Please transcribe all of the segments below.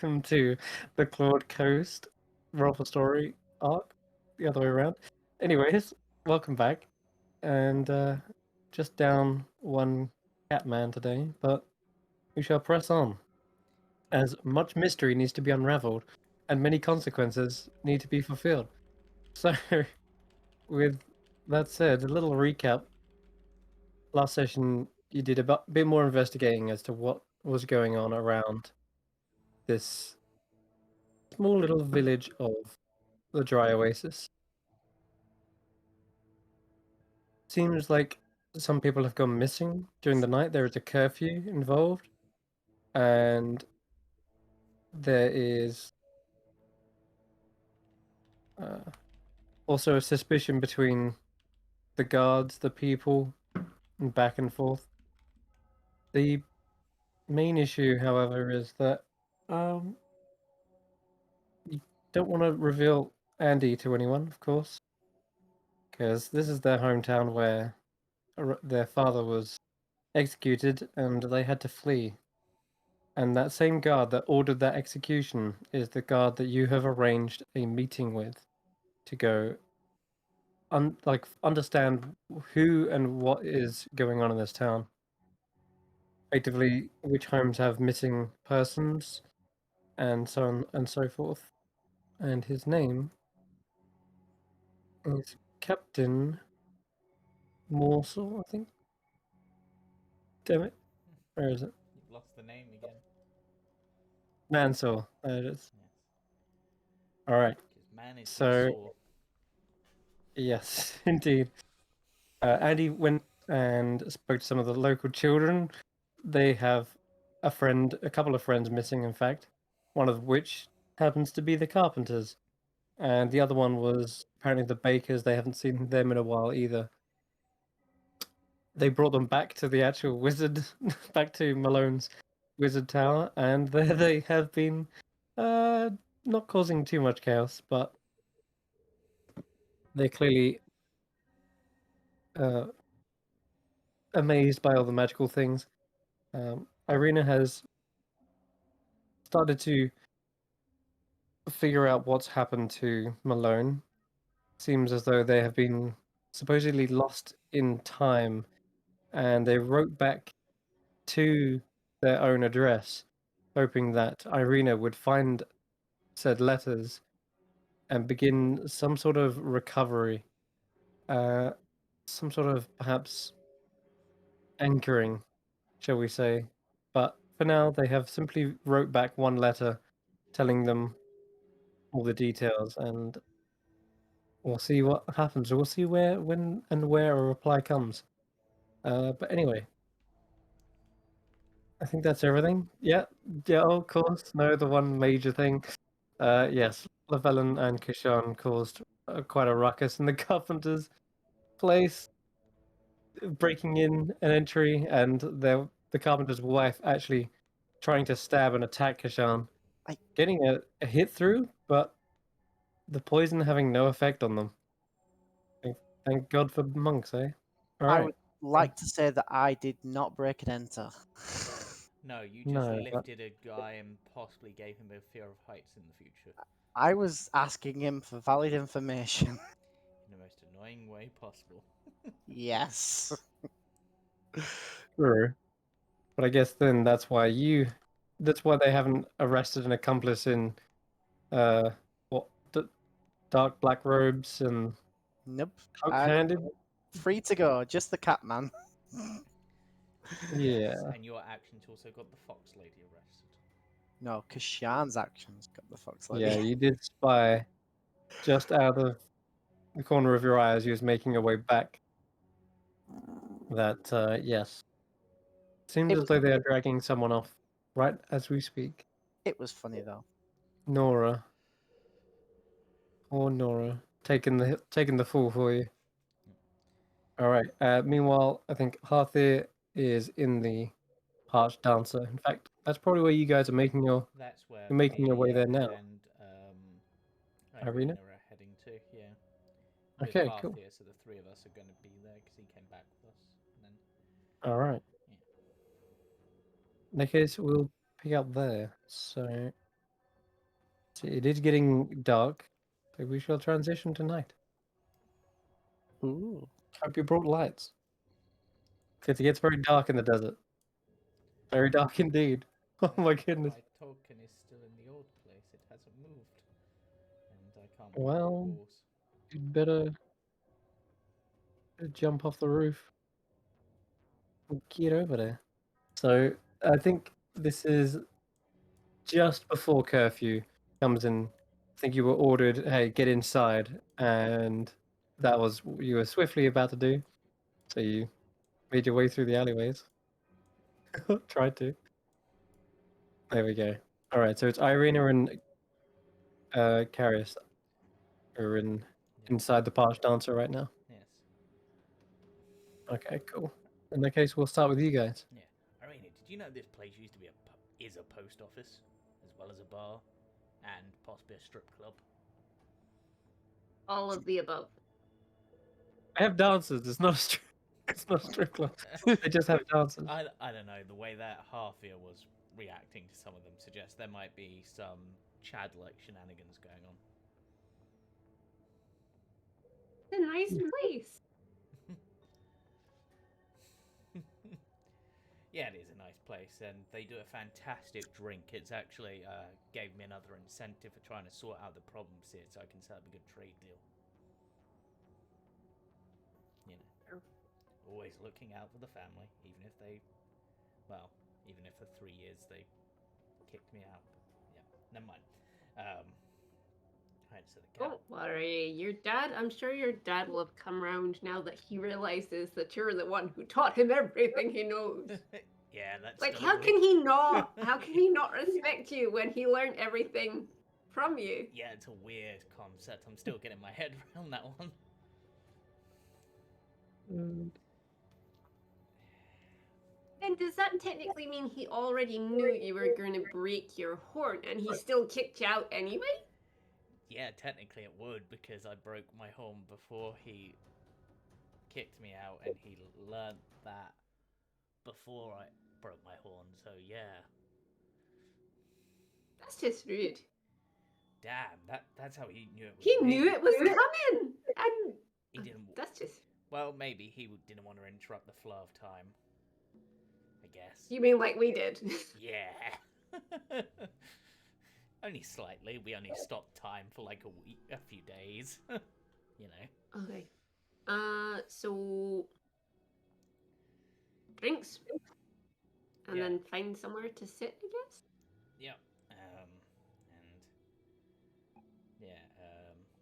welcome to the Claude Coast Roll Story arc, the other way around. Anyways, welcome back, and just down one Catman today, but we shall press on, as much mystery needs to be unraveled, and many consequences need to be fulfilled. So, with that said, a little recap. Last session, you did a bit more investigating as to what was going on around this small little village of the Dry Oasis. Seems like some people have gone missing during the night. There is a curfew involved, and there is also a suspicion between the guards, the people, and back and forth. The main issue, however, is that you don't want to reveal Andy to anyone, of course, because this is their hometown where their father was executed and they had to flee. And that same guard that ordered that execution is the guard that you have arranged a meeting with to go understand who and what is going on in this town. Effectively, which homes have missing persons, and so on and so forth. And his name is Captain Morsel, I think. Damn it. Where is it? You've lost the name again. Mansell. There it is. Yes. Alright. Because man is So, sore. yes, indeed. Andy went and spoke to some of the local children. They have a couple of friends missing, in fact, one of which happens to be the carpenters. And the other one was apparently the bakers. They haven't seen them in a while either. They brought them back to the actual wizard, back to Malone's wizard tower, and there they have been not causing too much chaos, but they're clearly amazed by all the magical things. Irina has started to figure out what's happened to Malone. Seems as though they have been supposedly lost in time, and they wrote back to their own address, hoping that Irina would find said letters and begin some sort of recovery, some sort of perhaps anchoring, shall we say. But for now, they have simply wrote back one letter telling them all the details, and we'll see what happens. We'll see when, and where a reply comes. But anyway, I think that's everything. Yeah, of course. No, the one major thing. Yes, Llewellyn and Kishan caused quite a ruckus in the carpenter's place, breaking in an entry, and the carpenter's wife actually trying to stab and attack Kishan, getting a hit through, but the poison having no effect on them. Thank God for monks, eh? All I right. would like to say that I did not break and enter. No, you just No, but lifted a guy and possibly gave him a fear of heights in the future. I was asking him for valid information. In the most annoying way possible. Yes. true. But I guess then that's why they haven't arrested an accomplice in what dark black robes and Nope. coat-handed. Free to go. Just the Catman. Yeah. And your actions also got the Fox Lady arrested. No, Kashan's actions got the fox lady. Yeah, you did spy just out of the corner of your eye as you was making your way back. That yes, seems as though they are dragging someone off right as we speak. It was funny though. Nora, or Nora, taking the fall for you. All right. Meanwhile, I think Harthir is in the Parched Dancer. In fact, that's probably where you guys are making your That's where you're making your way there now. And Irina? are heading to, yeah. Okay, cool. Here, so the three of us are going to be there because he came back with us. And then, All right. yeah. In that case, we'll pick up there. So It is getting dark, so we shall transition to night. Ooh. Hope you brought lights. Because it gets very dark in the desert. Very dark indeed. Oh my goodness. My token is still in the old place. It hasn't moved. And I can't Well, walk the walls. you'd better jump off the roof and get over there. So I think this is just before curfew comes in. I think you were ordered, hey, get inside, and that was what you were swiftly about to do. So you made your way through the alleyways. Tried to. There we go. All right, so it's Irina and Carius are inside the Parch Dancer right now. Yes. Okay, cool. In that case, we'll start with you guys. Yeah. Irene, did you know this place used to be is a post office, as well as a bar, and possibly a strip club? All of the above. I have dancers. It's not a strip. It's not a strip club. They just have dancers. I don't know. The way that Harfier was reacting to some of them suggests there might be some Chad-like shenanigans going on. It's a nice place. Yeah, it is a nice place, and they do a fantastic drink. It's actually gave me another incentive for trying to sort out the problems here, so I can set up a good trade deal. You know, always looking out for the family, even if even if for 3 years they kicked me out. Yeah, never mind. I just said the cat. Don't worry, your dad. I'm sure your dad will have come round now that he realizes that you're the one who taught him everything he knows. Yeah, that's Like, still how a can bit- he not? How can he not respect you when he learned everything from you? Yeah, it's a weird concept. I'm still getting my head around that one. Then does that technically mean he already knew you were going to break your horn and he still kicked you out anyway? Yeah, technically it would, because I broke my horn before he kicked me out, and he learnt that before I broke my horn, so yeah. That's just rude. Damn, that's how he knew it was He me. knew it was coming, and He didn't... that's just... Well, maybe he didn't want to interrupt the flow of time. I guess. You mean like we did? Yeah. Only slightly. We only stopped time for like a few days. You know. Okay. So drinks, and Yeah. then find somewhere to sit, I guess. Yeah.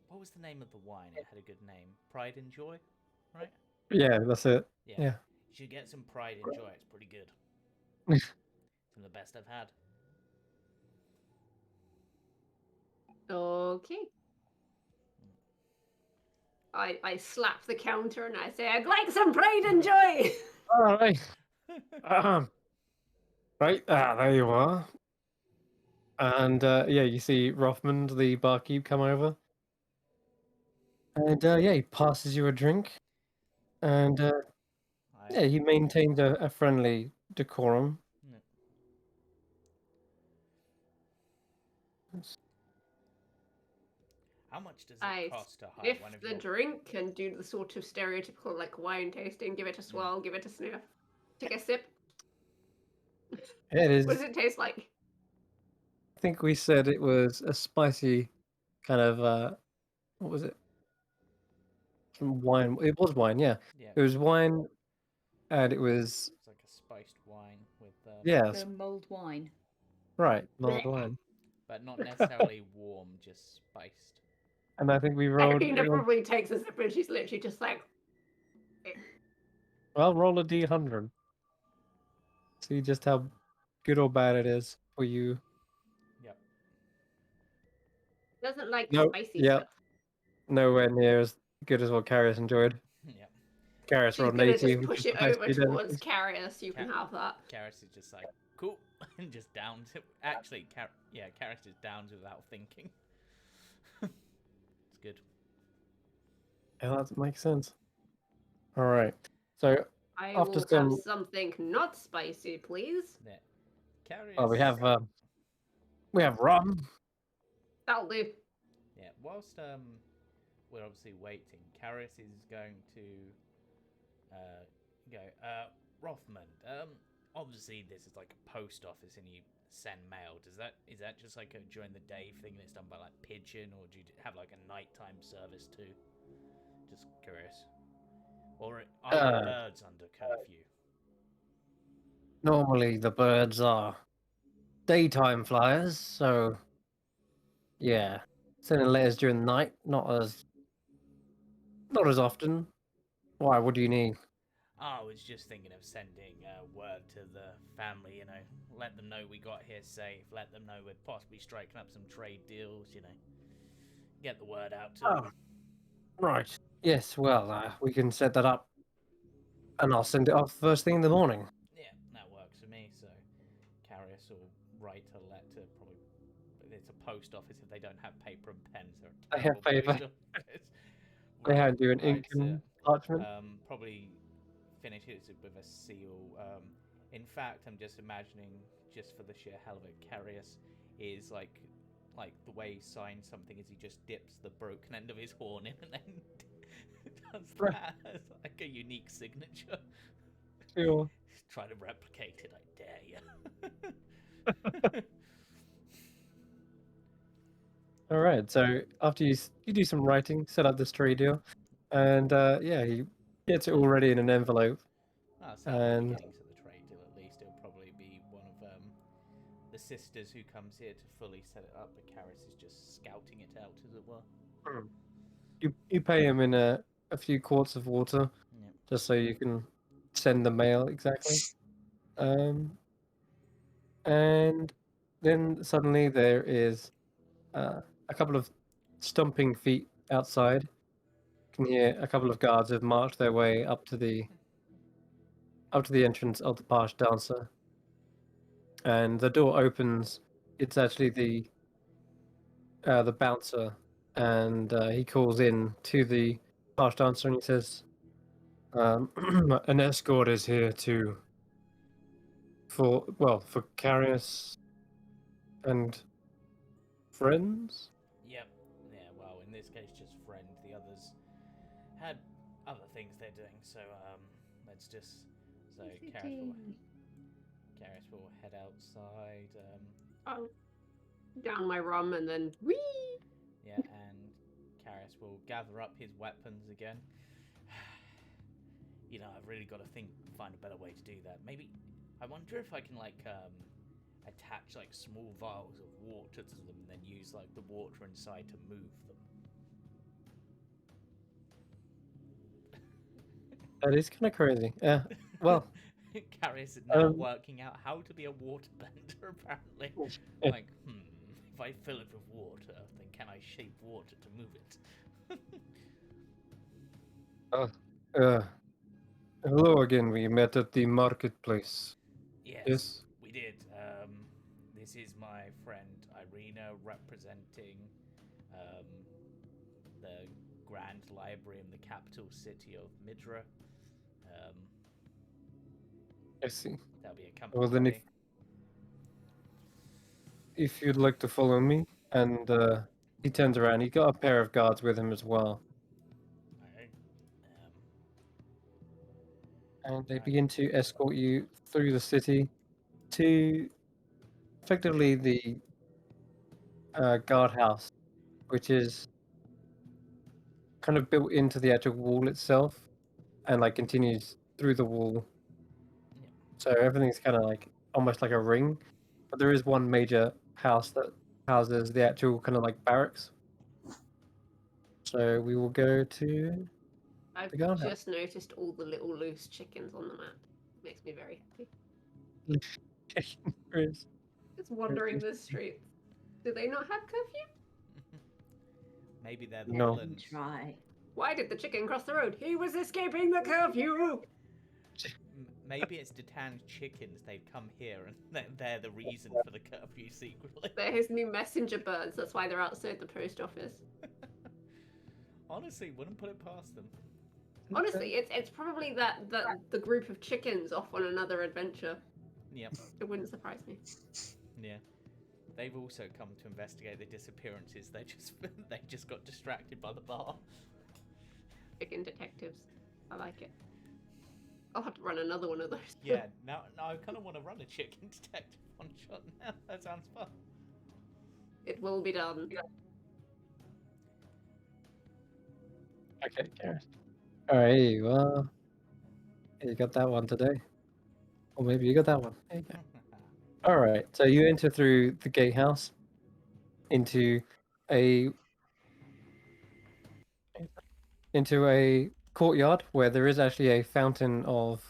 What was the name of the wine? It had a good name. Pride and Joy, right? Yeah, that's it. Yeah. You should get some Pride and Joy. It's pretty good. Some of the best I've had. Okay. I slap the counter and I say, I'd like some Pride and Joy! All right. Right. There you are. And yeah, you see Rothman, the barkeep, come over. And yeah, he passes you a drink. And yeah, he maintains a friendly decorum. How much does I it cost to hire sniff one of the your... drink and do the sort of stereotypical like wine tasting, give it a swirl, give it a sniff, take a sip. Yeah, it is. What does it taste like? I think we said it was a spicy kind of what was it? Some wine. It was wine, yeah. Yeah, It was wine, and it was it's like a spiced wine with... yeah, The mulled wine. right, mulled wine. But not necessarily warm, just spiced. And I think we rolled. Irina probably takes a sip and she's literally just like, Well, roll a d100. See just how good or bad it is for you. Yep. doesn't like Nope, spicy yep. stuff. Nowhere near as good as what Carius enjoyed. Yep. Carius She's rolled an gonna 80, just which push is it the best over you did. towards Carius. You can have that. Karis is just like, cool, and just downs it. Actually, Karis just downs without thinking. It's good. Yeah, that makes sense. All right. So I after will some, have something not spicy, please. Yeah. Karis. we have rum. That'll do. Yeah. Whilst we're obviously waiting, Karis is going to go. Rothman. Obviously this is like a post office, and you send mail. Is that just like a during the day thing that's done by like pigeon, or do you have like a nighttime service too? Just curious. Or are the birds under curfew? Normally the birds are daytime flyers, so yeah, sending letters during the night, not as often. Why? What do you need? I was just thinking of sending word to the family, let them know we got here safe, let them know we're possibly striking up some trade deals, get the word out to them. Right. Yes. Well, we can set that up, and I'll send it off first thing in the morning. Yeah, that works for me. So, Carius will write a letter. Probably, it's a post office if they don't have paper and pens. They're a I have terrible paper. post office. They hand you an ink Writes and parchment. Probably finishes it with a seal. In fact, I'm just imagining, just for the sheer hell of it, Carius is like the way he signs something is he just dips the broken end of his horn in and then does that as like a unique signature. Sure. Try to replicate it, I dare you. All right. So after you do some writing, set up this trade deal, and yeah, he gets it all ready in an envelope. So at the beginnings of the trade deal, at least it'll probably be one of the sisters who comes here to fully set it up, but Karis is just scouting it out, as it were. You pay him in a few quarts of water, Yep. just so you can send the mail exactly. And then suddenly there is a couple of stomping feet outside. You can hear a couple of guards have marched their way up to the entrance of the Parsh Dancer, and the door opens. It's actually the bouncer, and he calls in to the Parsh Dancer, and he says, "An escort is here for Carius and friends." Yep. Yeah, well, in this case, just friend. The others had other things they're doing, so let's just... So, Karis will head outside. Down my rum and then whee! Yeah, and Karis will gather up his weapons again. I've really got to find a better way to do that. Maybe, I wonder if I can, attach, small vials of water to them and then use, the water inside to move them. That is kind of crazy. Yeah. Well, Karis is now working out how to be a waterbender, apparently. If I fill it with water, then can I shape water to move it? Hello again. We met at the marketplace. Yes, we did. This is my friend Irina, representing the Grand Library in the capital city of Midra. I see. That'll be a company. Well, then if you'd like to follow me, and he turns around. He got a pair of guards with him as well. Alright. And they begin to escort you through the city to effectively the guardhouse, which is kind of built into the actual wall itself, and continues through the wall. Yeah. So everything's kind of almost like a ring, but there is one major house that houses the actual kind of barracks. So we will go to... I've just noticed all the little loose chickens on the map. Makes me very happy. Just wandering the streets. Do they not have curfew? Maybe they're the No. villains. Try. Why did the chicken cross the road? He was escaping the curfew! Maybe it's Detan's chickens. They've come here and they're the reason for the curfew secretly. They're his new messenger birds. That's why they're outside the post office. Honestly, wouldn't put it past them. Honestly, it's probably that the group of chickens off on another adventure. Yep. It wouldn't surprise me. Yeah. they've also come to investigate the disappearances. They just got distracted by the bar. Chicken detectives. I like it. I'll have to run another one of those. Yeah, now I kind of want to run a chicken detective one shot now. That sounds fun. It will be done. Okay, Gareth. Alright, well, you got that one today. Or maybe you got that one. There you go. Alright, so you enter through the gatehouse into a courtyard where there is actually a fountain of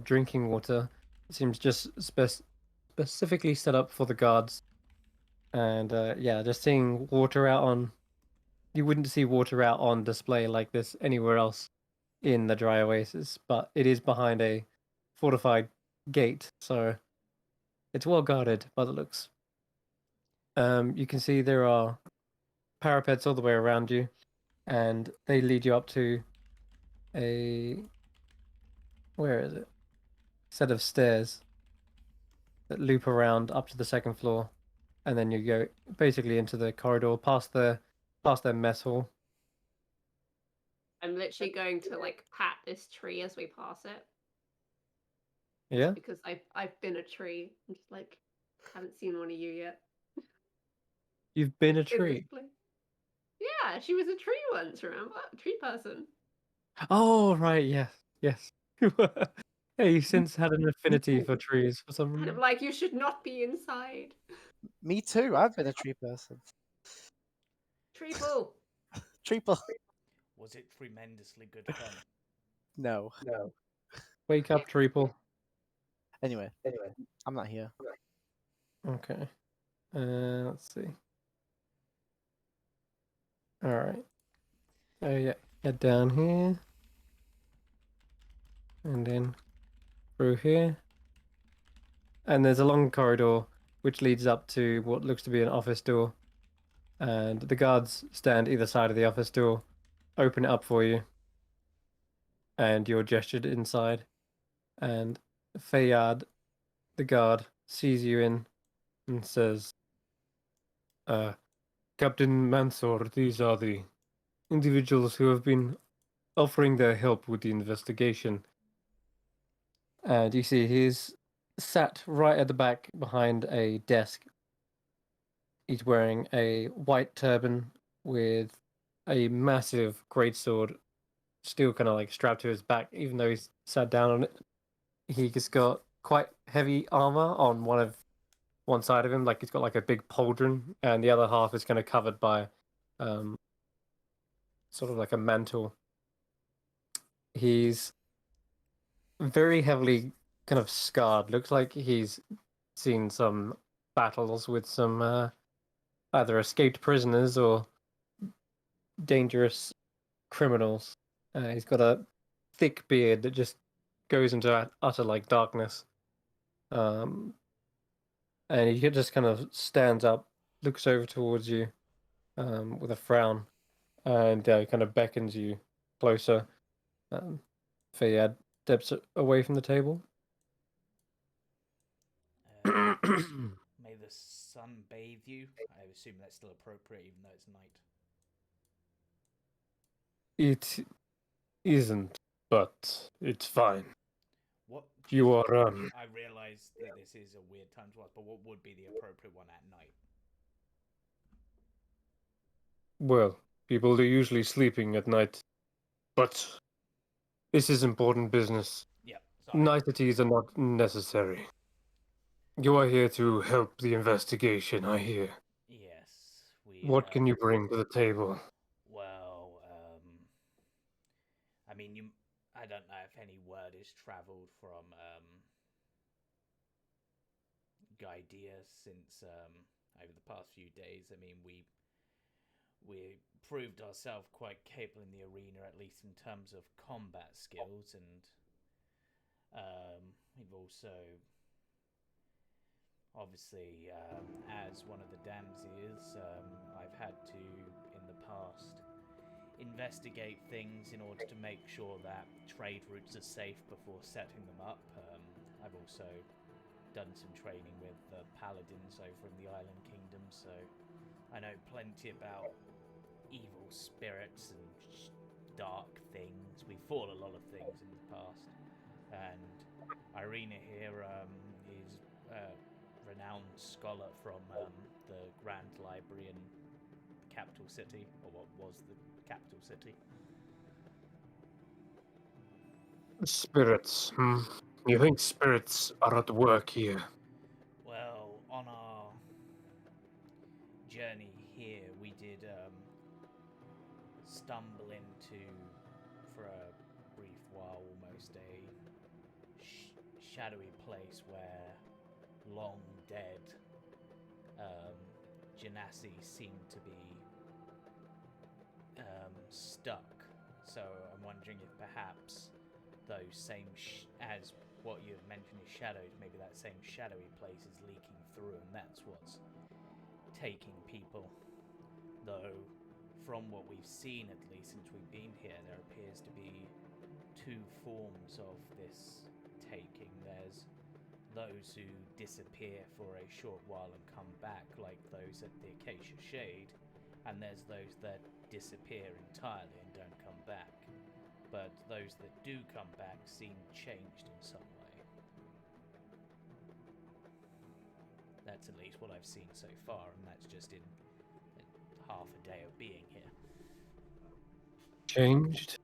drinking water. It seems just specifically set up for the guards. And yeah, just seeing water out on, you wouldn't see water out on display like this anywhere else in the dry oasis, but it is behind a fortified gate, so it's well guarded by the looks. You can see there are parapets all the way around you, and they lead you up to a, where is it? Set of stairs that loop around up to the second floor, and then you go basically into the corridor past their mess hall. I'm literally going to like pat this tree as we pass it. Yeah, Because I've been a tree. I'm just like, haven't seen one of you yet. you've been a In this tree. place. Yeah, she was a tree once, remember? A tree person. Oh right, yes, yes. Yeah, you since had an affinity for trees for some Kind of reason. like you should not be inside. Me too. I've been a tree person. Treeple. Treeple. Was it tremendously good fun? No. No. Wake up, Treeple. Anyway, I'm not here. Okay. Let's see. All right. Oh yeah, head down here, and then through here, and there's a long corridor which leads up to what looks to be an office door, and the guards stand either side of the office door, open it up for you, and you're gestured inside, and Fayad, the guard, sees you in and says, Captain Mansour, these are the individuals who have been offering their help with the investigation. And you see he's sat right at the back behind a desk. He's wearing a white turban with a massive greatsword still kind of like strapped to his back, even though he's sat down on it. He's got quite heavy armor on one side of him, like he's got like a big pauldron, and the other half is kind of covered by sort of like a mantle. He's very heavily kind of scarred. Looks like he's seen some battles with some either escaped prisoners or dangerous criminals. He's got a thick beard that just goes into utter like darkness. And he just kind of stands up, looks over towards you with a frown, and kind of beckons you closer. Fayad steps away from the table. May the sun bathe you. I assume that's still appropriate, even though it's night. It isn't, but it's fine. What You are, I realise that this is a weird time to ask, but what would be the appropriate one at night? well, people are usually sleeping at night, but this is important business. Yeah, sorry. Niceties are not necessary. You are here to help the investigation, I hear. Yes, What can you bring to the table? Well, I mean, I don't know if any word has travelled from Guidea since over the past few days. I mean, we proved ourselves quite capable in the arena, at least in terms of combat skills, and we've also, obviously, as one of the Damsiers, I've had to, in the past, investigate things in order to make sure that trade routes are safe before setting them up. I've also done some training with the paladins over in the Island Kingdom, so I know plenty about evil spirits and dark things. We fought a lot of things in the past, and Irina here is a renowned scholar from the Grand Library in the capital city, or what was the capital city. Spirits. You think spirits are at work here? Well, on our journey here, we did stumble into, for a brief while, almost a shadowy place where long dead genasi seemed to be stuck. So I'm wondering if perhaps those same, as what you have mentioned is shadows, maybe that same shadowy place is leaking through, and that's what's taking people. Though, from what we've seen, at least since we've been here, there appears to be two forms of this taking. There's those who disappear for a short while and come back, like those at the Acacia Shade, and there's those that disappear entirely and don't come back. But those that do come back seem changed in some way. That's at least what I've seen so far, and that's just in half a day of being here. Changed?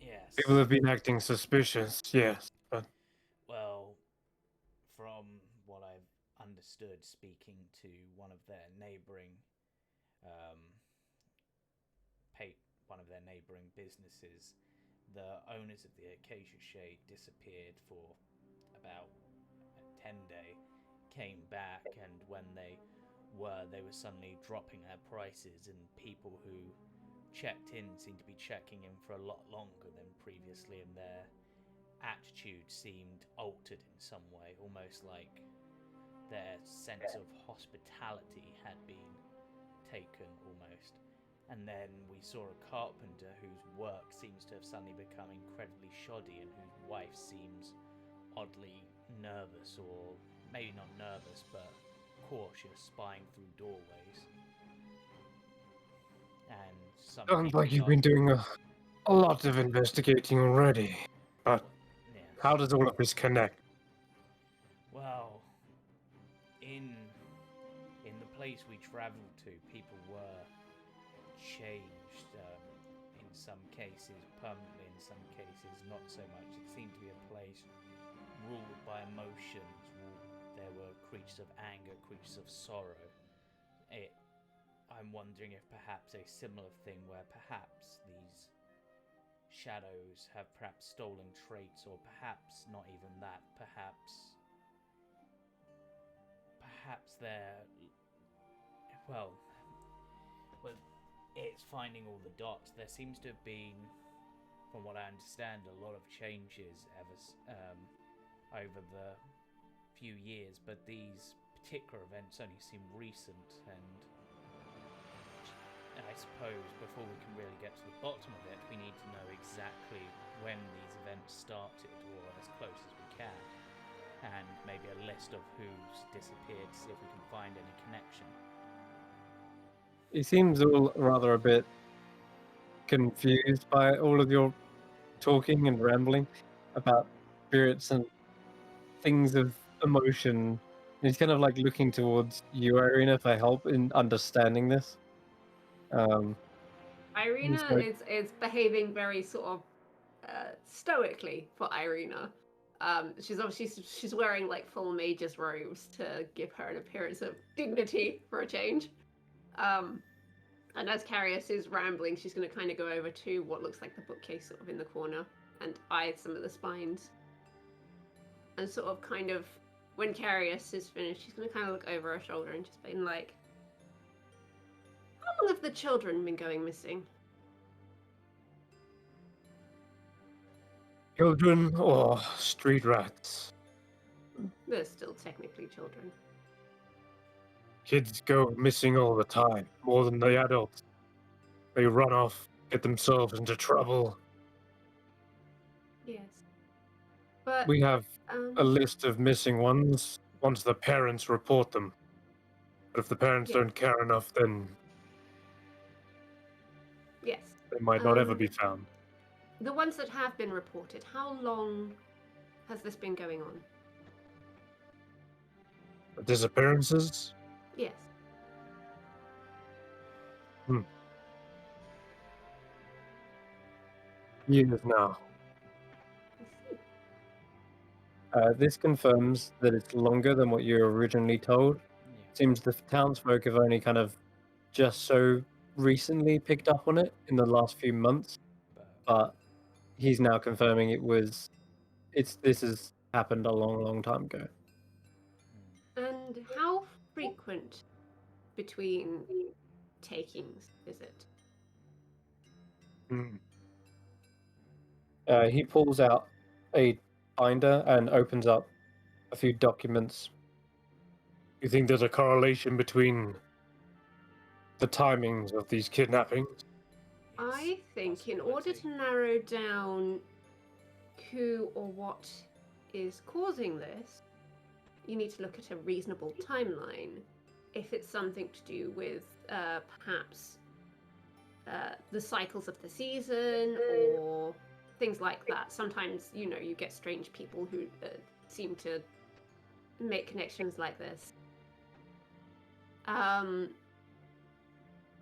Yes. People have been acting suspicious, yes, but Well, from what I've understood, speaking to one of their neighbouring, businesses, the owners of the Acacia Shade disappeared for about a 10-day, came back, and when they were suddenly dropping their prices, and people who checked in seemed to be checking in for a lot longer than previously, and their attitude seemed altered in some way, almost like their sense of hospitality had been taken almost. And then we saw a carpenter whose work seems to have suddenly become incredibly shoddy, and whose wife seems oddly nervous, or maybe not nervous, but cautious, spying through doorways. And some sounds people like you've got- been doing a lot of investigating already. But Yes. how does all of this connect? Well, in the place we travelled to, people were changed. In some cases permanently, in some cases not so much. It seemed to be a place ruled by emotions. There were creatures of anger, creatures of sorrow. I'm wondering if perhaps a similar thing, where perhaps these shadows have perhaps stolen traits, or perhaps not even that, perhaps they're, well, it's finding all the dots. There seems to have been, from what I understand, a lot of changes over the few years, but these particular events only seem recent, and I suppose before we can really get to the bottom of it, we need to know exactly when these events started, or as close as we can, and maybe a list of who's disappeared to see if we can find any connection. He seems all rather a bit confused by all of your talking and rambling about spirits and things of emotion. He's kind of like looking towards you, Irina, for help in understanding this. Irina very- is behaving very sort of stoically for Irina. She's wearing like full mage's robes to give her an appearance of dignity for a change. And as Carius is rambling, she's going to kind of go over to what looks like the bookcase sort of in the corner and eye some of the spines. And sort of kind of, when Carius is finished, she's going to kind of look over her shoulder and just being like, how long have the children been going missing? Children or street rats? They're still technically children. Kids go missing all the time, more than the adults. They run off, get themselves into trouble. Yes. But We have a list of missing ones once the parents report them. But if the parents Yeah. don't care enough, then Yes. they might not ever be found. The ones that have been reported, how long has this been going on? The disappearances? Yes. Years now. I see. This confirms that it's longer than what you were originally told. Yeah. Seems the townsfolk have only kind of just so recently picked up on it in the last few months, but he's now confirming this has happened a long time ago. And how frequent between takings is it? Hmm. He pulls out a binder and opens up a few documents. You think there's a correlation between the timings of these kidnappings? I think in order to narrow down who or what is causing this, you need to look at a reasonable timeline. If it's something to do with perhaps the cycles of the season or things like that. Sometimes, you get strange people who seem to make connections like this.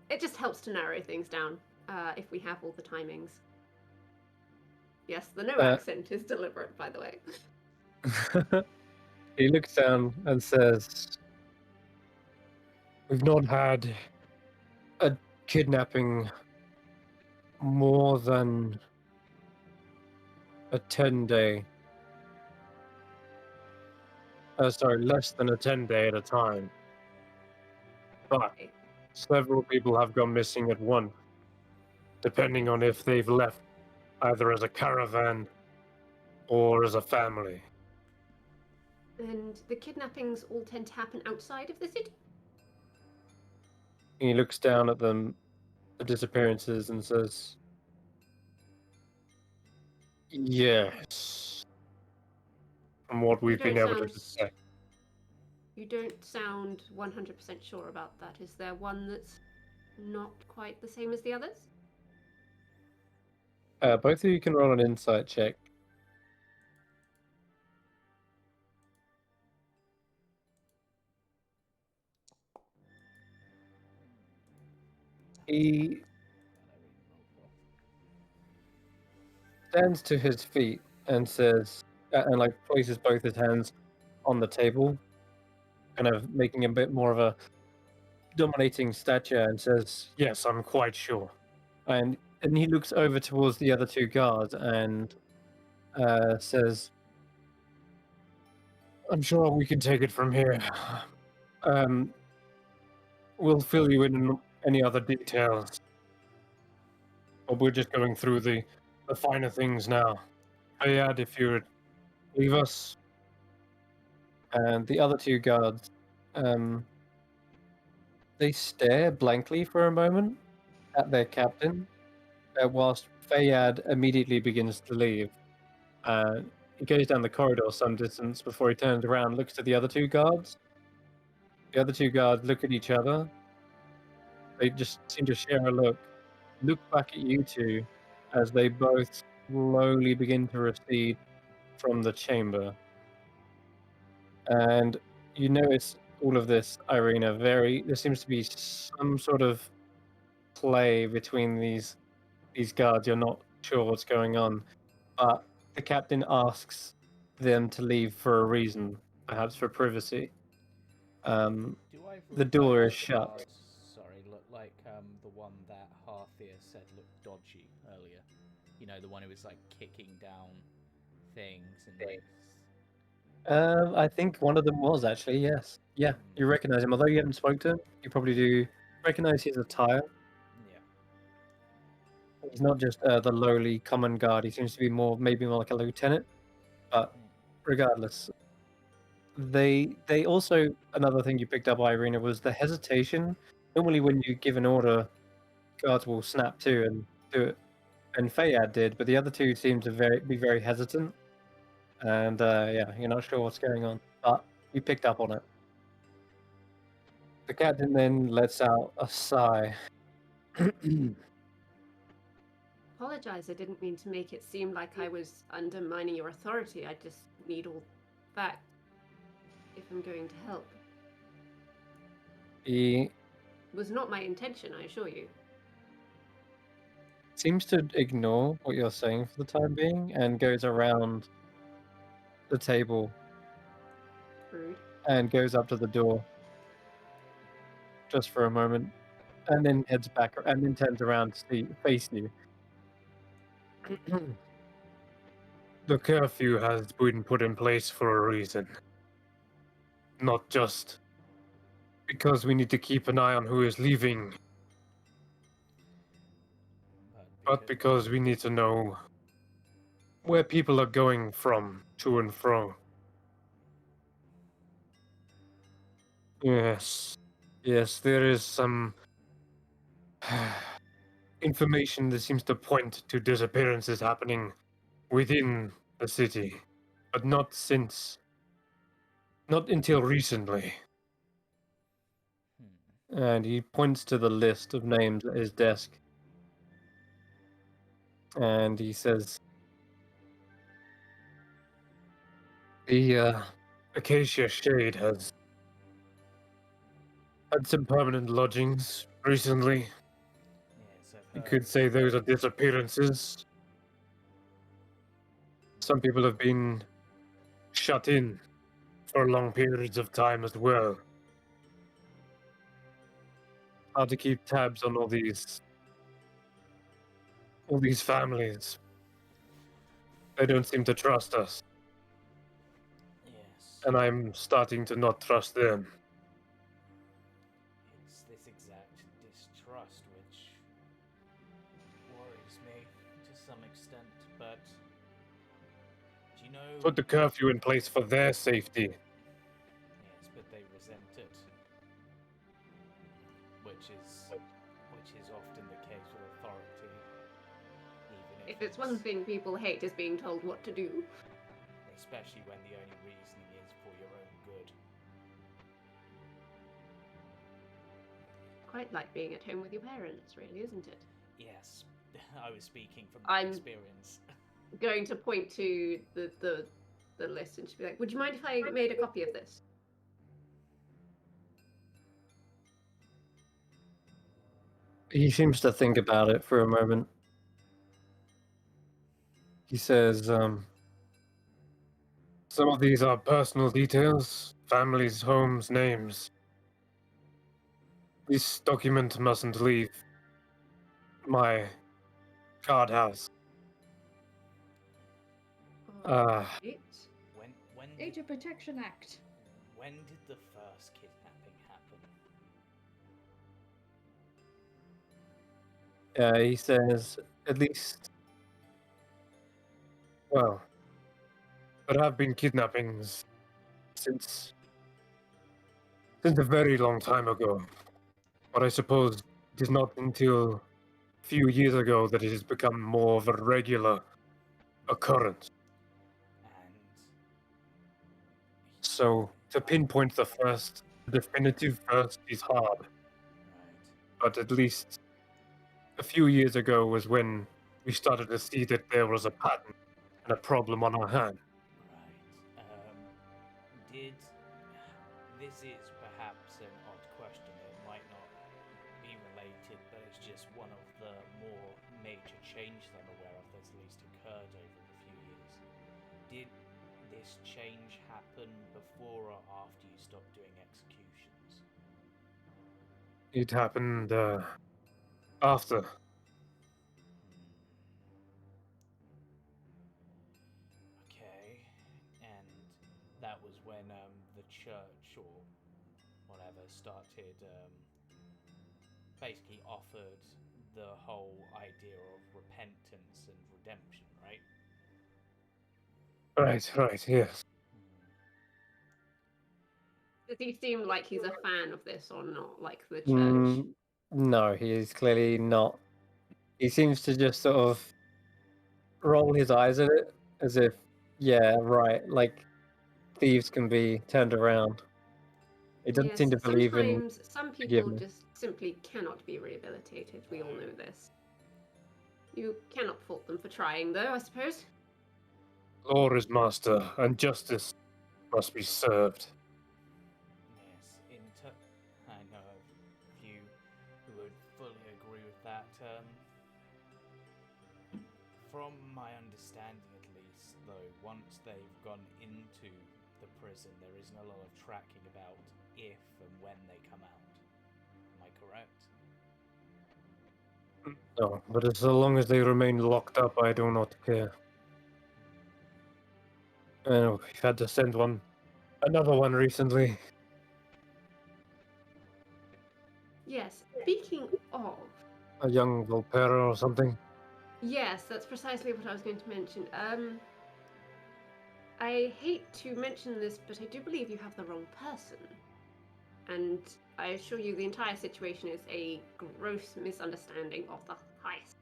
It just helps to narrow things down if we have all the timings. Yes, the no accent is deliberate, by the way. He looks down and says, "We've not had a kidnapping more than a 10-day. Less than a 10-day at a time. But Okay. several people have gone missing at once, depending on if they've left either as a caravan or as a family. And the kidnappings all tend to happen outside of the city? He looks down at the disappearances, and says, "Yes." From what we've been able to detect. You don't sound 100% sure about that. Is there one that's not quite the same as the others? Both of you can roll an insight check. He stands to his feet and says, and places both his hands on the table, kind of making a bit more of a dominating stature, and says, Yes, I'm quite sure. and he looks over towards the other two guards and says, I'm sure we can take it from here. "We'll fill you in on any other Details. But we're just going through the finer things now. Ayad, if you would leave us. And the other two guards, they stare blankly for a moment at their captain, whilst Fayad immediately begins to leave. He goes down the corridor some distance before he turns around, looks at the other two guards. The other two guards look at each other. They just seem to share a look back at you two, as they both slowly begin to recede from the chamber. And you notice all of this, Irina, there seems to be some sort of play between these guards. You're not sure what's going on, but the captain asks them to leave for a reason, perhaps for privacy. The door is shut. Sorry, look like the one that Harthir said looked dodgy earlier. You know, the one who was like kicking down things and I think one of them was actually, yes. Yeah, you recognize him. Although you haven't spoken to him, you probably do recognize his attire. yeah. He's not just the lowly common guard. He seems to be maybe more like a lieutenant. But regardless, they also, another thing you picked up, Irina, was the hesitation. Normally, when you give an order, guards will snap to and do it, and Fayad did, but the other two seem to be very hesitant. And yeah, you're not sure what's going on, but You picked up on it. The captain then lets out a sigh. Apologize, I didn't mean to make it seem like I was undermining your authority. I just need all facts if I'm going to help. He It was not my intention, I assure you. seems to ignore what you're saying for the time being and goes around the table Rude. and goes up to the door just for a moment and then heads back and then turns around to face you. The curfew has been put in place for a reason. Not just because we need to keep an eye on who is leaving, but because we need to know where people are going from to and fro. Yes. Yes, there is some information that seems to point to disappearances happening within the city, but not until recently. And he points to the list of names at his desk. And he says, the Acacia Shade has had some permanent lodgings recently. Yes, I've You heard. could say those are disappearances. Some people have been shut in for long periods of time as well. Hard to keep tabs on all these families. They don't seem to trust us, Yes. and I'm starting to not trust them. It's this exact distrust which worries me to some extent, but do you know? Put the curfew in place for their safety. Yes, but they resent it, which is often the case with authority. Even If it's one thing people hate is being told what to do. especially when the only reasoning is for your own good. Quite like being at home with your parents, really, isn't it? Yes, I was speaking from I'm- experience. Going to point to the list and she'd be like, would you mind if I made a copy of this? he seems to think about it for a moment. He says, Some of these are personal details, families, homes, names. This document mustn't leave my guardhouse. Right. When Data Protection Act. when did the first kidnapping happen? he says, at least, Well, there have been kidnappings since a very long time ago. But I suppose it is not until a few years ago that it has become more of a regular occurrence. And So to pinpoint the definitive first is hard. right, But at least a few years ago was when we started to see that there was a pattern and a problem on our hand. right. Did this is perhaps an odd question. It might not be related, but it's just one of the more major changes I'm aware of that's at least occurred over the few years. Did this change happen before or after you stopped doing executions? It happened after. Okay, and that was when the church or whatever started basically offered the whole idea of repentance and redemption, right? Right, yes. Does he seem like he's a fan of this or not? Like the church? no, he is clearly not. He seems to just sort of roll his eyes at it as if, yeah, right, like, thieves can be turned around. It doesn't Yes, seem to believe in sometimes some people forgiveness. just simply cannot be rehabilitated. We all know this. You cannot fault them for trying, though, I suppose. Law is master, and justice must be served. Yes, I know a few who would fully agree with that. From my understanding, at least, though, once they've gone into the prison, there isn't a lot of tracking about if and when they come out. Am I correct? No, but as long as they remain locked up, I do not care. We've had to send another one recently. Yes, speaking of... A young Volpera or something. Yes, that's precisely what I was going to mention. I hate to mention this, but I do believe you have the wrong person. And I assure you the entire situation is a gross misunderstanding of the heist.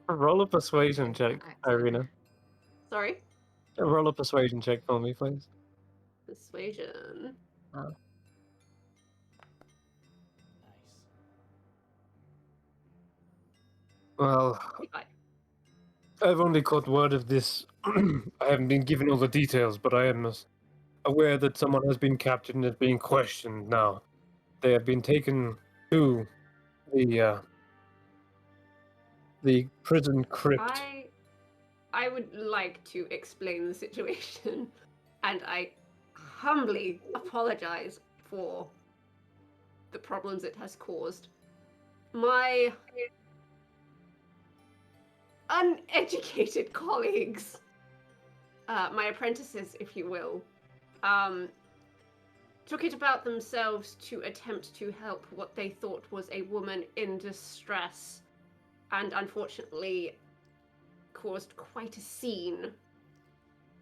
Roll a persuasion check, Irina. Sorry? Roll a persuasion check for me, please. Persuasion. Nice. Well, I've only caught word of this. I haven't been given all the details, but I am aware that someone has been captured and is being questioned now. They have been taken to the prison crypt. I would like to explain the situation, and I humbly apologize for the problems it has caused. My uneducated colleagues, my apprentices, if you will, took it about themselves to attempt to help what they thought was a woman in distress, and unfortunately caused quite a scene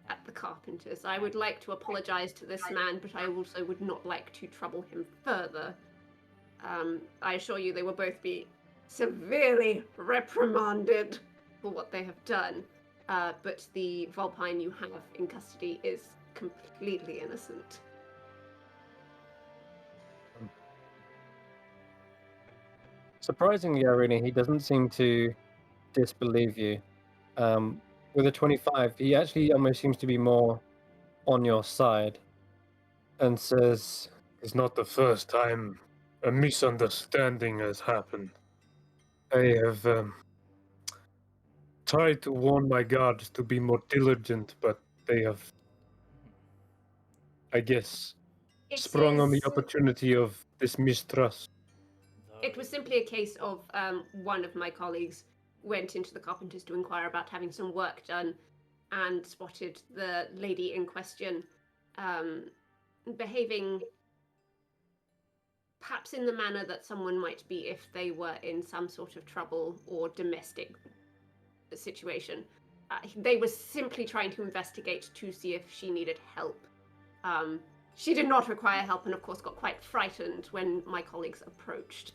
at the Carpenters. I would like to apologize to this man, but I also would not like to trouble him further. I assure you they will both be severely reprimanded for what they have done, but the Vulpine you have in custody is completely innocent. Surprisingly, Irina, he doesn't seem to disbelieve you. With a 25, he actually almost seems to be more on your side and says, It's not the first time a misunderstanding has happened. I have tried to warn my guards to be more diligent, but they have, I guess, sprung on the opportunity of this mistrust. It was simply a case of one of my colleagues went into the Carpenters to inquire about having some work done and spotted the lady in question behaving perhaps in the manner that someone might be if they were in some sort of trouble or domestic situation. They were simply trying to investigate to see if she needed help. She did not require help and of course got quite frightened when my colleagues approached.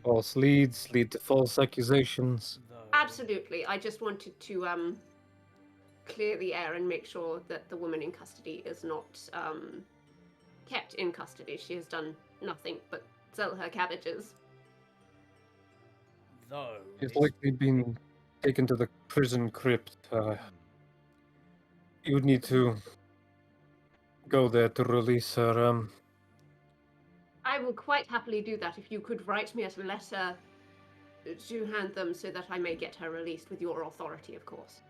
false leads lead to false accusations. Absolutely. I just wanted to clear the air and make sure that the woman in custody is not kept in custody. She has done nothing but sell her cabbages. Though She's likely been taken to the prison crypt. You would need to go there to release her. I will quite happily do that if you could write me a letter to hand them so that I may get her released with your authority, of course.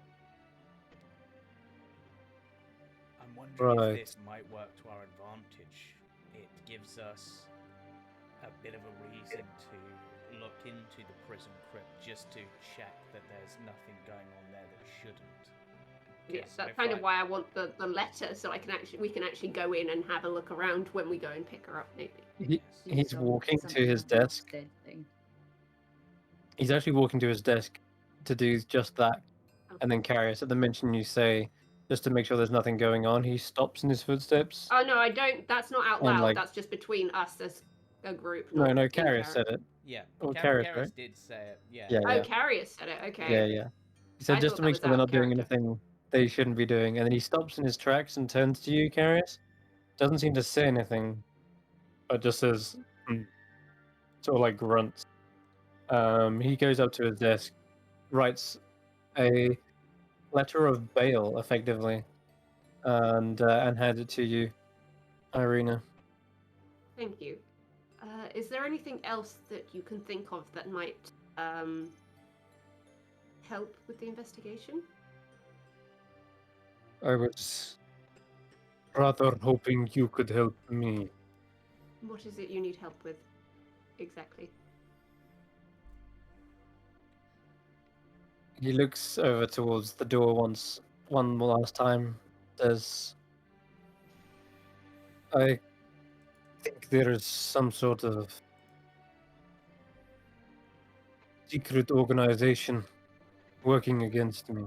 I'm wondering Right. if this might work to our advantage. It gives us a bit of a reason to look into the prison crypt just to check that there's nothing going on there that shouldn't. Yes, that's kind of why I want the letter, so we can actually go in and have a look around when we go and pick her up, maybe. He's walking to his desk. He's actually walking to his desk to do just that. And then Carius, at the mention you say, just to make sure there's nothing going on, he stops in his footsteps. Oh no, I don't. That's not out And, loud. like- That's just between us as a group. No, not no, in Carius character. said it. Yeah, Oh, Karis Karis, right? did say it. Yeah. Yeah, Oh, yeah. Carius said it. Okay. Yeah, yeah. He said I just thought to that make was sure they're out not of doing character. anything they shouldn't be doing, and then he stops in his tracks and turns to you, Carius. Doesn't seem to say anything, but just says, sort of like grunts. He goes up to his desk, writes a letter of bail, effectively, and hands it to you, Irina. Thank you. Is there anything else that you can think of that might help with the investigation? I was rather hoping you could help me. What is it you need help with, exactly? He looks over towards the door one last time. Says, I think there is some sort of secret organization working against me.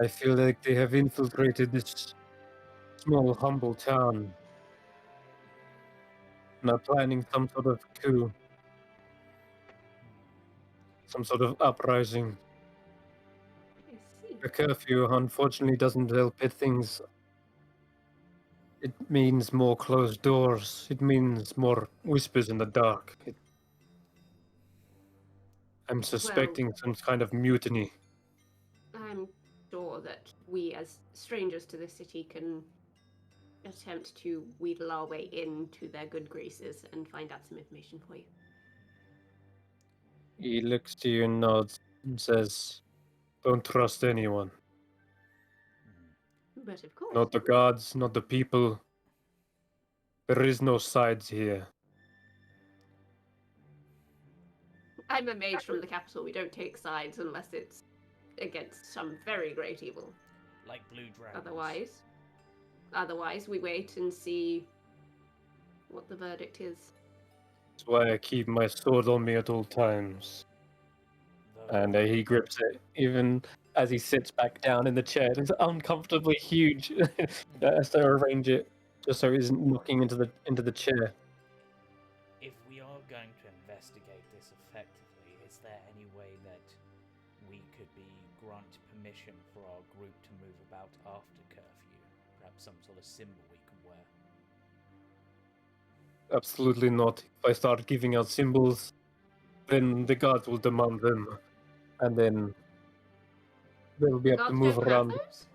I feel like they have infiltrated this small, humble town and are planning some sort of coup, some sort of uprising. I see. The curfew, unfortunately, doesn't help it things. It means more closed doors. It means more whispers in the dark. I'm suspecting some kind of mutiny. I'm sure that we, as strangers to this city, can attempt to wheedle our way into their good graces and find out some information for you. he looks to you and nods and says, Don't trust anyone. But of course, Not the gods, not the people. There is no sides here. I'm a mage from the capital. We don't take sides unless it's against some very great evil. Like blue dragons. Otherwise, we wait and see what the verdict is. That's why I keep my sword on me at all times. Though and he grips it even as he sits back down in the chair. It's uncomfortably huge. Has to arrange it just so he isn't knocking into the chair. if we are going to investigate this effectively, is there any way that we could be granted permission for our group to move about after curfew? Perhaps some sort of symbol we could wear. Absolutely not. If I start giving out symbols, then the gods will demand them. And then they'll be The able to gods move don't have around. those?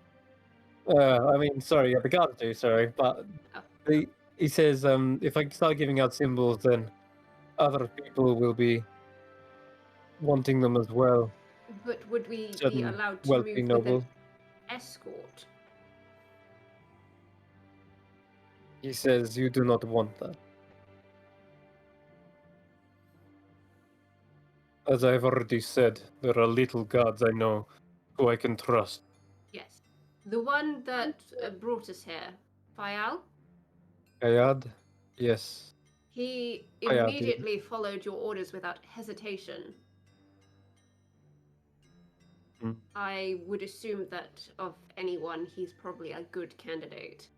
I mean, sorry, yeah, the guards do, sorry, but Oh. he says, if I start giving out symbols, then other people will be wanting them as well. But would we be Certain allowed to wealthy move with an nobles. escort? He says you do not want that. As I've already said, there are little gods I know who I can trust. Yes. The one that brought us here, Fayal, Kayad? Yes. he Fayal did. immediately followed your orders without hesitation. Mm. I would assume that of anyone, he's probably a good candidate.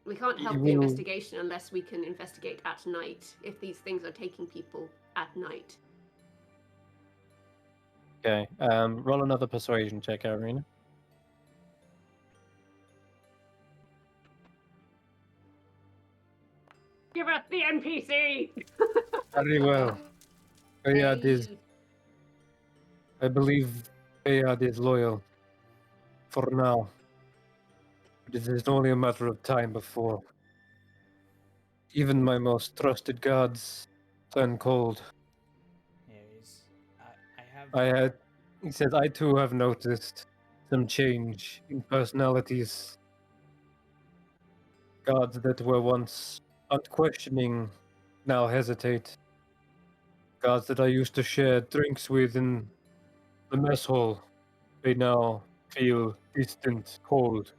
We can't help the will- investigation unless we can investigate at night, if these things are taking people at night. Okay. Roll another persuasion check, Irina. Give us the NPC! Very well. Kayad is, Hey. I believe Kayad is loyal. For now. It is only a matter of time before even my most trusted gods turn cold. I have. He says, I too have noticed some change in personalities. Gods that were once unquestioning now hesitate. Gods that I used to share drinks with in the mess hall, they now feel distant, cold.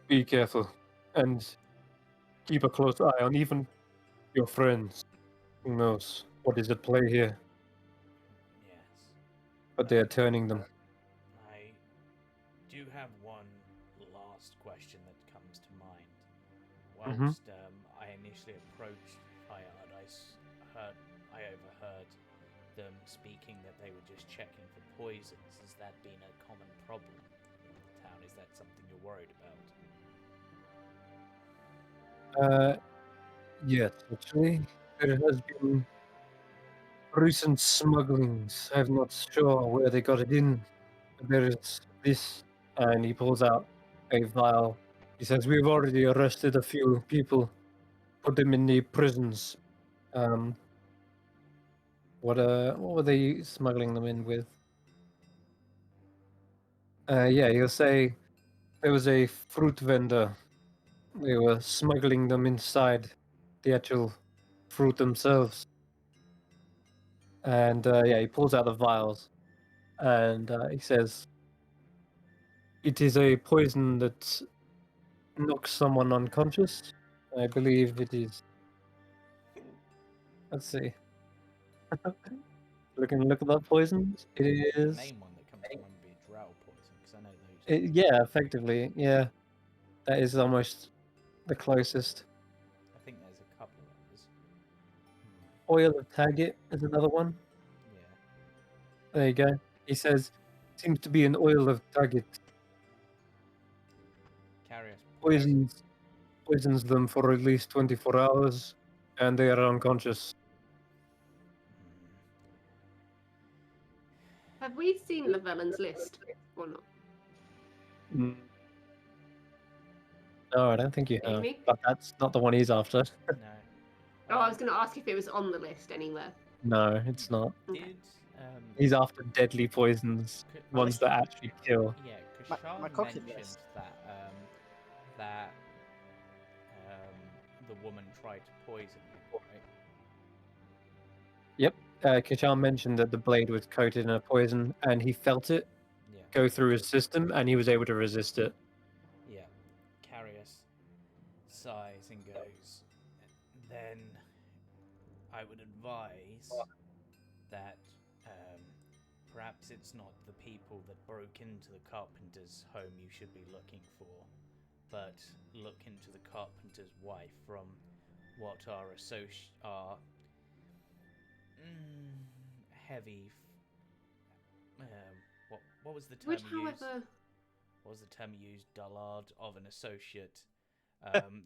Be careful and keep a close eye on even your friends. Who knows what is at play here? Yes. But they are turning them. I do have one last question that comes to mind. Whilst I initially approached Fayard, I overheard them speaking that they were just checking for poisons. Has that been a common problem in the town? Is that something you're worried about? Yes, actually, there has been recent smugglings. I'm not sure where they got it in. There is this, and he pulls out a vial. He says, "We've already arrested a few people, put them in the prisons." What were they smuggling them in with? Yeah, he'll say there was a fruit vendor. They were smuggling them inside the actual fruit themselves. And yeah, he pulls out the vials, and he says, "It is a poison that knocks someone unconscious. I believe it is." Let's see. Look at that poison. It The is. main one that comes to mind would be drow poison, because I know those. Yeah, effectively. Yeah, that is almost the closest. I think there's a couple of others. Oil of Taggart is another one. Yeah. There you go. He says, seems to be an oil of Taggart. Carius Poisons them for at least 24 hours, and they are unconscious. Have we seen Llewellyn's list or not? Mm. No, I don't think you have. Amy? But that's not the one he's after. No. Oh, I was going to ask if it was on the list anywhere. No, it's not. Did He's after deadly poisons, ones that actually kill. yeah, My- Kashar my cooking mentioned list. that the woman tried to poison him, right? Kachar mentioned that the blade was coated in a poison, and he felt it Yeah. go through his system, and he was able to resist it. Yeah. Carius sighs and goes, then I would advise that perhaps it's not the people that broke into the carpenter's home you should be looking for, but look into the carpenter's wife. From what our heavy what was the term Which, you used? however, What was the term you used? Dullard of an associate.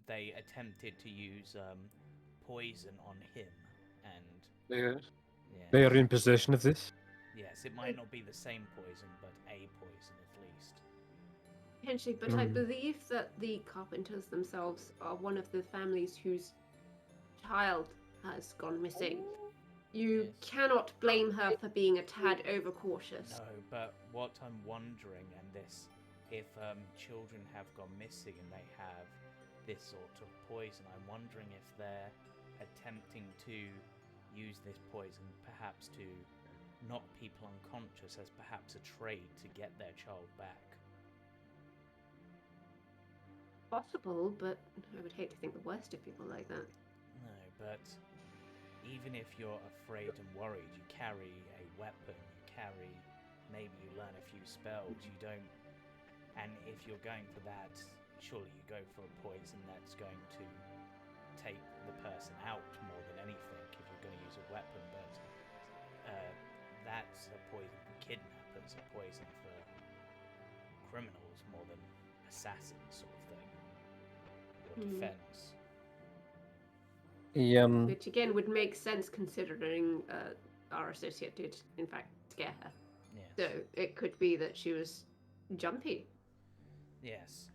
They attempted to use poison on him, and They yeah, are in possession of this. yes, it might not be the same poison, but a poison at least. potentially, but I Mm. believe that the carpenters themselves are one of the families whose child has gone missing. You Yes. cannot blame her for being a tad overcautious. No, but what I'm wondering, and this, if children have gone missing and they have this sort of poison, I'm wondering if they're attempting to use this poison perhaps to knock people unconscious as perhaps a trade to get their child back. Possible, but I would hate to think the worst of people like that. No, but even if you're afraid and worried, you carry a weapon, maybe you learn a few spells, you don't, and if you're going for that, surely you go for a poison that's going to take the person out more than anything if you're going to use a weapon, but that's a poison for kidnappers, a poison for criminals more than assassins sort of thing, or defense. Which again would make sense considering our associate did in fact scare her. Yes. So it could be that she was jumpy. Yes.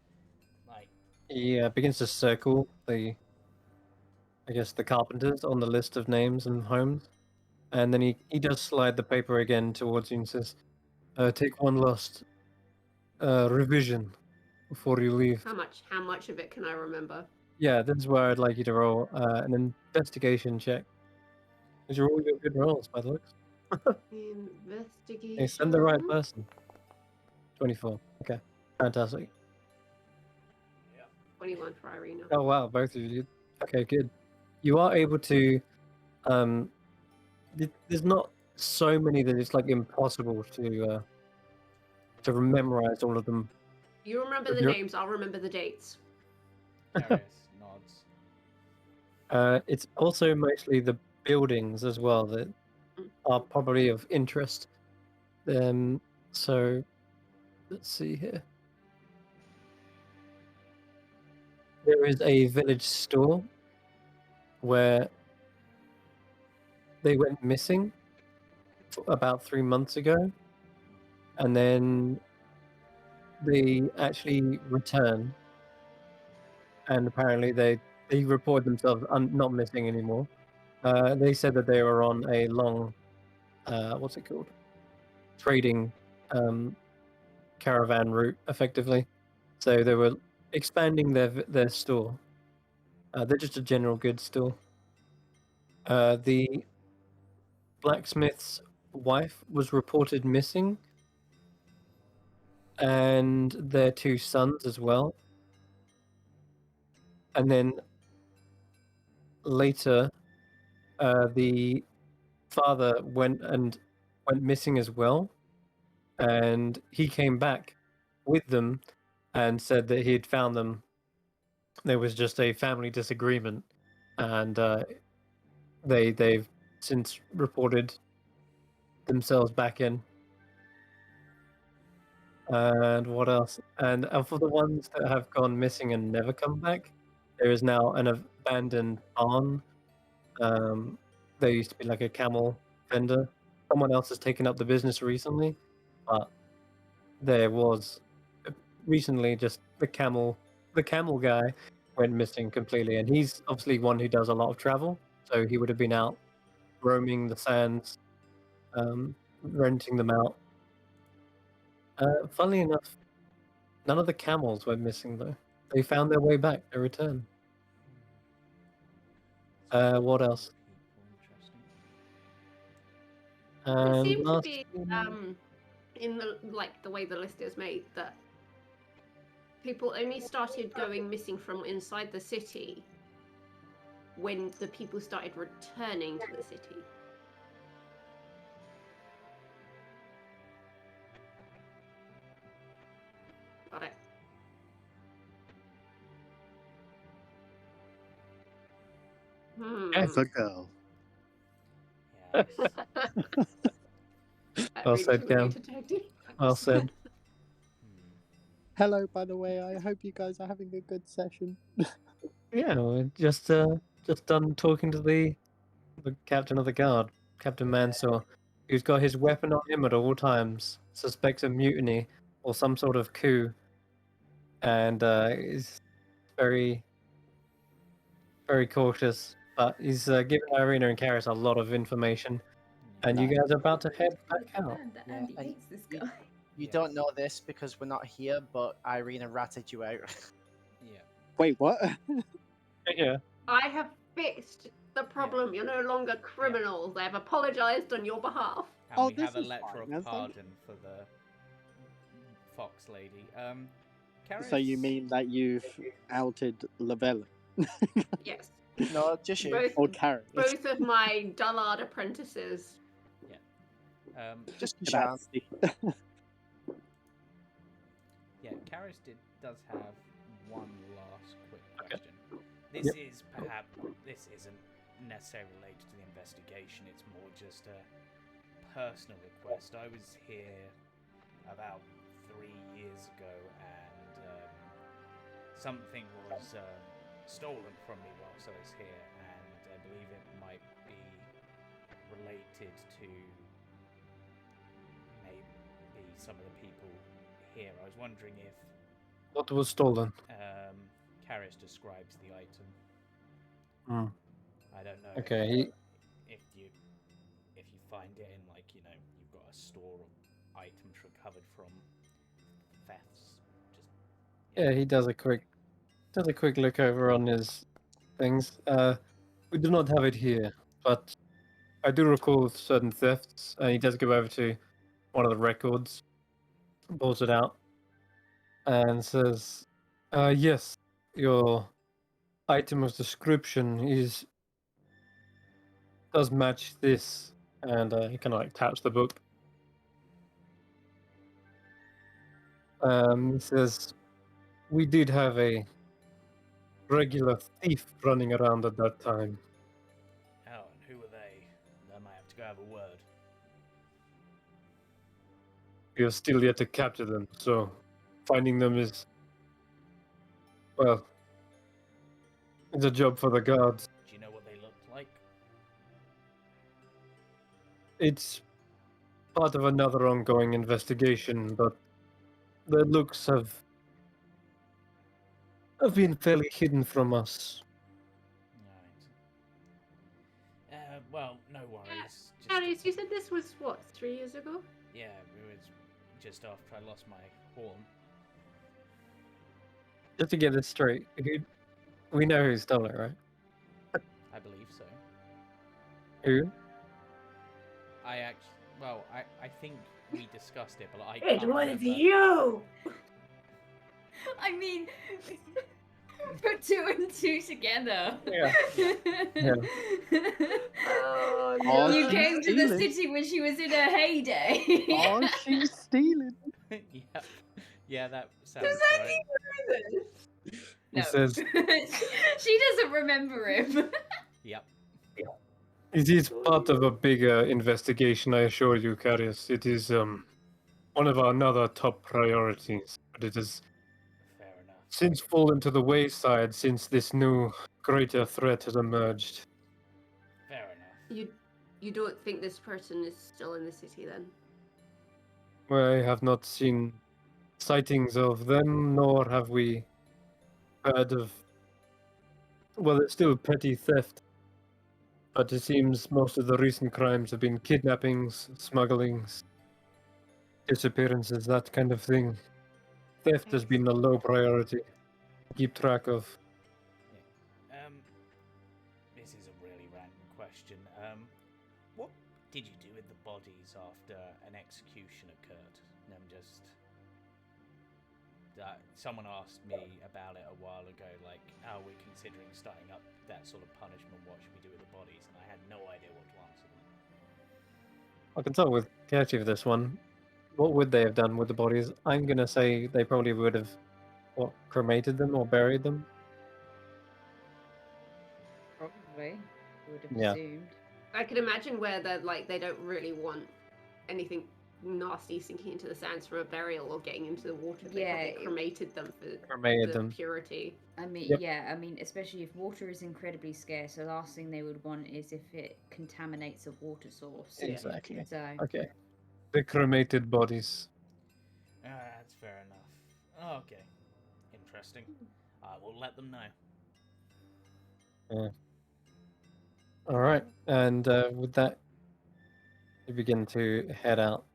Like, He begins to circle the carpenters on the list of names and homes, and then he does slide the paper again towards you and says, "Take one last revision before you leave." How much of it can I remember? Yeah, this is where I'd like you to roll an investigation check. These are all your good rolls, by the looks. Investigation. Hey, send the right person. 24. Okay, fantastic. 21 for Irina. Oh wow, both of you. Okay, good. You are able to. There's not so many that it's like impossible to memorize all of them. You remember the You're- names, I'll remember the dates. Darius nods. It's also mostly buildings as well that are probably of interest. So let's see here. There is a village store where they went missing about 3 months ago, and then they actually returned, and apparently they reported themselves not missing anymore. They said that they were on a long, what's it called, trading caravan route, effectively. So they were expanding their store. They're just a general goods store. The blacksmith's wife was reported missing, and their 2 sons as well. And then later, the father went missing as well, and he came back with them and said that he had found them. There was just a family disagreement, and they've since reported themselves back in. And what else? And for the ones that have gone missing and never come back, there is now an abandoned barn. There used to be like a camel vendor. Someone else has taken up the business recently, but there was recently just the camel guy went missing completely, and he's obviously one who does a lot of travel, so he would have been out roaming the sands, renting them out. Funnily enough, none of the camels went missing though. They found their way back. They returned. What else? Interesting. It And seems to last be thing- in the way the list is made that people only started going missing from inside the city when the people started returning to the city. Got it. Yes. The girl. Yes. That Well really said, took me Cam. detective. Well said. Hmm. Hello, by the way. I hope you guys are having a good session. Yeah, we're just done talking to the captain of the guard, Captain Mansour, who's got his weapon on him at all times, suspects a mutiny or some sort of coup, and is very, very cautious. But he's given Irina and Karis a lot of information, and you Nice. guys are about to head back out. Understand that Yeah, Andy and hates this you- guy. You Yes. don't know this because we're not here, but Irina ratted you out. Yeah. Wait, what? Yeah. I have fixed the problem. You're no longer criminals. I have apologized on your behalf. And Oh, we this have a is letter fine, of that's like- pardon for the fox lady. So you Karis- mean that you've outed Lavelle Yes. No, just you. Both, or Carrot? both of my dullard apprentices. Just Kashan. Yeah, Karis does have one last quick Okay. question. This isn't necessarily related to the investigation. It's more just a personal request. I was here about 3 years ago, and something was stolen from me whilst I was here, and I believe it might be related to maybe some of the people here. I was wondering if What was stolen? Karis describes the item. Hmm. I don't know. Okay. If you find it in, like, you know, you've got a store of items recovered from thefts. Just Yeah, he does a quick look over on his things. We do not have it here, but I do recall certain thefts. And he does go over to one of the records, pulls it out, and says, "Yes, your item of description does match this." And he kind of like taps the book. He says, "We did have a regular thief running around at that time. oh, and who were they? to go have a word. We have still yet to capture them, so finding them is, well, it's a job for the guards. Do you know what they looked like? It's part of another ongoing investigation, but their looks have been fairly hidden from us. Right. Well, no worries. Just, Alice, you said this was what, 3 years ago? yeah, it was just after I lost my horn. Just to get this straight, we know who stole it, right? I believe so. Who? I think we discussed it, but I It can't was remember. you! I mean, put 2 and 2 together. Yeah. Oh, Oh, You she's came to the stealing. city when she was in her heyday. Oh, she's stealing. Yep. Yeah, that sounds Does that right. mean this? No. It says she doesn't remember him. Yep. it is part of a bigger investigation, I assure you, Carius. It is one of our another top priorities, but it has Fair enough. since fallen to the wayside since this new greater threat has emerged. Fair enough. You don't think this person is still in the city then? I have not seen sightings of them, nor have we heard of. Well, it's still petty theft, but it seems most of the recent crimes have been kidnappings, smugglings, disappearances, that kind of thing. Theft has been a low priority to keep track of. This is a really random question. What did you do with the bodies after an execution occurred? I'm just. Someone asked me about it a while ago, like, oh, we're considering starting up that sort of punishment. What should we do with the bodies? And I had no idea what to answer them. I can start with Katie for this one. What would they have done with the bodies? I'm gonna say they probably would have, cremated them or buried them. Probably. Would have Yeah. assumed. I can imagine where they don't really want anything nasty sinking into the sands for a burial or getting into the water. They Yeah, probably cremated them for Cremated the them. purity. I mean, Yep. yeah, I mean, especially if water is incredibly scarce, the last thing they would want is if it contaminates a water source. Exactly. So, Okay. The cremated bodies. That's fair enough. Oh, okay. Interesting. I will let them know. All right, and with that, you begin to head out.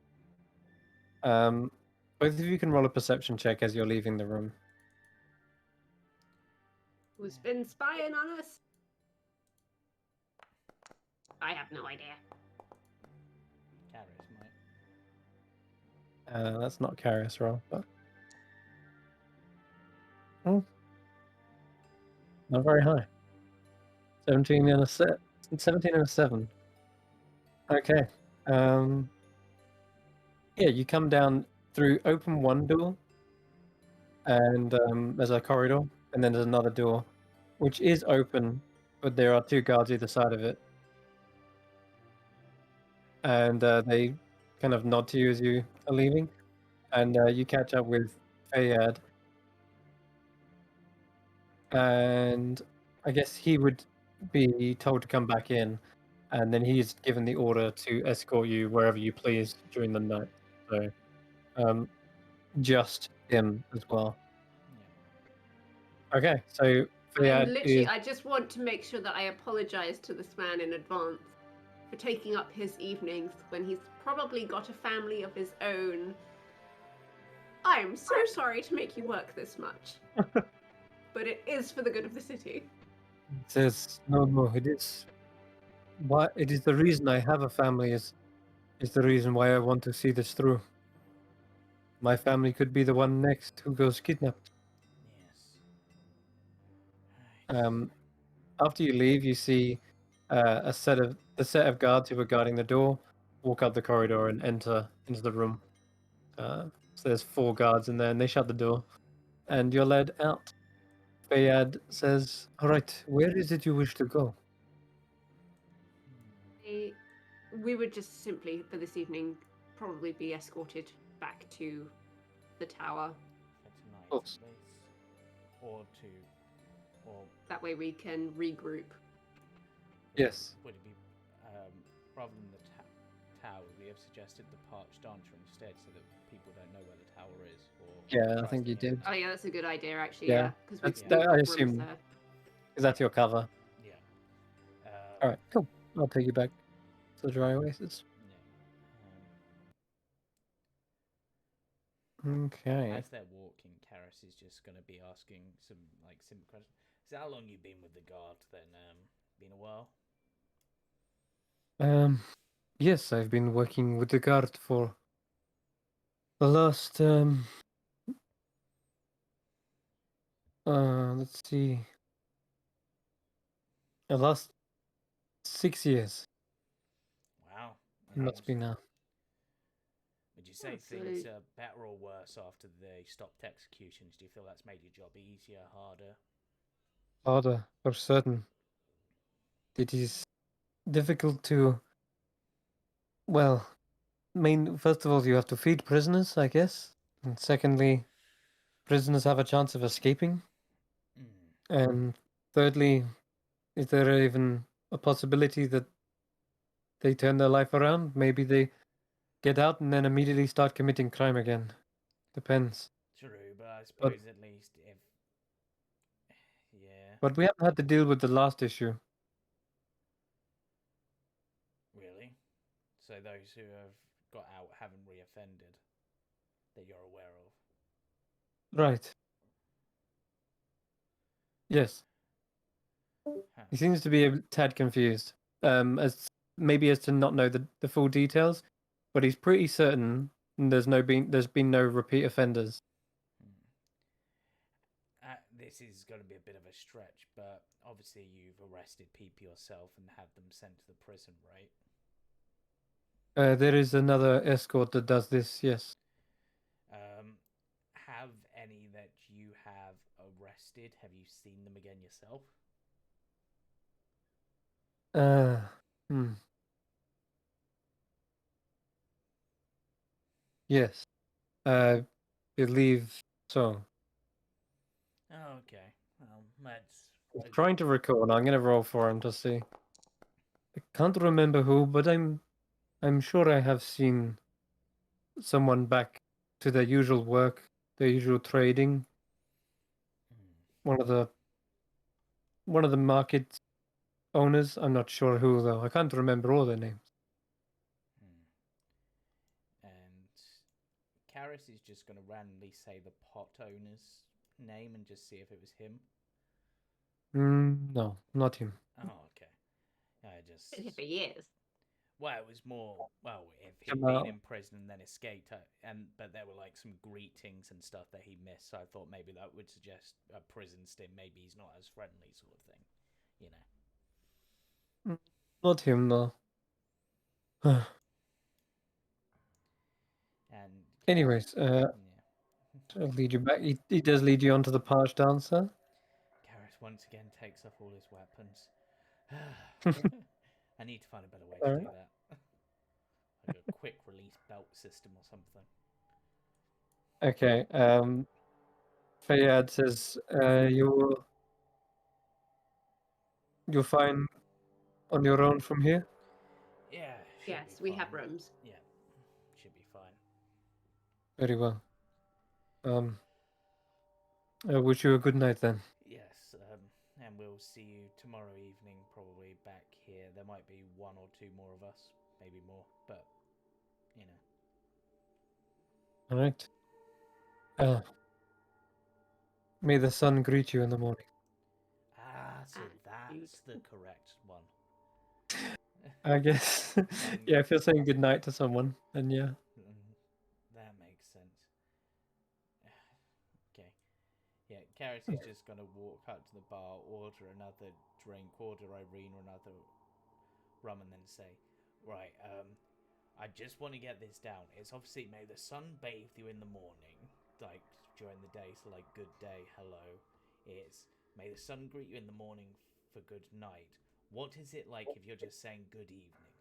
Both of you can roll a perception check as you're leaving the room. Who's been spying on us? I have no idea. Carries might. That's not Carius roll, but not very high. 17 and a 7. Okay. Yeah, you come down through open one door, and there's a corridor, and then there's another door, which is open, but there are 2 guards either side of it. And they kind of nod to you as you are leaving, and you catch up with Fayad. And I guess he would be told to come back in, and then he's given the order to escort you wherever you please during the night. So, just him as well. Yeah. Okay, so Fayad is. I just want to make sure that I apologize to this man in advance for taking up his evenings when he's probably got a family of his own. I'm so sorry to make you work this much. But it is for the good of the city. Says no, it is. Why it is the reason I have a family is the reason why I want to see this through. My family could be the one next who goes kidnapped. Yes. Right. After you leave, you see the set of guards who were guarding the door walk up the corridor and enter into the room. So there's 4 guards in there, and they shut the door, and you're led out. Fayad says, "All right, where is it you wish to go?" we would just simply, for this evening, probably be escorted back to the tower. For tonight, at course. least. Or That way we can regroup. Yes. would it be, rather than the tower, we have suggested the parched dancer instead so that people don't know where the tower is? Or Yeah, I tries think to you know. did. Oh yeah, that's a good idea actually. Yeah, Yeah, because That's, we've that, got I rooms assume. there. Is that your cover? Yeah. All right, cool. I'll take you back to the dry oasis. Yeah. Okay. As they're walking, Karis is just going to be asking some simple questions. So how long you been with the guard then? Been a while? Yes, I've been working with the guard for the last let's see, the last 6 years. Wow. Must be now. Would you say So- things are better or worse after they stopped executions? Do you feel that's made your job easier, harder? Harder for certain. It is difficult to. Well, first of all, you have to feed prisoners, I guess, and secondly, prisoners have a chance of escaping, and thirdly, is there even a possibility that they turn their life around? Maybe they get out and then immediately start committing crime again. Depends. True, but I suppose at least if... Yeah, But we haven't had to deal with the last issue. really? So those who have got out haven't reoffended that you're aware of? Right. Yes. Huh. He seems to be a tad confused. As maybe as to not know the full details, but he's pretty certain there's been no repeat offenders. This is going to be a bit of a stretch, but obviously you've arrested people yourself and have them sent to the prison, right? There is another escort that does this, yes. Have any that you have arrested, have you seen them again yourself? Hmm. Yes. I believe so. Oh, okay. Well, that's... I'm trying to recall, and I'm going to roll for him to see. I can't remember who, but I'm sure I have seen someone back to their usual work, their usual trading. One of the market owners. I'm not sure who though. I can't remember all their names. And Karis is just going to randomly say the pot owner's name and just see if it was him. No, not him. Oh, okay. I just... Been here for years. Well, it was more... Well, if he'd Jamal. been in prison and then escaped, but there were some greetings and stuff that he missed, so I thought maybe that would suggest a prison stint. Maybe he's not as friendly sort of thing, you know. Not him, no. And Anyways, yeah. I'll lead you back. He does lead you onto the parched dancer. Gareth once again takes off all his weapons. I need to find a better way to do Alright. that. Like a quick release belt system or something. Okay. Fayad says, you're fine on your own from here. Yeah. Yes, Be we fine. have rooms. Yeah, should be fine. Very well. I wish you a good night then. Yes, and we'll see you tomorrow evening, probably back here. There might be one or two more of us, maybe more, but you know. All right. May the sun greet you in the morning. So that's the correct one. I guess. Yeah, if you're saying good night to someone, then yeah. That makes sense. Okay. Yeah, Karis is just going to walk up to the bar, order another drink, order Irene another rum, and then say, right, I just want to get this down. It's obviously may the sun bathe you in the morning, like during the day, so like good day, hello. It's may the sun greet you in the morning for good night. What is it like if you're just saying good evening?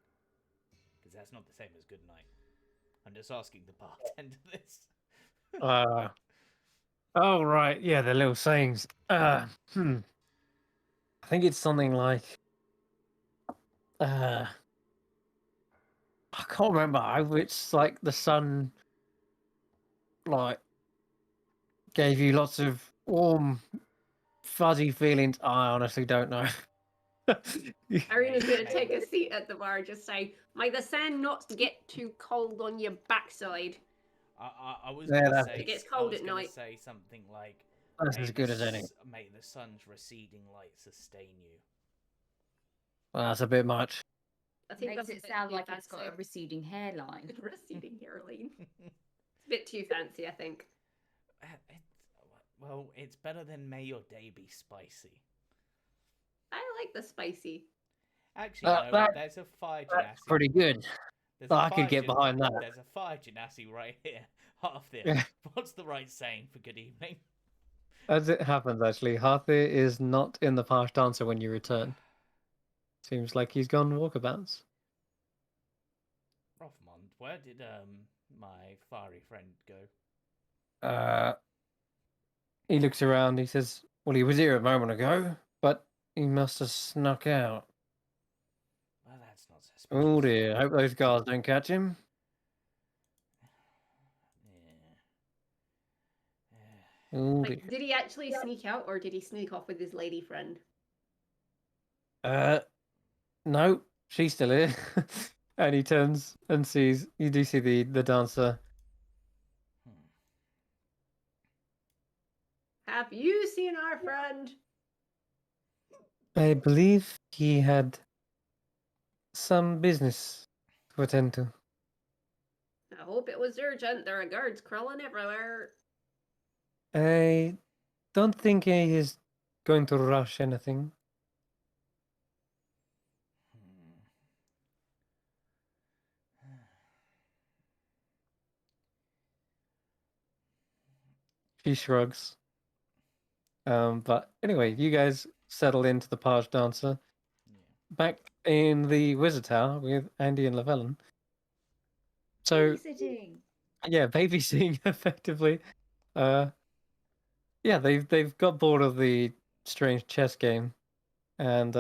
because that's not the same as good night. I'm just asking the bartender this. Oh right, yeah, the little sayings. I think it's something like I can't remember. It's like the sun like gave you lots of warm, fuzzy feelings. I honestly don't know. Irina's gonna take a seat at the bar, just say, "May the sand not get too cold on your backside." I was Yeah, gonna that's- say It gets I cold was at gonna night. say something like That's may as good as any. May the sun's receding light sustain you. Well, that's a bit much. I think Makes that's a it bit sound too like it's got a fancy. receding hairline. Receding hairline. It's a bit too fancy, I think. Well, it's better than may your day be spicy. I like the spicy. Actually, no, That- there's a fire That's genasi. pretty good. There's a I could fire get behind that. There's a fire genasi right here. Half there. Yeah. What's the right saying for good evening? As it happens, actually, Harthir is not in the parish dancer when you return. Seems like he's gone walkabouts. Rothmond, where did my fiery friend go? He looks around. He says, "Well, he was here a moment ago, but he must have snuck out." Well, that's not suspicious. Oh dear! Hope those guards don't catch him. Yeah. Oh dear. Like, did he actually sneak out, or did he sneak off with his lady friend? No, she's still here. And he turns and sees. You do see the dancer. Have you seen our friend? I believe he had some business to attend to. I hope it was urgent. There are guards crawling everywhere. I don't think he is going to rush anything. She shrugs. But anyway, you guys settle into the page dancer. Back in the wizard tower with Andy and Lavellen. So Babysitting. yeah, babysitting effectively. Yeah, they've got bored of the strange chess game, and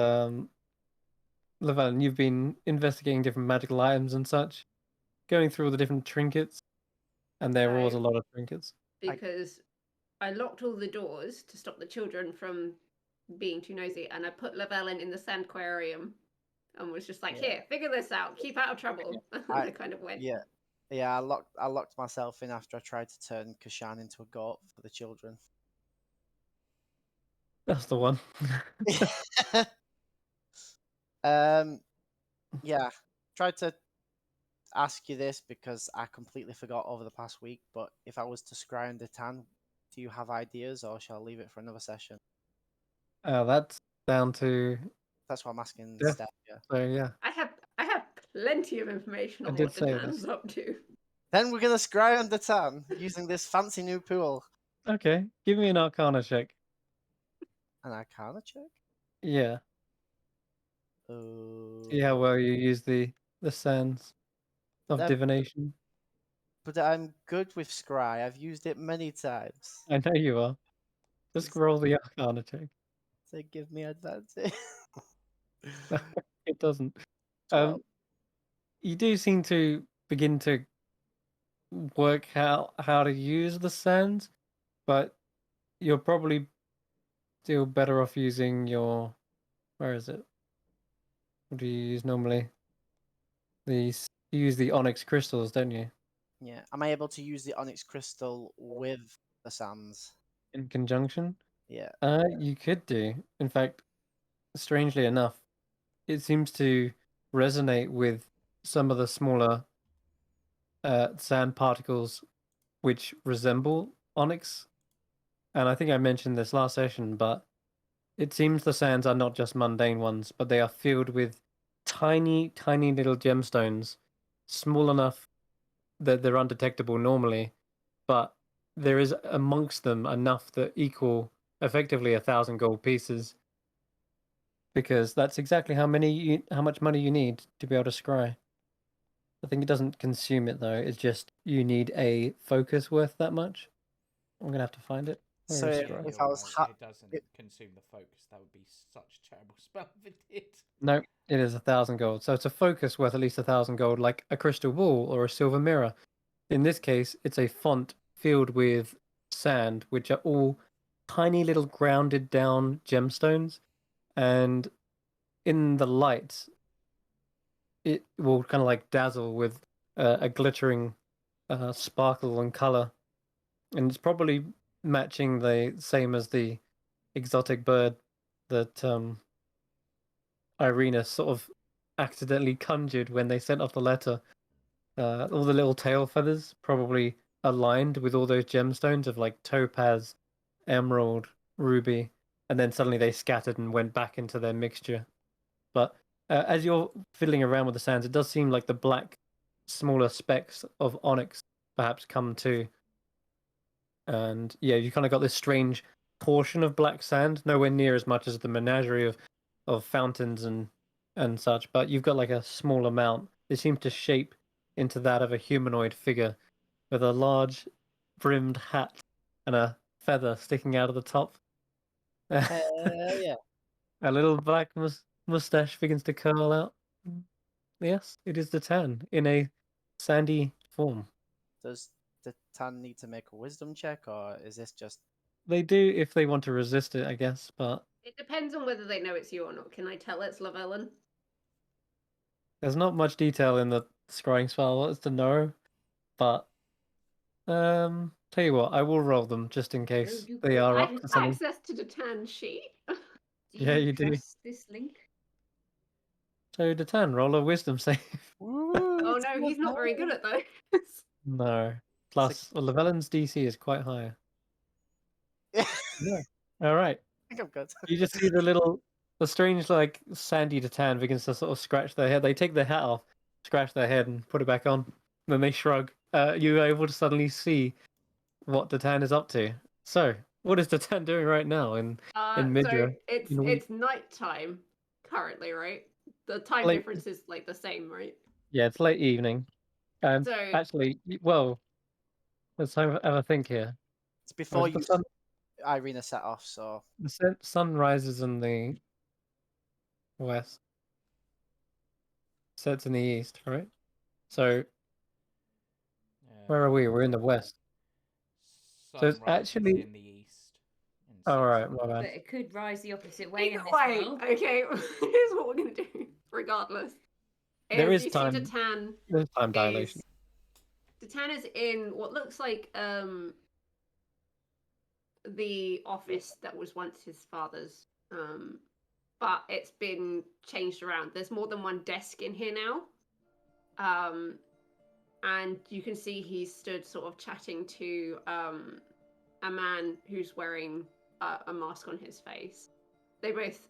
Lavellen, you've been investigating different magical items and such, going through all the different trinkets, and there was a lot of trinkets. Because I locked all the doors to stop the children from being too nosy, and I put Lavellen in the sandquarium and was just like, "Here, figure this out. Keep out of trouble." And I kind of went. Yeah, I locked myself in after I tried to turn Kashan into a goat for the children. That's the one. Yeah, tried to ask you this because I completely forgot over the past week. But if I was to scry under tan, do you have ideas, or shall I leave it for another session? That's down to That's what I'm asking Yeah. instead. Yeah. so yeah. I have plenty of information I on did what the say man's this. up to. Then we're gonna scry under tan using this fancy new pool. Okay, give me an Arcana check. An Arcana check. Yeah. Oh. See how well you use the sands of That- divination. But I'm good with scry. I've used it many times. I know you are. Just roll the Arcana check. They give me advantage. It doesn't. 12. You do seem to begin to work out how to use the sands, but you're probably still better off using your. Where is it? What do you use normally? You use the onyx crystals, don't you? Yeah. Am I able to use the onyx crystal with the sands? In conjunction? Yeah. You could do. In fact, strangely enough, it seems to resonate with some of the smaller sand particles which resemble onyx. And I think I mentioned this last session, but it seems the sands are not just mundane ones, but they are filled with tiny, tiny little gemstones, small enough that they're undetectable normally, but there is amongst them enough that equal effectively 1,000 gold pieces, because that's exactly how much money you need to be able to scry. I think it doesn't consume it though. It's just you need a focus worth that much. I'm gonna have to find it. Where So is Yeah, Scry? if you're I was right. It doesn't it- consume the focus. That would be such a terrible spell if it did. No, it is 1,000 gold. So it's a focus worth at least 1,000 gold, like a crystal ball or a silver mirror. In this case, it's a font filled with sand, which are all tiny little grounded down gemstones. And in the light, it will kind of like dazzle with a glittering sparkle and color. And it's probably matching the same as the exotic bird that Irina sort of accidentally conjured when they sent off the letter. All the little tail feathers probably aligned with all those gemstones of like topaz, emerald, ruby, and then suddenly they scattered and went back into their mixture. But as you're fiddling around with the sands, it does seem like the black, smaller specks of onyx perhaps come too. And yeah, you kind of got this strange portion of black sand, nowhere near as much as the menagerie of fountains and such, but you've got like a small amount. It seems to shape into that of a humanoid figure with a large brimmed hat and a feather sticking out of the top. yeah. A little black mustache begins to curl out. Yes, it is the tan in a sandy form. Does the Tan need to make a wisdom check, or is this just They do if they want to resist it, I guess, but It depends on whether they know it's you or not. Can I tell it's Lavellen? there's not much detail in the scrying spell as to know. But tell you what, I will roll them just in case you they could. are I up have to something. access to the tan sheet. Do Yeah, you do. trust this link? So Datan, roll a wisdom save. Oh no, he's not very good at those. No. Plus, well, Llewellyn's DC is quite high. Yeah, Yeah. All right. I think I'm good. You just see the strange, like, sandy Datan begins to sort of scratch their head. They take their hat off, scratch their head, and put it back on. Then they shrug. You're able to suddenly see what Datan is up to. So, what is Datan doing right now in So Midra? it's nighttime currently, right? The time Late, difference is like the same, right? yeah, it's late evening. So Actually, well, let's have a think here. It's before The you sun, Irina set off, so sun rises in the west, sets in the east, right? So where are we? We're in the west. So it's Sunrise actually. is in the east. and All sets right, in the my But bad. west. it could rise the opposite way in either this way, world. okay, here's what we're gonna do. Regardless, There is you time. see Datan There's time dilation. Datan is in what looks like the office that was once his father's, but it's been changed around. There's more than one desk in here now, and you can see he's stood sort of chatting to a man who's wearing a mask on his face. They both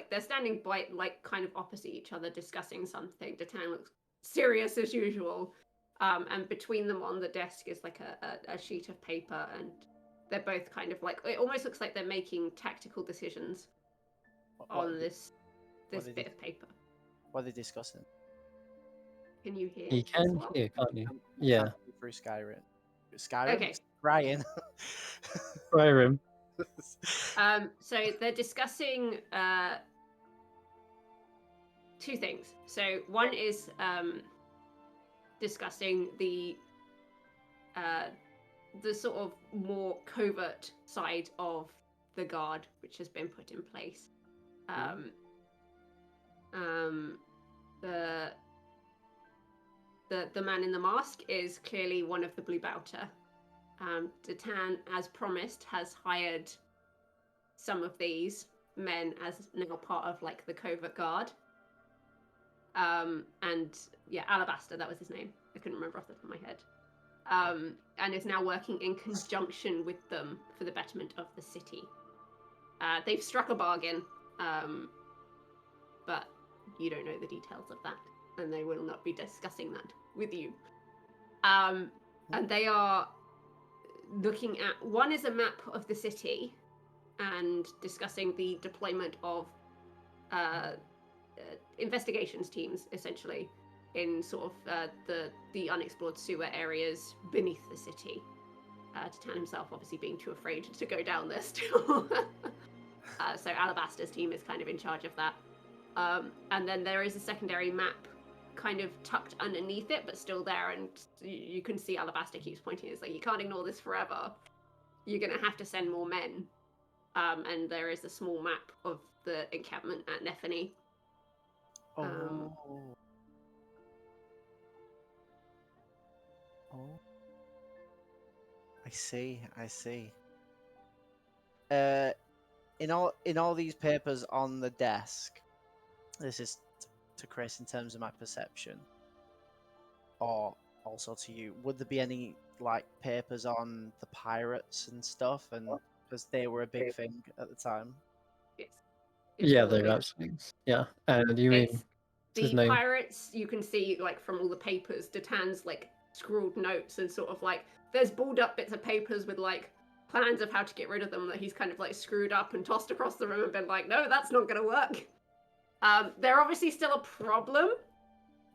they're standing by kind of opposite each other discussing something. Datan looks serious as usual, and between them on the desk is like a sheet of paper, and they're both kind of like, it almost looks like they're making tactical decisions on this what bit of paper. what are they discussing? Can you hear? You as can well? hear, can't you? You Yeah. can't see through Skyrim. Skyrim? Okay. Ryan. Skyrim. So they're discussing two things. So one is discussing the sort of more covert side of the guard, which has been put in place. The man in the mask is clearly one of the Blue Bouter. Datan, as promised, has hired some of these men as now part of like the covert guard. And yeah, Alabaster, that was his name. I couldn't remember off the top of my head. And is now working in conjunction with them for the betterment of the city. They've struck a bargain, but you don't know the details of that, and they will not be discussing that with you. And they are looking at, one is a map of the city and discussing the deployment of investigations teams, essentially, in sort of the unexplored sewer areas beneath the city. Titan himself obviously being too afraid to go down there still. So Alabaster's team is kind of in charge of that. And then there is a secondary map kind of tucked underneath it, but still there, and you can see Alabaster keeps pointing. It's like, you can't ignore this forever. You're going to have to send more men. And there is a small map of the encampment at Nefany. Oh. I see. In all these papers on the desk, this is to Chris in terms of my perception, or also to you. Would there be any like papers on the pirates and stuff, and because they were a big thing at the time? Yes. Yeah, they're absolutely. Yeah, and you mean It's his the name? pirates. You can see like from all the papers, Datan's like scrawled notes and sort of like there's balled up bits of papers with like plans of how to get rid of them that he's kind of like screwed up and tossed across the room and been like, no, that's not going to work. They're obviously still a problem,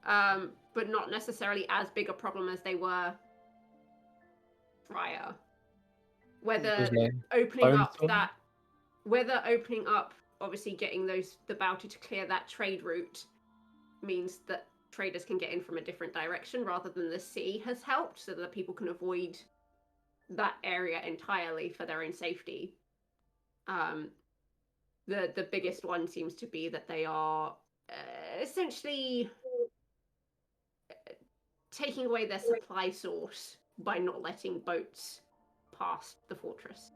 but not necessarily as big a problem as they were prior. Whether opening up that, obviously getting the bounty to clear that trade route means that traders can get in from a different direction rather than the sea has helped, so that people can avoid that area entirely for their own safety. The biggest one seems to be that they are essentially taking away their supply source by not letting boats past the fortress.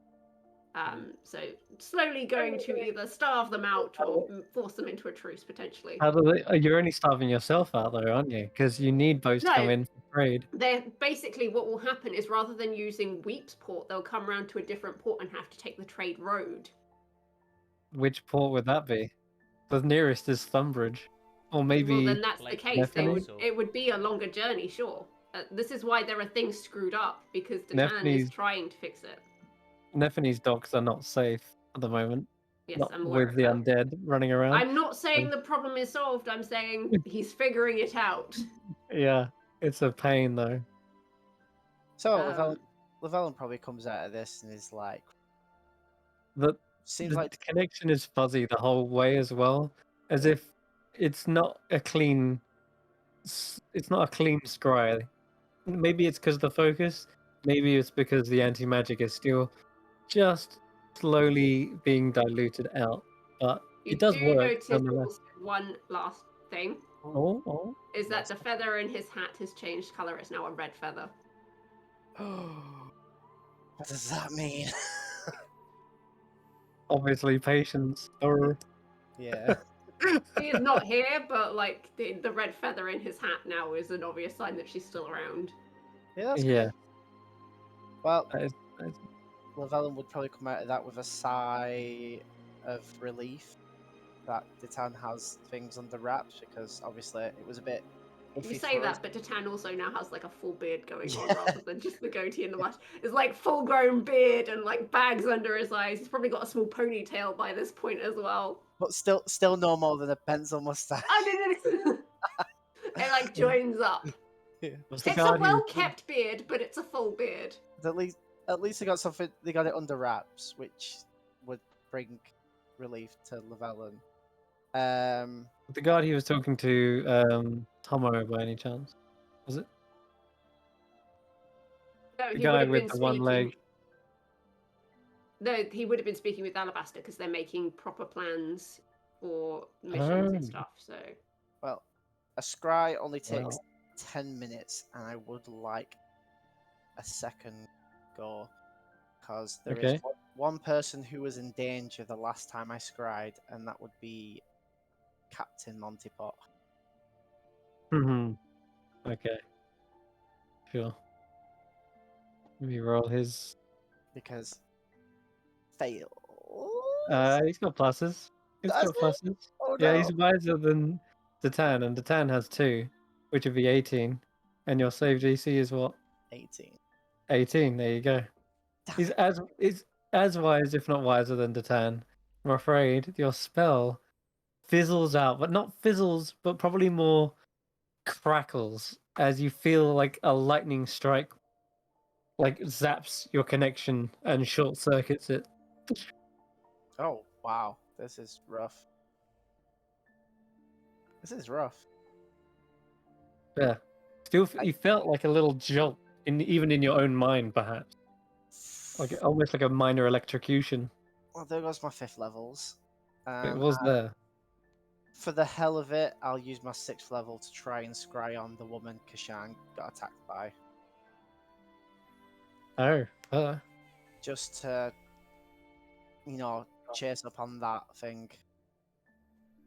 So slowly going to either starve them out or force them into a truce, potentially. How do they? You're only starving yourself out, though, aren't you? Because you need boats to come in for trade. They're basically, what will happen is rather than using Weep's port, they'll come around to a different port and have to take the trade road. Which port would that be? The nearest is Thumbridge, or maybe. Well, then that's the case. Nefany? It would be a longer journey, sure. This is why there are things screwed up, because Datan is trying to fix it. Nefany's docks are not safe at the moment. Yes, not I'm aware with of the that. undead running around. I'm not saying the problem is solved. I'm saying he's figuring it out. Yeah, it's a pain though. So Llewellyn probably comes out of this and is like, The seems like connection is fuzzy the whole way as well, as if it's not a clean. It's not a clean scry. Maybe it's because of the focus. Maybe it's because the anti-magic is still just slowly being diluted out. But it does work notice nonetheless. one last thing. Is that the feather in his hat has changed color? It's now a red feather. What does that mean? Obviously, patience. Yeah. She is not here, but like the red feather in his hat now is an obvious sign that she's still around. Yeah, that's Yeah. Well, that is... Llewellyn would probably come out of that with a sigh of relief that Datan has things under wraps, because obviously it was a bit. You say that, but Datan also now has like a full beard going on rather than just the goatee and the mustache. It's like full-grown beard and like bags under his eyes. He's probably got a small ponytail by this point as well. But still no more than a pencil mustache. It like joins up. Yeah. It's a well-kept beard, but it's a full beard. At least they got something. They got it under wraps, which would bring relief to Llewellyn. The guard he was talking to, Tomo, by any chance? Was it? No, the guy with the one leg. No, he would have been speaking with Alabaster because they're making proper plans for missions and stuff. So, well, a scry only takes 10 minutes, and I would like a second go, because there is one person who was in danger the last time I scried, and that would be Captain Montipot. Okay. Sure. Let me roll his. Because fail. He's got pluses. He's got pluses. Oh, yeah, no. he's wiser than Datan, and Datan has 2, which would be 18. And your save DC is what? 18. 18. There you go. He's as wise, if not wiser, than Datan. I'm afraid your spell fizzles out, but not fizzles, but probably more crackles as you feel like a lightning strike like zaps your connection and short circuits it. Oh wow, this is rough. This is rough. Yeah. You felt like a little jolt even in your own mind, perhaps. Like almost like a minor electrocution. Well, there goes my 5th levels. It was there. For the hell of it, I'll use my 6th level to try and scry on the woman Kashan got attacked by. Oh, Just to, chase up on that thing.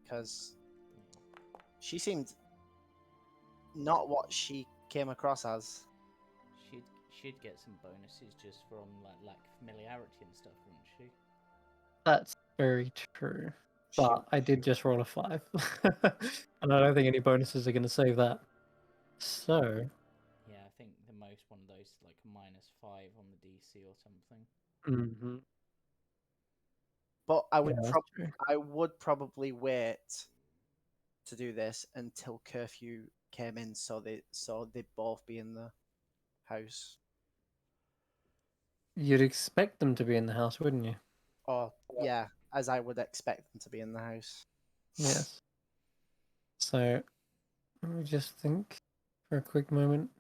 Because she seemed not what she came across as. She'd get some bonuses just from like familiarity and stuff, wouldn't she? that's very true. But I did just roll a 5. And I don't think any bonuses are going to save that. So. Yeah, I think the most one of those is like a -5 on the DC or something. Mm-hmm. But Yeah, I would probably wait to do this until curfew came in, so they'd both be in the house. You'd expect them to be in the house, wouldn't you? Or yeah, as I would expect them to be in the house. Yes. So, let me just think for a quick moment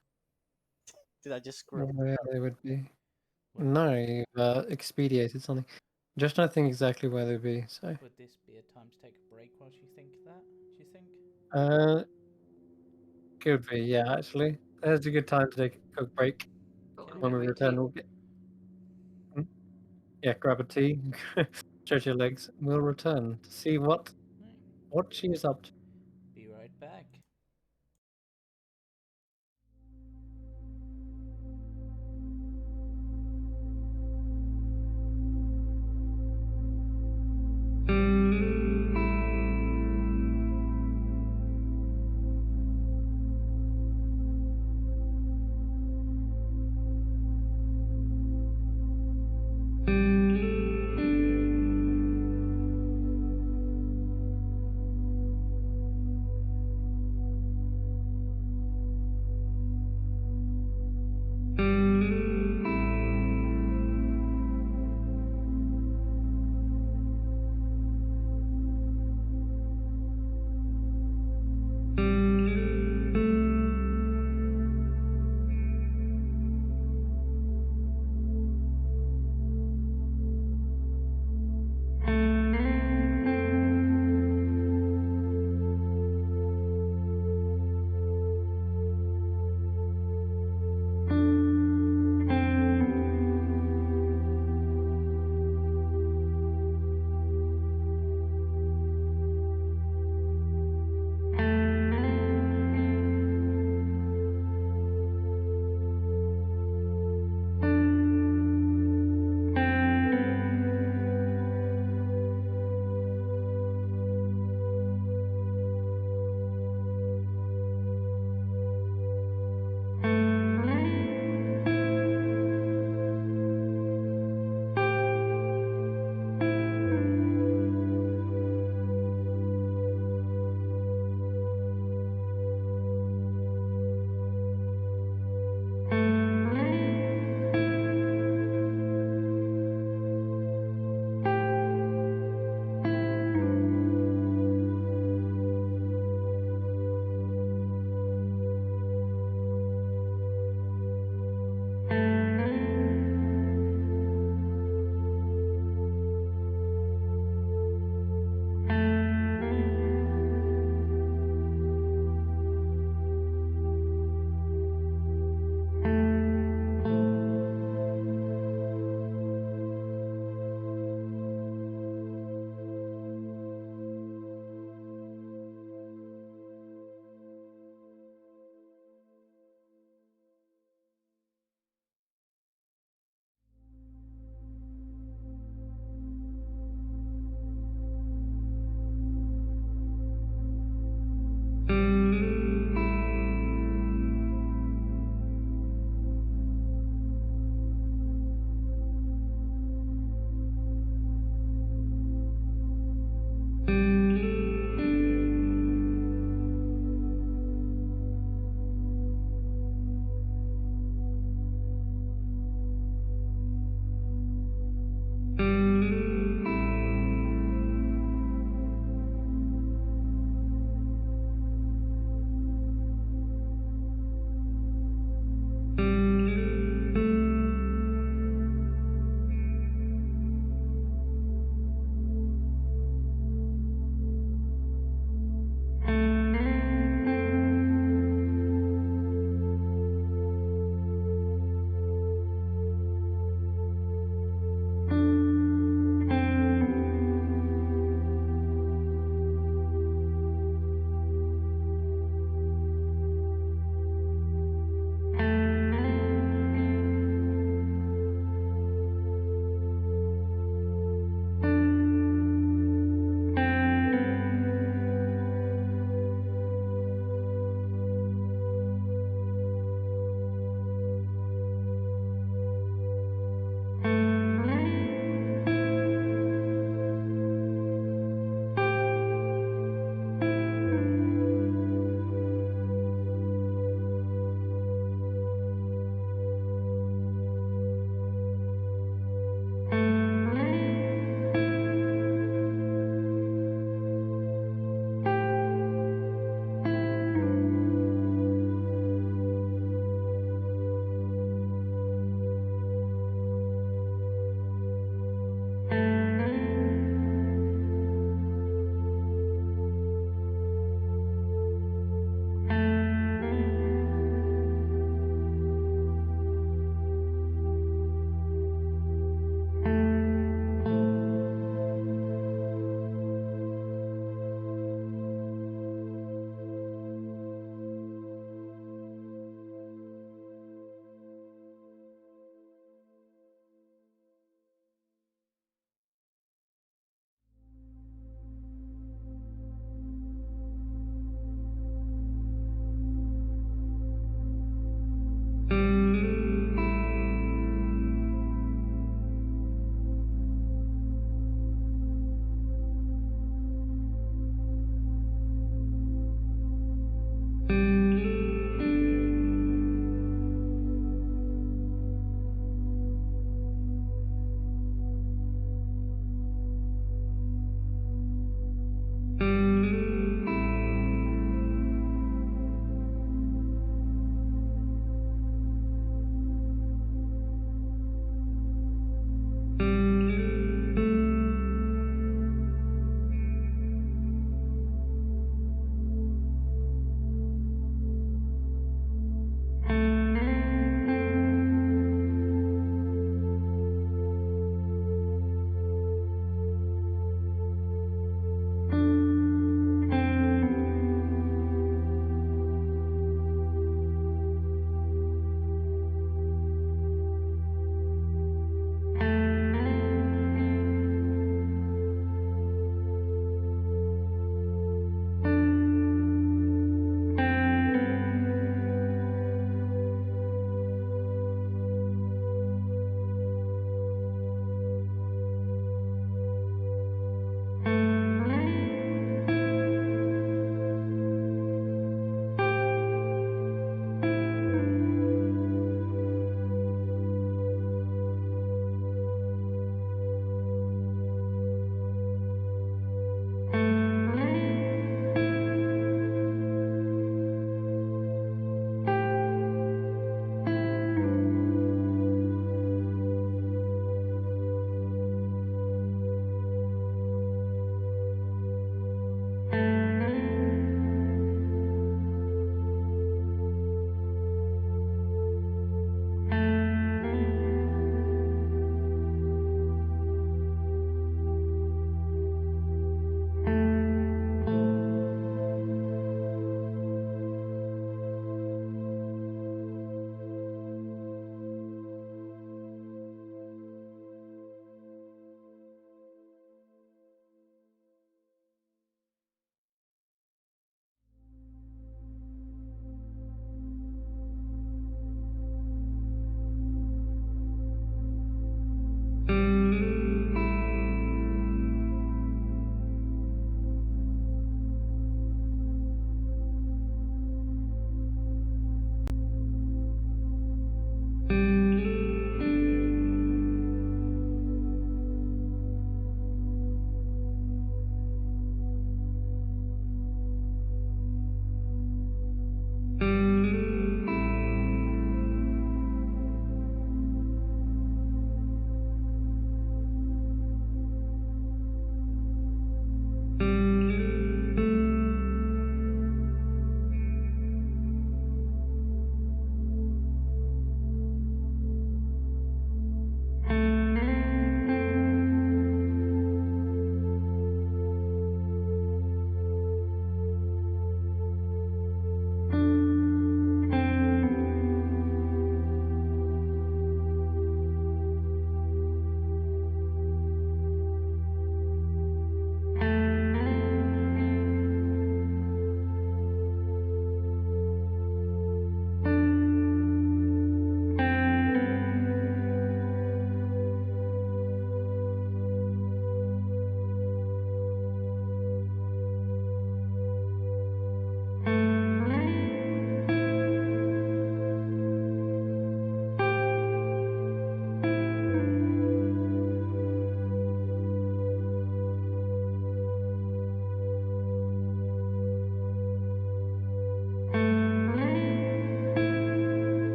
Did I just screw up? where they would be. Would No, you expedited something. Just trying to think exactly where they'd be. So, Would this be a time to take a break whilst you think of that? Do you think? could be, yeah, actually. There's a good time to take a quick break. Oh, I'm When gonna we wait return, too. we'll get. Yeah, grab a tea, stretch your legs. We'll return to see what she is up to. Be right back.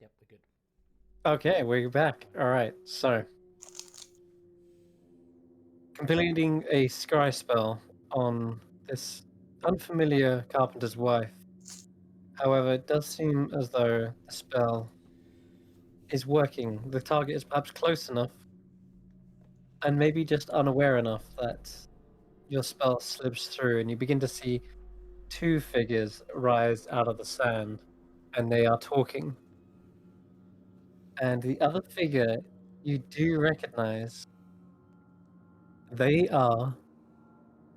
Yep, we're good. Okay, we're back. All right, so completing a scry spell on this unfamiliar carpenter's wife. However, it does seem as though the spell is working. The target is perhaps close enough, and maybe just unaware enough that your spell slips through, and you begin to see two figures rise out of the sand, and they are talking. And the other figure you do recognize. They are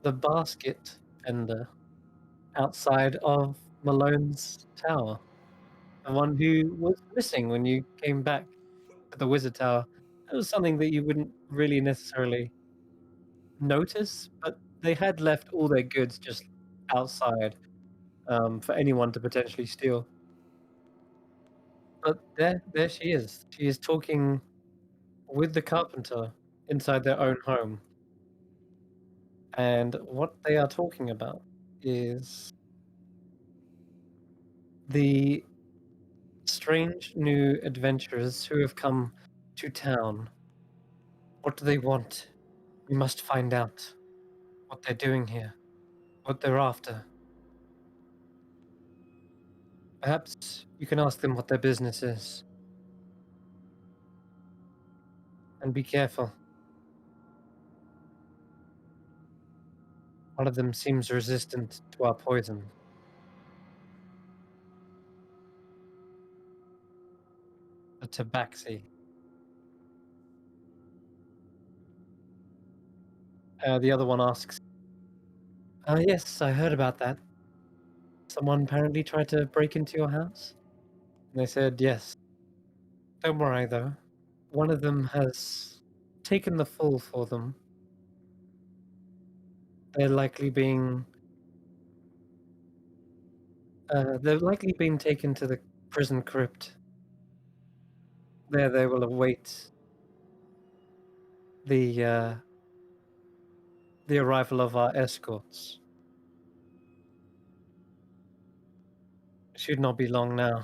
the basket vendor outside of Malone's tower. The one who was missing when you came back to the wizard tower. It was something that you wouldn't really necessarily notice, but they had left all their goods just outside for anyone to potentially steal. But there she is. She is talking with the carpenter inside their own home. And what they are talking about is the strange new adventurers who have come to town. What do they want? We must find out what they're doing here, what they're after. Perhaps you can ask them what their business is. And be careful. One of them seems resistant to our poison. A tabaxi. The other one asks, yes, I heard about that. Someone apparently tried to break into your house? And they said, yes. Don't worry, though. One of them has taken the fall for them. They're likely being taken to the prison crypt. There they will await the arrival of our escorts. Should not be long now.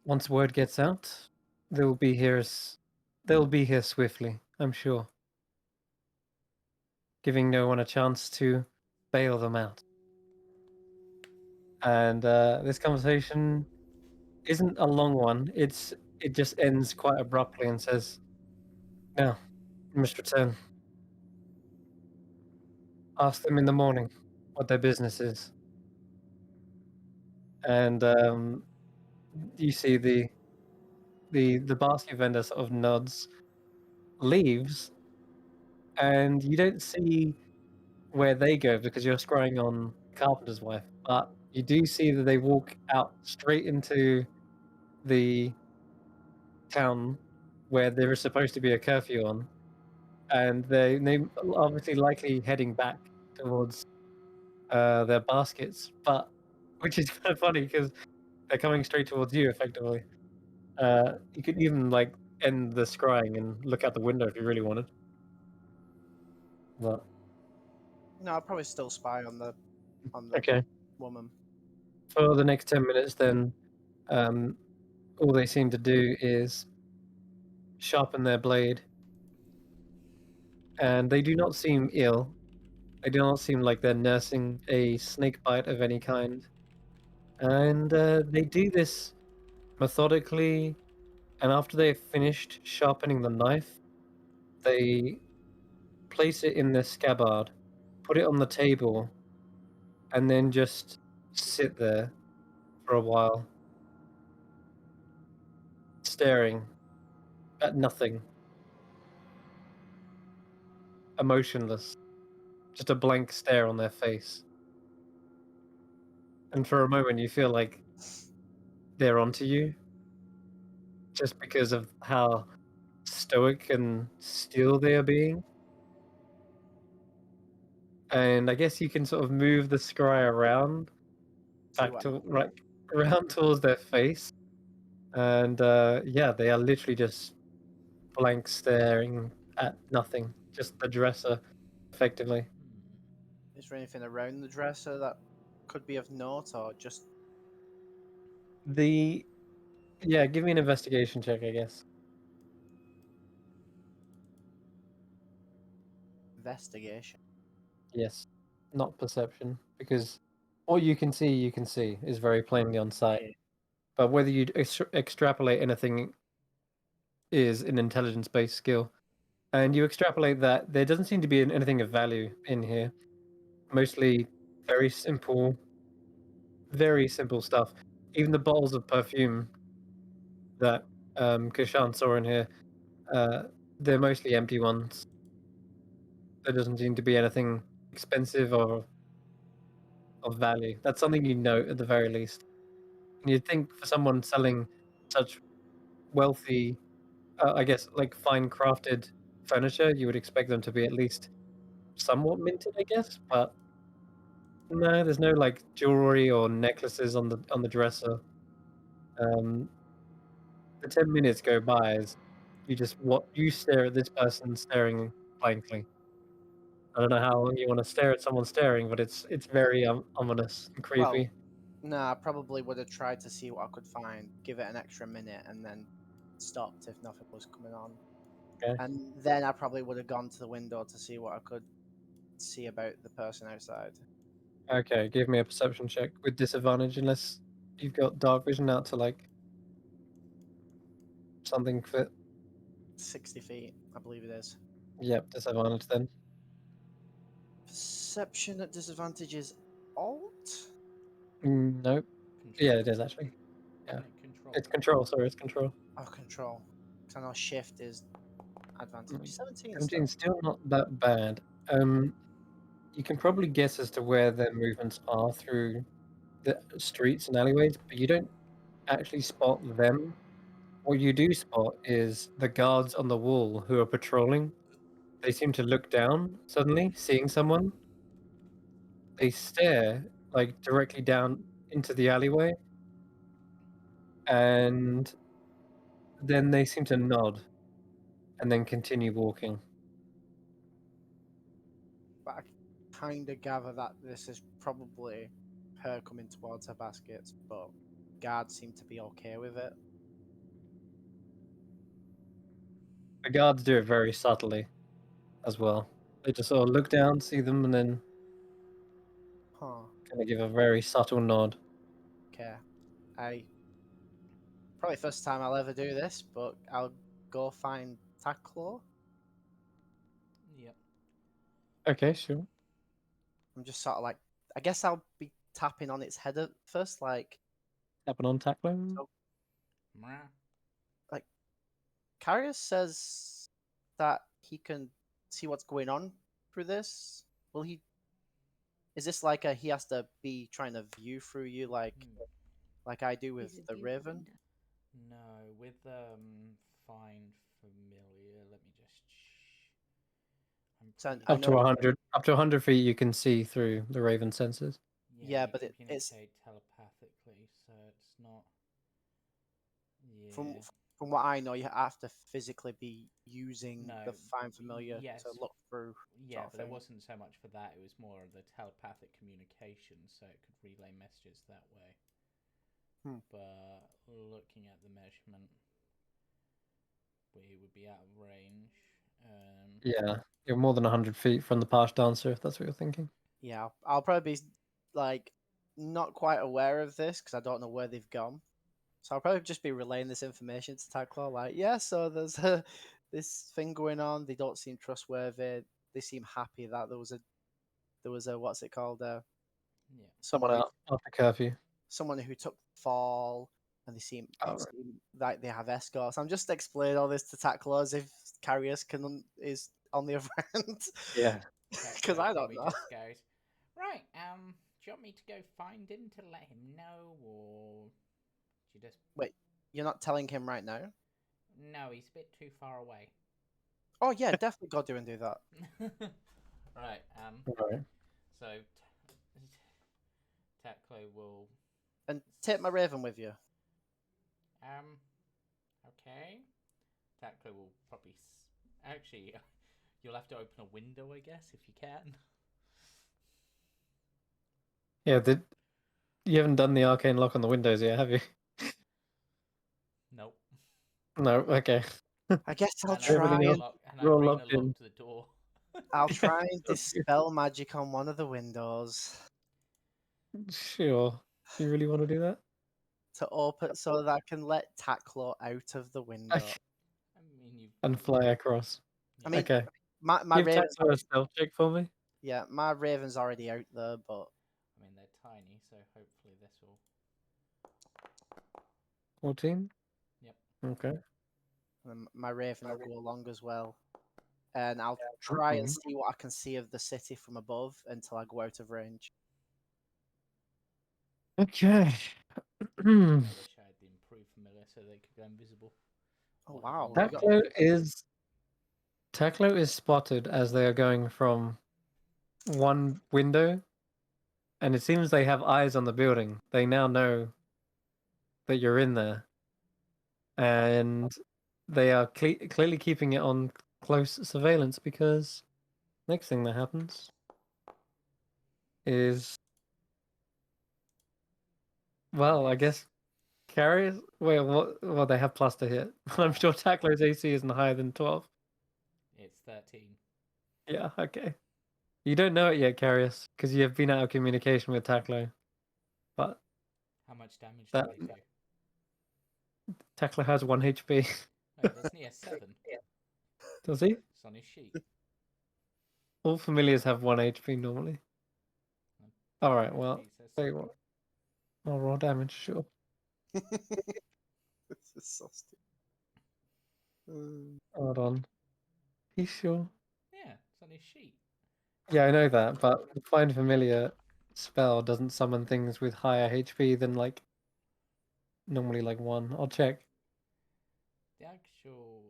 Once word gets out, they will be here swiftly, I'm sure. Giving no one a chance to bail them out. And this conversation isn't a long one. It just ends quite abruptly and says, "Now, you must return. Ask them in the morning what their business is." And you see the basket vendor sort of nods, leaves, and you don't see where they go because you're scrying on Carpenter's wife, but you do see that they walk out straight into the town where there is supposed to be a curfew on, and they obviously likely heading back towards their baskets, but which is kind of funny because they're coming straight towards you effectively. You could even like end the scrying and look out the window if you really wanted. But No, I'll probably still spy on the okay, woman. for the next 10 minutes, then all they seem to do is sharpen their blade, and they do not seem ill. They do not seem like they're nursing a snake bite of any kind. And they do this methodically, and after they've finished sharpening the knife, they place it in their scabbard, put it on the table, and then just sit there for a while, staring at nothing, emotionless, just a blank stare on their face. And for a moment, you feel like they're onto you, just because of how stoic and still they are being. And I guess you can sort of move the scry around back to right around towards their face, and yeah, they are literally just blank staring at nothing, just the dresser, effectively. Is there anything around the dresser that could be of note, or just Yeah, give me an investigation check, I guess. Investigation. Yes, not perception, because what you can see is very plainly on sight. But whether you extrapolate anything is an intelligence-based skill, and you extrapolate that there doesn't seem to be anything of value in here. Mostly very simple stuff. Even the bottles of perfume that Kishan saw in here, they're mostly empty ones. There doesn't seem to be anything expensive or of value. That's something you note at the very least. And you'd think for someone selling such wealthy, I guess, like fine crafted furniture, you would expect them to be at least somewhat minted, I guess. But no, there's no like jewelry or necklaces on the dresser. The 10 minutes go by as you stare at this person staring blankly. I don't know how long you want to stare at someone staring, but it's very ominous and Well, creepy. no, I probably would have tried to see what I could find, give it an extra minute, and then stopped if nothing was coming on. Okay. And then I probably would have gone to the window to see what I could see about the person outside. Okay, give me a perception check with disadvantage unless you've got dark vision out to like something fit. 60 feet, I believe it is. Yep, disadvantage then. Perception at disadvantage is Alt? Nope. Control. Yeah, it is actually. Yeah. Isn't it control? It's control, sorry, it's control. Oh, control. Because I know shift is advantage. 17 17 still. still not that bad. You can probably guess as to where their movements are through the streets and alleyways, but you don't actually spot them. What you do spot is the guards on the wall who are patrolling. They seem to look down suddenly, seeing someone. They stare like directly down into the alleyway, and then they seem to nod and then continue walking. But I kind of gather that this is probably her coming towards her baskets, but guards seem to be okay with it. The guards do it very subtly as well. They just sort of look down, see them, and then Huh. kind of give a very subtle nod. Okay. I probably first time I'll ever do this, but I'll go find Tackler. Yep. Okay, sure. I'm just sort of like, I guess I'll be tapping on its head at first, like, Tapping on tackling. so, Mwah. like, Carius says that he can see what's going on through this. Will he? Is this like he has to be trying to view through you, like I do with He's a the Raven? viewfinder. No, with find familiar. Let me just. I'm So pretty I Up to know, 100, up to 100 feet, you can see through the Raven sensors. Yeah, you but it's communicate telepathically, so it's not. from Yeah. from what I know, you have to physically be using No. the Find Familiar Yes. to look through. Yeah, sort of but there thing. wasn't so much for that. It was more of the telepathic communication, so it could relay messages that way. But looking at the measurement, we would be out of range. Yeah, you're more than 100 feet from the Parsh Dancer, if that's what you're thinking. Yeah, I'll probably be like not quite aware of this because I don't know where they've gone. So I'll probably just be relaying this information to Tagclaw, like, yeah, so there's this thing going on. They don't seem trustworthy. They seem happy that there was a what's it called? Yeah. Someone out after curfew. Someone who took the fall, and they seem Oh, right. like they have escorts. I'm just explaining all this to Tagclaw as if Carius is on the other end. Yeah. Because I don't Probably know. just goes, right, do you want me to go find him to let him know, or do you just... Wait, you're not telling him right now? No, he's a bit too far away. Oh yeah, definitely go do and do that. Right, Right. so Teklo will... And take my Raven with you. Okay. Teklo will probably... Actually, you'll have to open a window, I guess, if you can. Yeah, you haven't done the arcane lock on the windows yet, have you? No, okay. I guess I'll And Everything try else- and You're all Irina locked in. locked the door. I'll try and Okay. dispel magic on one of the windows Sure. You really want to do that? to open so that I can let Tacklo out of the window. Okay. I mean, you. And fly across. I mean, Okay. my Give raven's Taxler a stealth check for me. yeah, my raven's already out there, but I mean, they're tiny, so hopefully this will. 14? Yep. Okay. my raven will go along as well. And I'll try and Mhm. see what I can see of the city from above until I go out of range. Okay. I wish I had the improved familiar so they could go invisible. Oh Whatever wow, you we got- Taklo is spotted as they are going from one window, and it seems they have eyes on the building. They now know that you're in there, and they are clearly keeping it on close surveillance because next thing that happens is, well, I guess carriers. Wait, what? Well, they have plus to hit. I'm sure Taklo's AC isn't higher than 12. It's 13. Yeah, okay. You don't know it yet, Carius, because you have been out of communication with Taklo. But How much damage that do they do? Taklo has 1 HP. No, doesn't he have 7? Does he? It's on his sheet. All familiars have 1 HP normally. Alright, well, Sheet says tell you 7. what. I'll roll damage, sure. this is so stupid. Hold on. You sure? Yeah, it's on his sheet. Yeah, I know that, but the Find Familiar spell doesn't summon things with higher HP than, like, normally, like, 1. I'll check. The actual.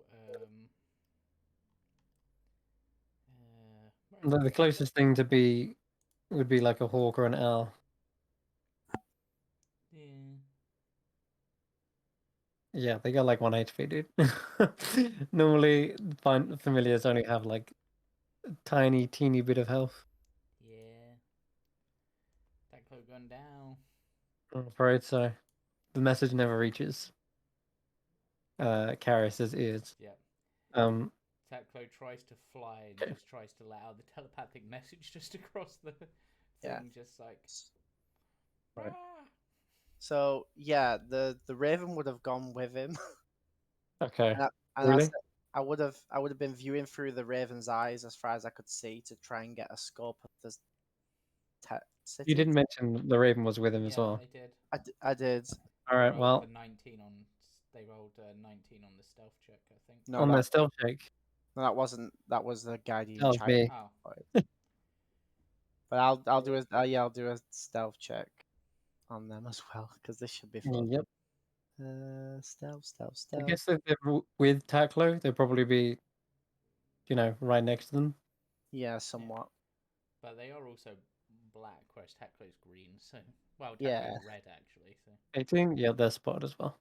Where is The it? closest thing to be would be like a hawk or an owl. Yeah. Yeah, they got like 1 HP, dude. Normally, Find Familiars only have like a tiny, teeny bit of health. Yeah. That cloak gone down. I'm afraid so. The message never reaches Carius's ears. Yep. Um, Taklo tries to fly and Okay. just tries to let out the telepathic message just across the thing, Yeah. just like. Right. "Ah." So yeah, the raven would have gone with him. okay. And Really? I would have been viewing through the raven's eyes as far as I could see to try and get a scope of the city. You didn't mention the Raven was with him as Yeah, well. they did. I did. All right, Rolled well, a 19 on. They rolled a 19 on the stealth check, I think. No, on their stealth check, that wasn't. That was the guardian that was child. me. Oh, But I'll do a I'll do a stealth check on them as well because this should be fun. Yep. Stealth. I guess if they're with Taklo, they'd probably be, right next to them. Yeah, somewhat. but they are also black, whereas Taklo's green. So, well, Taklo's Yeah. red actually. So 18? Yeah, they're spotted as well.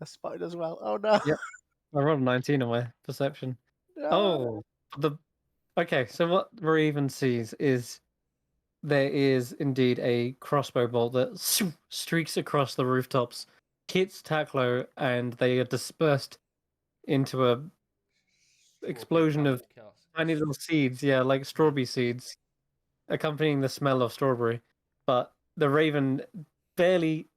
I spotted as well. Oh no. Yep. I rolled a 19 on my perception. No. Okay, so what Raven sees is there is indeed a crossbow bolt that streaks across the rooftops, hits Taklo, and they are dispersed into a explosion of tiny little seeds, yeah, like strawberry seeds, accompanying the smell of strawberry. But the Raven barely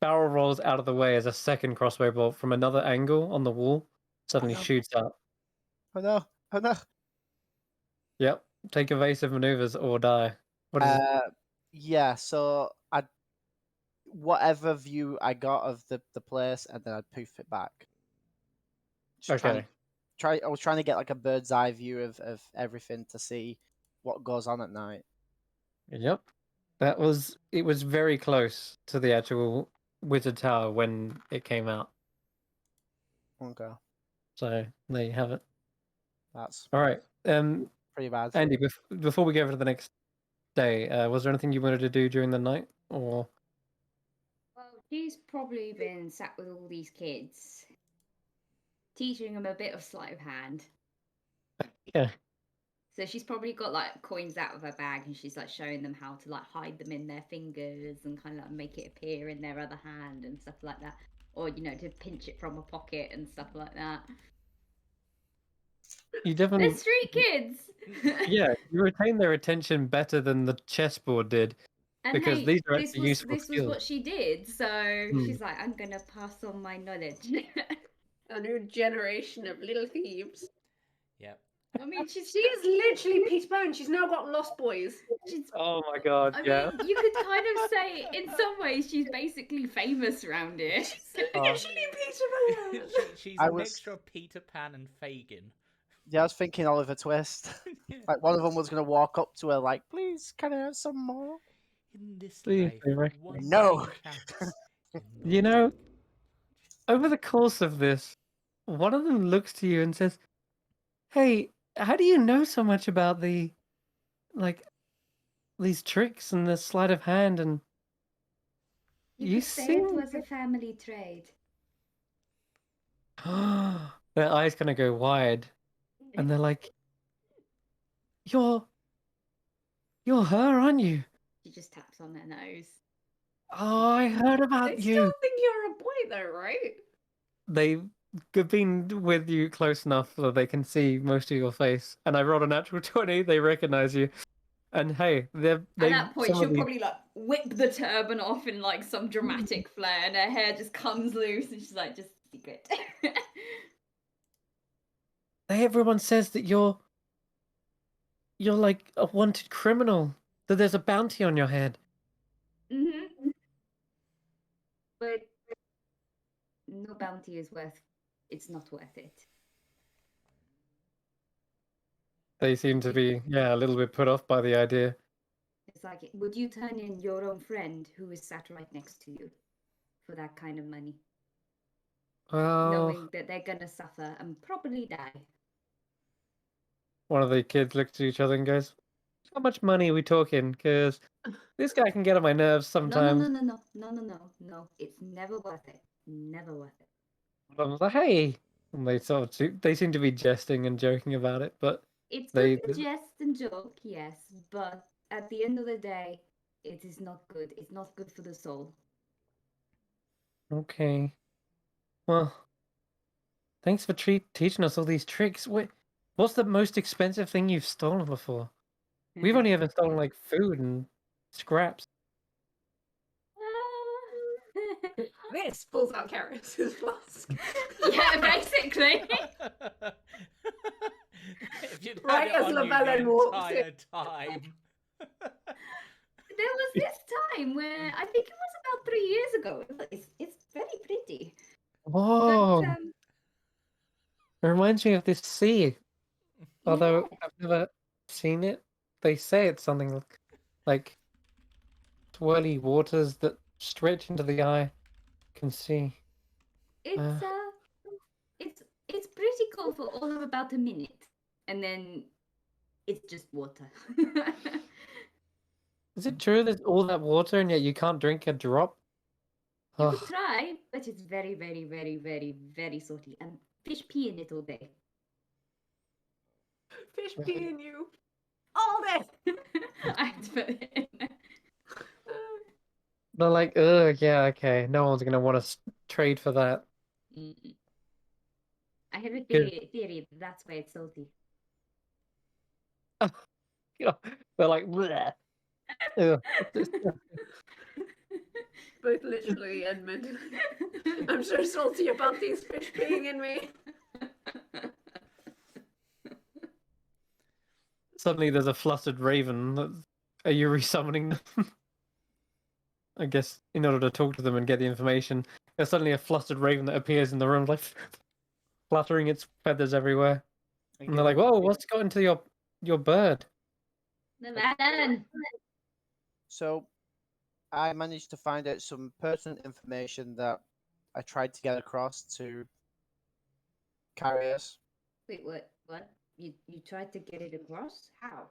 barrel rolls out of the way as a second crossbow bolt from another angle on the wall suddenly no. shoots up. Oh no. Oh no. Yep. Take evasive maneuvers or die. What is it? Yeah. So I whatever view I got of the place, and then I'd poof it back. Just Okay. I was trying to get like a bird's eye view of everything to see what goes on at night. Yep. It was very close to the actual Wizard Tower when it came out. Okay. So there you have it. That's All right. pretty bad. Andy, before we go over to the next day, was there anything you wanted to do during the night, or? Well, she's probably been sat with all these kids, teaching them a bit of sleight of hand. Yeah. So she's probably got like coins out of her bag, and she's like showing them how to like hide them in their fingers and kind of like make it appear in their other hand and stuff like that. or to pinch it from a pocket and stuff like that. You They're definitely, street kids. yeah, you retain their attention better than the chessboard did. And Because hey, these are this actually was useful this was skills. what she did. So Hmm. she's like, I'm gonna pass on my knowledge. A new generation of little thieves. Yep. I mean, she's She is literally Peter Pan. She's now got Lost Boys. she's. Oh my god, I yeah. mean, you could kind of say in some ways she's basically famous around here. Literally Peter Pan. She's I a was- mixture of Peter Pan and Fagin. Yeah, I was thinking Oliver Twist. Yeah. Like one of them was gonna walk up to her, like, "Please, can I have some more?" In this Please, life, they reckon- one No. thing counts. You know, over the course of this, one of them looks to you and says, "Hey, how do you know so much about like, these tricks and the sleight of hand and You you could say it seem..." was a family trade. Their eyes kind of go wide, and they're like, "You're her, aren't you? She just taps on her nose. Oh, I heard They about still you." think you're a boy, though, right? They've been with you close enough so they can see most of your face, and I rolled a natural 20. They recognize you, and hey, they At that point, some she'll of the probably like whip the turban off in like some dramatic flair, and her hair just comes loose, and she's like, "Just secret." everyone says that you're like a wanted criminal, that there's a bounty on your head. But no bounty is worth. It's not worth it. They seem to be, yeah, a little bit put off by the idea. It's like, would you turn in your own friend who is sat right next to you for that kind of money, Well, knowing that they're gonna suffer and probably die? one of the kids looks at each other and goes, "How much money are we talking? Because this guy can get on my nerves sometimes." No. It's never worth it. Never worth it. I was like, "Hey," and they seem to be jesting and joking about it, but It's they good to jest and joke, yes, but at the end of the day, it is not good. It's not good for the soul. okay. Well, thanks for teaching us all these tricks. What's the most expensive thing you've stolen before? We've only ever stolen like food and scraps. This pulls out Karis's flask. Yeah, basically. If you'd had Right it as on you Llewellyn the walks in. entire time. There was this time where I think it was about 3 years ago. It's very pretty. Whoa! But It reminds me of this sea. Although yeah, I've never seen it. They say it's something like swirly waters that stretch into the eye can see. it's it's pretty cool for all of about a minute, and then it's just water. Is it true there's all that water and yet you can't drink a drop? You could Ugh. try, but it's very, very, very, very, very salty, and fish pee in it all day. Fish peeing you. All day. I had to put it in. They're like, ugh, yeah, okay. No one's gonna want to trade for that. Mm-mm. I have a Good. theory that that's why it's salty. They're like, bleh. Ugh. Both literally and mentally. I'm so salty about these fish being in me. Suddenly there's a flustered raven. Are you resummoning them? I guess in order to talk to them and get the information. There's suddenly a flustered raven that appears in the room, like fluttering its feathers everywhere. And they're like, "Whoa, what's got into your bird?" Llewellyn! So, I managed to find out some pertinent information that I tried to get across to carriers. Wait, what? What? You tried to get it across? How?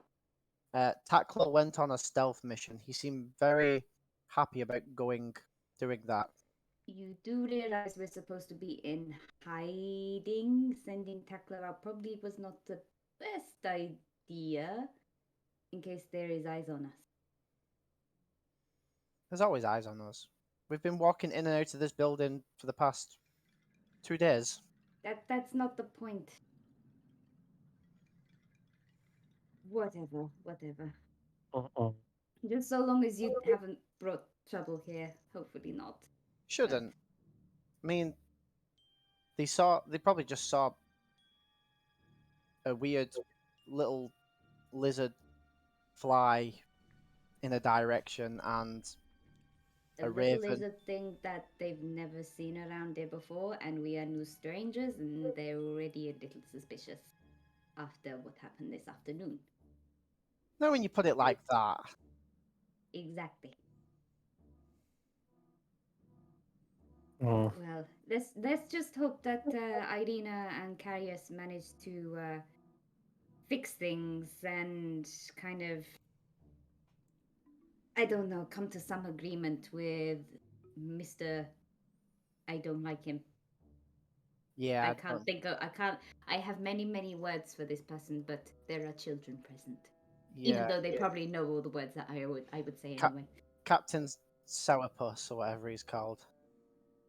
Tackler went on a stealth mission. He seemed very happy about doing that. You do realize we're supposed to be in hiding? Sending Tackler out probably was not the best idea, in case there is eyes on us. There's always eyes on us. We've been walking in and out of this building for the past 2 days. That's not the point. Whatever. Uh-uh. Just so long as you haven't brought trouble here. Hopefully not. Shouldn't. I mean, they probably just saw a weird little lizard fly in a direction and A a little raven. lizard thing that they've never seen around here before, and we are new strangers, and they're already a little suspicious after what happened this afternoon. No, when you put it like that. Exactly. Oh. Well, let's just hope that Irina and Carius manage to fix things and kind of, I don't know, come to some agreement with Mr. I don't like him. Yeah, I have many words for this person, but there are children present. Yeah, Even though they probably know all the words that I would say anyway. Captain Sourpuss or whatever he's called.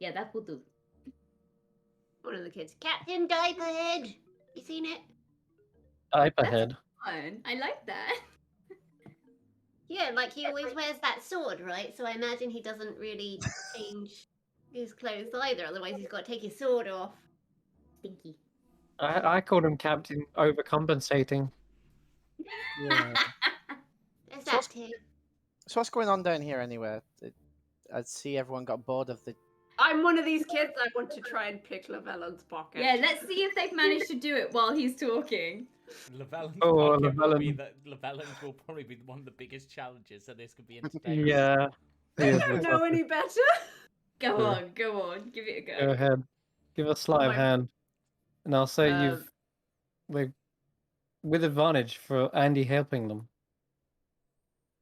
Yeah, that will do. One of the kids, Captain Diaperhead. You seen it? Diaperhead. Fun. I like that. Yeah, like he always wears that sword, right? So I imagine he doesn't really change his clothes either. Otherwise, he's got to take his sword off. Stinky. I called him Captain Overcompensating. Yeah. There's So that too. So what's going on down here anyway? I see everyone got bored of the. I'm one of these kids. I want to try and pick Lavellon's pocket. Yeah, let's see if they've managed to do it while he's talking. Llewellyn's Oh, pocket will be Llewellyn. that Llewellyn's will probably be one of the biggest challenges, so this could be entertaining. Yeah. I he is don't the know toughest. any better. Go Yeah. on, go on. Give it a Go go. ahead. Give a sleight of My- hand. And I'll say Um, you've with advantage for Andy helping them.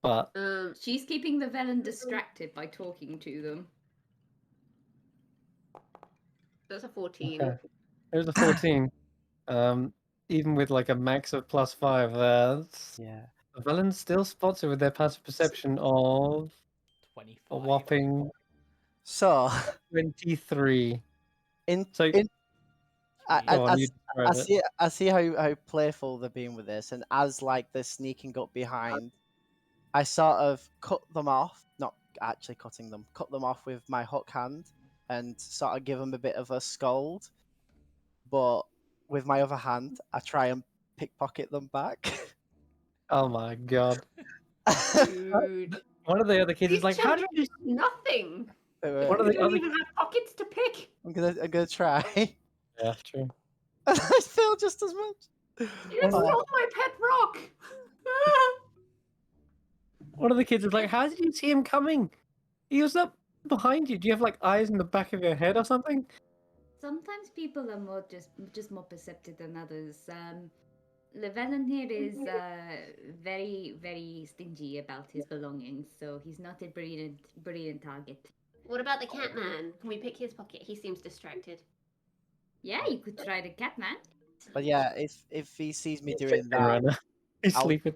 But She's keeping the Velen distracted by talking to them. that's a 14. okay. There's a 14. Even with like a max of +5, Yeah. Velen still spots it with their passive perception of 25. a whopping So 23. in So in I, go I, on, you I describe it. see how playful they're being with this, and as like they're sneaking up behind, I sort of cut them off, not actually cutting them, cut them off with my hook hand, and sort of give them a bit of a scold. But with my other hand, I try and pickpocket them back. Oh my god. Dude. One of the other kids These is like, how did children you... have nothing. One of They the don't other... even have pockets to pick. I'm gonna try. Yeah, true. I fail just as much. You Oh. stole my pet rock. One of the kids is like, how did you see him coming? He was up behind you. Do you have like eyes in the back of your head or something? Sometimes people are more just more perceptive than others. Llewellyn here is very stingy about his belongings, so he's not a brilliant target. What about the cat man? Can we pick his pocket? He seems distracted. Yeah, you could try the cat man. But yeah, if he sees me doing Sleeping that, right now. He's I'll- sleeping.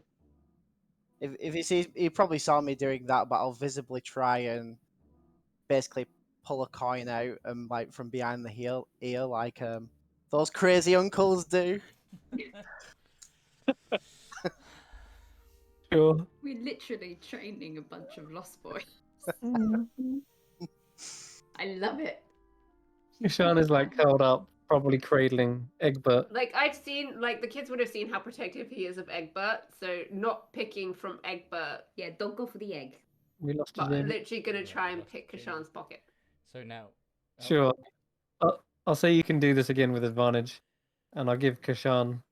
if he probably saw me doing that, but I'll visibly try and basically pull a coin out and like from behind the ear like those crazy uncles do. Sure. We're literally training a bunch of lost boys. I love it. Sean is like curled up, probably cradling Egbert. Like I've seen, like the kids would have seen how protective he is of Egbert, so not picking from Egbert, Yeah, don't go for the egg. We lost his but name. literally gonna Yeah, try and lost pick his Kashan's pocket. So now. Sure. I'll say you can do this again with advantage, and I'll give Kashan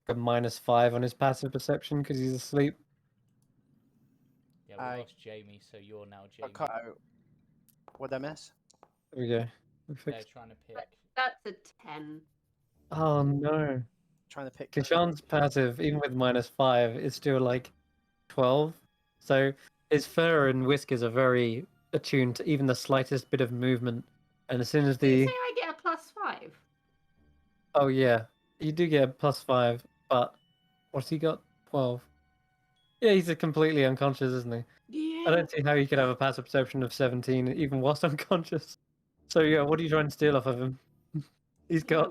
a -5 on his passive perception because he's asleep. Yeah, we I- lost Jamie, so you're now I Jamie. cut out. What'd I miss? There we go. We They're fixed. trying to pick. That's a 10. Oh no. Trying to pick. Kashan's passive, even with -5, is still like 12. So his fur and whiskers are very attuned to even the slightest bit of movement. And as soon as Did you the say I get a +5? oh yeah, you do get a +5, but what's he got? 12. Yeah, he's completely unconscious, isn't he? I don't see how you could have a passive perception of 17 even whilst unconscious. So yeah, what are you trying to steal off of him? He's got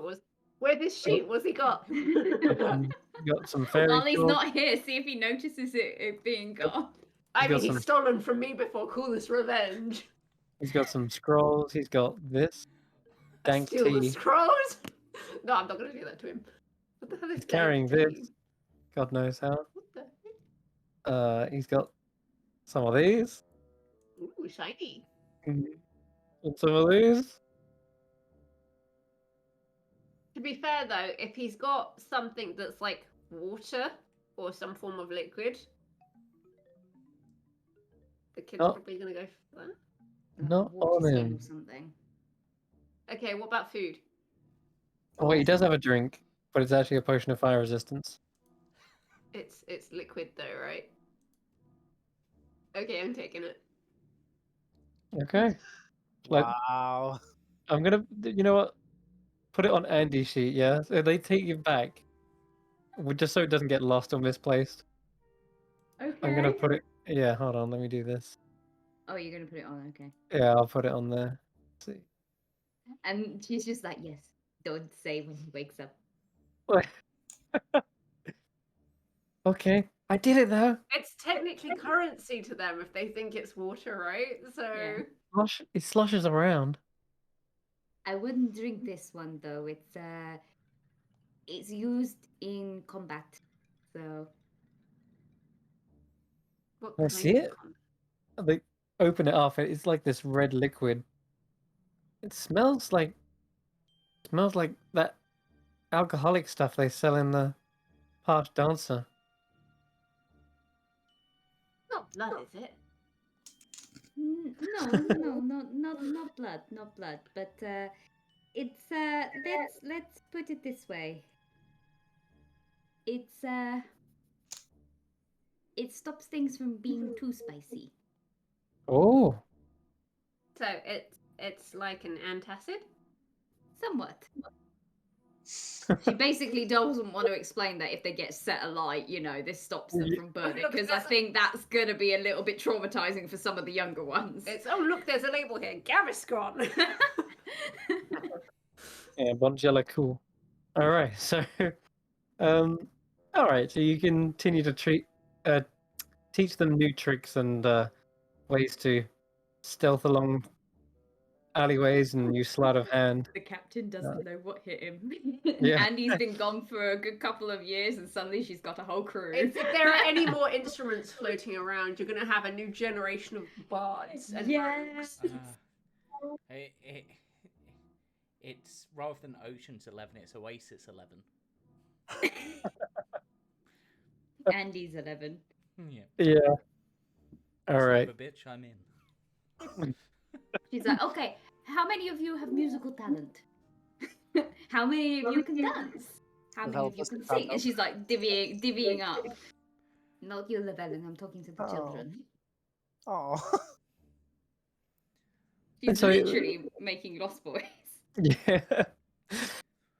Where's his sheet? What's he got? got some fairy While he's tools. not here, see if he notices it being gone. I He's mean, got he's some- stolen from me before. Call this revenge. He's got some scrolls. He's got this dank Steal the tea. scrolls? No, I'm not going to do that to him. What the hell is He's carrying dank this. tea? God knows how. What the heck? He's got some of these. Ooh, shiny. And some of these. To be fair, though, if he's got something that's like water or some form of liquid, the kid's Oh. probably going to go for that. Not Water on skin him. or something. Okay, what about food? Oh wait, he does have a drink, but it's actually a potion of fire resistance. It's liquid though, right? Okay, I'm taking it. Okay. Like- Wow. I'm gonna, you know what? Put it on Andy's sheet, yeah? So they take it back. Just so it doesn't get lost or misplaced. Okay. I'm gonna put it, yeah, hold on, let me do this. Oh, you're gonna put it on, okay. Yeah, I'll put it on there. Let's see. And she's just like, yes, don't say when he wakes up. Okay, I did it though. It's technically currency to them if they think it's water, right? So Yeah. It sloshes around. I wouldn't drink this one though. It's used in combat, so what Can I kind see of it? con- They open it up, and it's like this red liquid. It smells like that alcoholic stuff they sell in the Park Dancer. Not blood, is it? no, not blood, not blood. But it's let's put it this way. It's it stops things from being too spicy. Oh, So it's like an antacid. Somewhat. She basically doesn't want to explain that if they get set alight, this stops them from burning. Look, Because I there's a- think that's going to be a little bit traumatizing for some of the younger ones. It's look, there's a label here, Gaviscon. yeah, Bonjela, cool. All right, so, all right, so you continue to teach them new tricks and ways to stealth along alleyways and use sleight of hand. The captain doesn't know what hit him. Yeah. Andy's been gone for a good couple of years and suddenly she's got a whole crew. if there are any more instruments floating around, you're going to have a new generation of bards and Yes. rogues. It's rather than Ocean's 11, it's Oasis 11. Andy's 11. Yeah. Yeah. All Son right. of a bitch, I'm in. She's like, okay, how many of you have musical talent? How many of you can dance? How many of you can sing? And she's like divvying up. Not you, Llewellyn, I'm talking to the children. Oh. She's So- literally making Lost Boys. Yeah.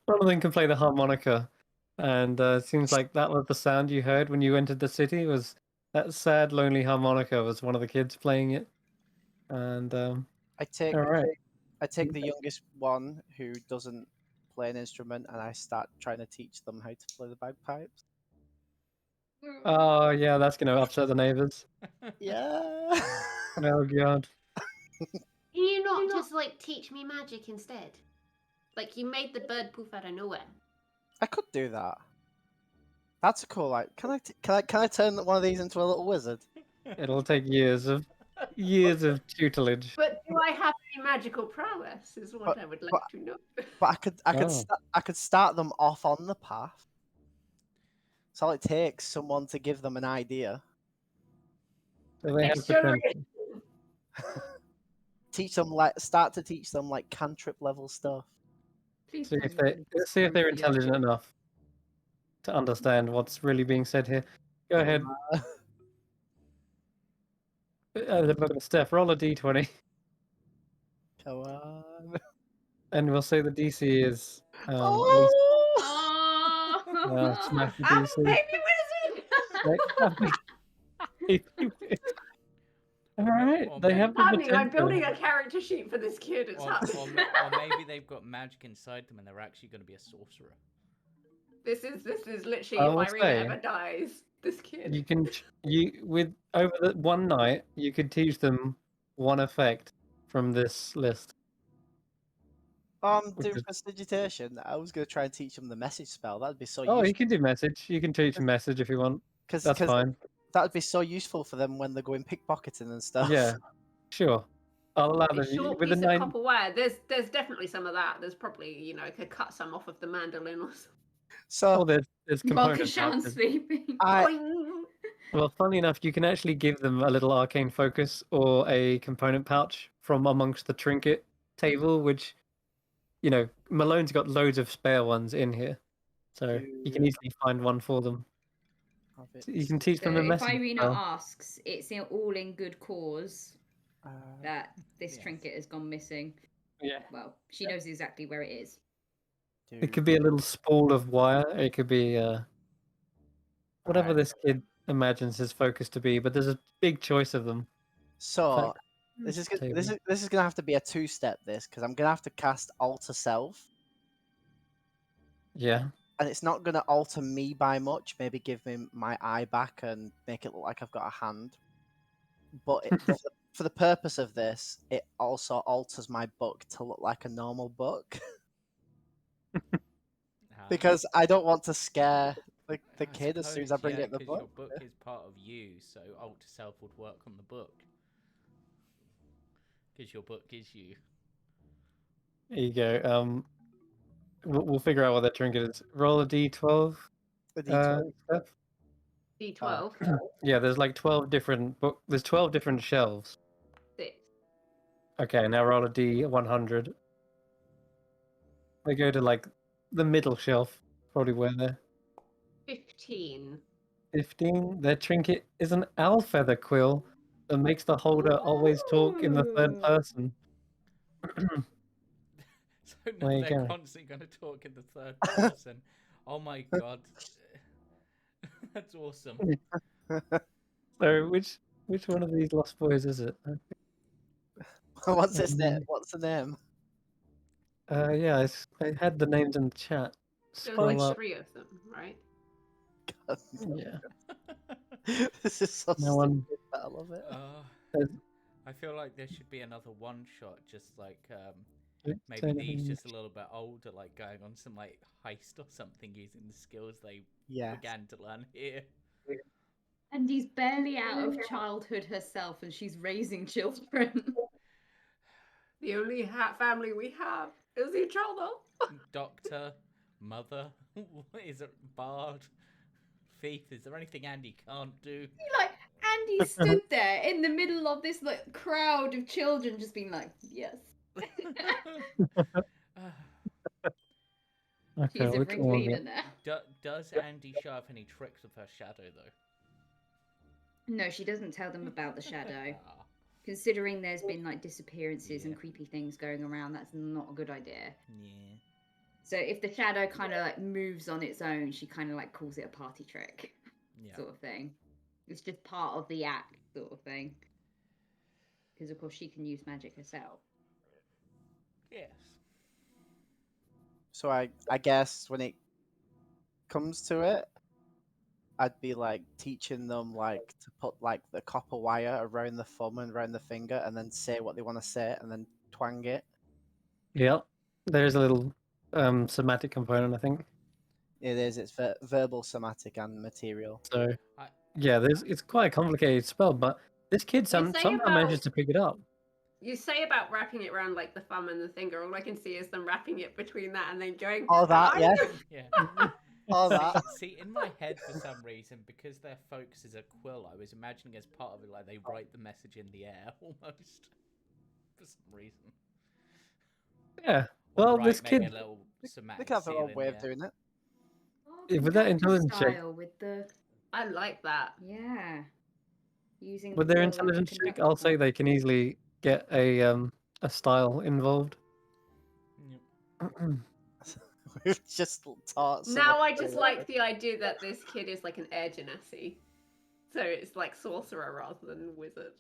One of them can play the harmonica, and it seems like that was the sound you heard when you entered the city. Was that sad, lonely harmonica? Was one of the kids playing it? And I take all right. I take the youngest one who doesn't play an instrument and I start trying to teach them how to play the bagpipes. Oh yeah, that's gonna upset the neighbors. Yeah. Oh god. Can you not just like teach me magic instead? Like you made the bird poof out of nowhere. I could do that. That's a cool. Like, can I turn one of these into a little wizard? It'll take years of tutelage. But do I have any magical prowess? Is what I would like to know. But Oh. I could start them off on the path. So all it takes someone to give them an idea. So they have Next potential. generation. Start to teach them like cantrip level stuff. Please See tell if me they it's see if they're really intelligent enough to understand what's really being said here. Go ahead, Steph. Roll a d20, Come on. and we'll say the DC is at least Oh! smash the I'm a DC. baby wizard. Baby wizard. All right, or they maybe- have the Happening. I'm potential. building a character sheet for this kid. It's happening. or maybe they've got magic inside them and they're actually going to be a sorcerer. This is literally I if will Irina say, ever dies, this kid. You can with over the one night you could teach them one effect from this list. Which Doing is- prestidigitation. I was going to try and teach them the message spell. That'd be so Oh, you useful. can do message. You can teach them message if you want. Because That's fine. that would be so useful for them when they're going pickpocketing and stuff. Yeah, sure. I'll allow A them short with the piece of 9. copper wire. There's definitely some of that. There's probably I could cut some off of the mandolin or something. So Oh, there's While component Kashan's pouches. sleeping. Boing! Well, funny enough, you can actually give them a little arcane focus or a component pouch from amongst the trinket table, which, Malone's got loads of spare ones in here. So you can easily find one for them. So you can teach So them the if message Irina spell. asks, it's all in good cause that this Yes. trinket has gone missing. Yeah. Well, she knows exactly where it is. It could be a little spool of wire. It could be whatever Alright. this kid imagines his focus to be, but there's a big choice of them. So fact, this is table. this is gonna have to be a 2-step. Because I'm gonna have to cast alter self, Yeah. and it's not gonna alter me by much. Maybe give me my eye back and make it look like I've got a hand. But for the purpose of this, it also alters my book to look like a normal book because I don't want to scare the kid as soon as I bring it the because book. your book is part of you, so alter self would work on the book. Because your book is you. There you go. We'll figure out what that trinket is. Roll a d12. The detail. Steph. D12. Yeah, there's like 12 different book. There's 12 different shelves. 6. Okay, now roll a d100. They go to like the middle shelf, probably where they're 15. 15. Their trinket is an owl feather quill that makes the holder always talk in the third person. So There now you they're go. constantly going to talk in the third person. Oh my god. That's awesome. So which one of these lost boys is it? What's his name? What's the name? Yeah, I had the names in the chat. There Scroll was like up. 3 of them, right? Yeah. This is so No one. stupid, but I love it. There's- I feel like there should be another one shot, just like maybe Say these nothing. just a little bit older, like going on some like heist or something using the skills they Yeah. began to learn here. And he's barely out of childhood herself, and she's raising children. The only family we have is each other. Doctor, mother, is it bard, thief? Is there anything Andy can't do? Like Andy stood there in the middle of this like crowd of children, just being like, "Yes." Okay, She's a which one? ringleader now. Does Andy show off any tricks with her shadow though? No, she doesn't tell them about the shadow. Ah, Considering there's been like disappearances and Yeah. creepy things going around, that's not a good idea. yeah. So if the shadow kind of like moves on its own, she kind of like calls it a party trick, Yeah. sort of thing. It's just part of the act, sort of thing. Because of course she can use magic herself. Yes. So I guess when it comes to it, I'd be like teaching them like to put like the copper wire around the thumb and around the finger, and then say what they want to say, and then twang it. Yeah, there's a little somatic component, I think. It is. It's verbal, somatic, and material. So I- yeah, it's quite a complicated spell, but this kid say somehow manages about- to pick it up. You say about wrapping it around like the thumb and the finger. All I can see is them wrapping it between that and then going. Oh, that, "Hi." yeah. Yeah. All that. See, in my head, for some reason, because their focus is a quill, I was imagining as part of it, like they write the message in the air, almost. For some reason. Yeah. Or Well, write this maybe kid, a little They somatic can have their seal own in way the of air. doing it. Yeah, with that Character intelligence check- style with the I like that. using with the their quill like a intelligence check, conductor I'll say point. they can easily get a style involved. Yep. We've just taught. Now I just like the idea that this kid is like an air genasi. So it's like sorcerer rather than wizard.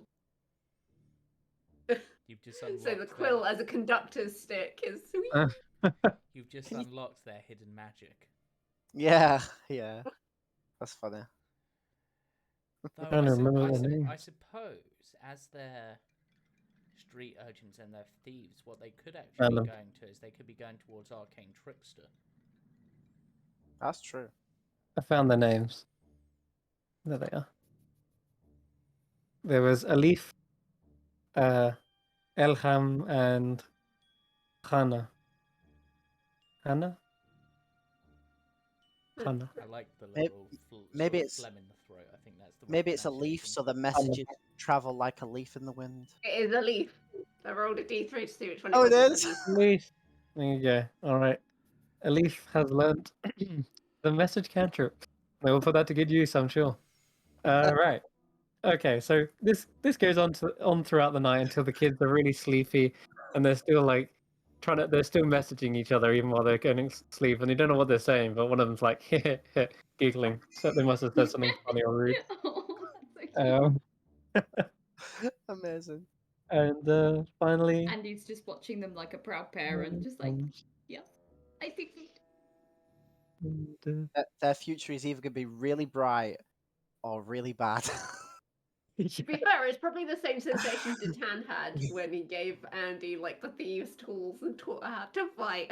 You've just unlocked So the quill as a conductor's stick is sweet. You've just Can you- unlocked their hidden magic. Yeah, yeah. That's funny. Though trying to remember their I names. suppose, as they're street urchins and they're thieves, what they could actually Found be them. going to is they could be going towards Arcane Trickster. That's true. I found their names. There they are. There was Alif, Elham, and Hannah. Hannah? Hannah. I like the Maybe- little maybe sort of it's- phlegm in the throat. I think that's the right Maybe it's a leaf, pronunciation. so the messages travel like a leaf in the wind. It is a leaf. I rolled a d3 to see which one Oh, it was. is? A leaf. Alif. There you go. All right. Alif has learnt the message cantrip. They will put that to good use, I'm sure. Right. Okay, so this goes on throughout the night until the kids are really sleepy, and they're still like they're still messaging each other even while they're going to sleep, and they don't know what they're saying, but one of them's like giggling, so they must have said something funny or rude. Oh, that's so cute. Amazing. And finally, Andy's just watching them like a proud parent, just like, yeah, I think. Their future is either going to be really bright or really bad. To be fair, it's probably the same sensation Datan had when he gave Andy like the thieves' tools and taught her how to fight.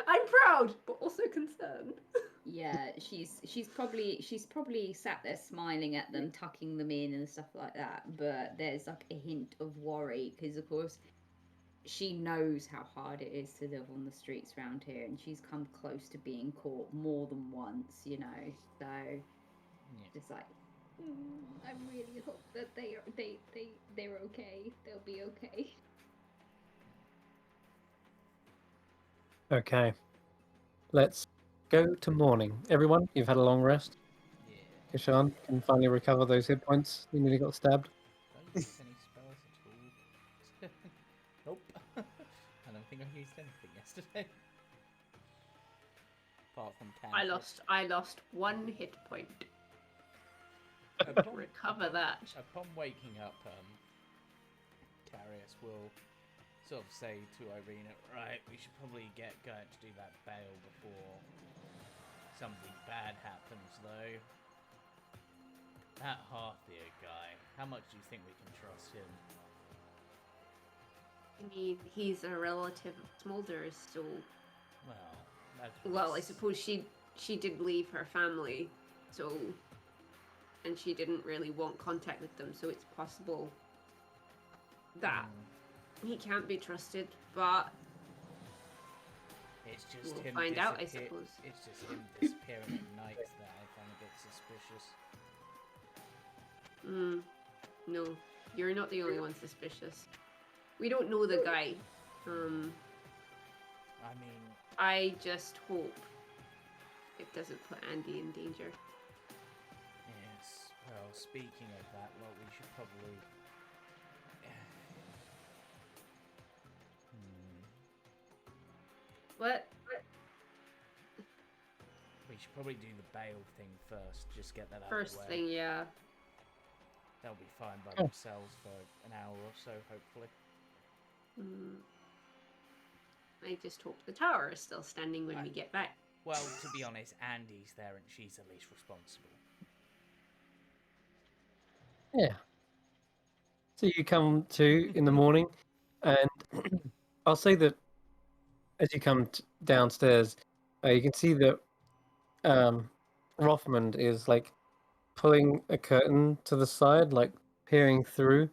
I'm proud, but also concerned. Yeah, she's probably sat there smiling at them, tucking them in and stuff like that. But there's like a hint of worry because, of course, she knows how hard it is to live on the streets around here, and she's come close to being caught more than once, you know. So, just like, I really hope that they're okay. They'll be okay. Okay, let's go to morning. Everyone, you've had a long rest. Yeah. Kashan can finally recover those hit points. You nearly got stabbed. Don't use any spells at all. Nope. I don't think I used anything yesterday. Apart from cantrips. I lost 1 hit point. Upon, Recover that. upon waking up, Carius will sort of say to Irina, right, we should probably get going to do that bail before something bad happens, though. That Harthier guy, how much do you think we can trust him? I mean, he's a relative of Smolder's, so... Well, that's... Well, I suppose she did leave her family, so... And she didn't really want contact with them, so it's possible that he can't be trusted, but... It's just We'll him find out, I disappear- suppose. It's just him disappearing at night that I find a bit suspicious. No, you're not the only one suspicious. We don't know the guy. I mean, I just hope it doesn't put Andy in danger. yes. Well, speaking of that, well, we should probably. What? We should probably do the bail thing first. Just get that out First of the way. thing, yeah. They'll be fine by Oh. themselves for an hour or so, hopefully. I just hope the tower is still standing when we get back. Well, to be honest, Andy's there and she's the least responsible. Yeah. So you come to in the morning, and I'll say that as you come downstairs, you can see that Rothmund is like pulling a curtain to the side, like peering through,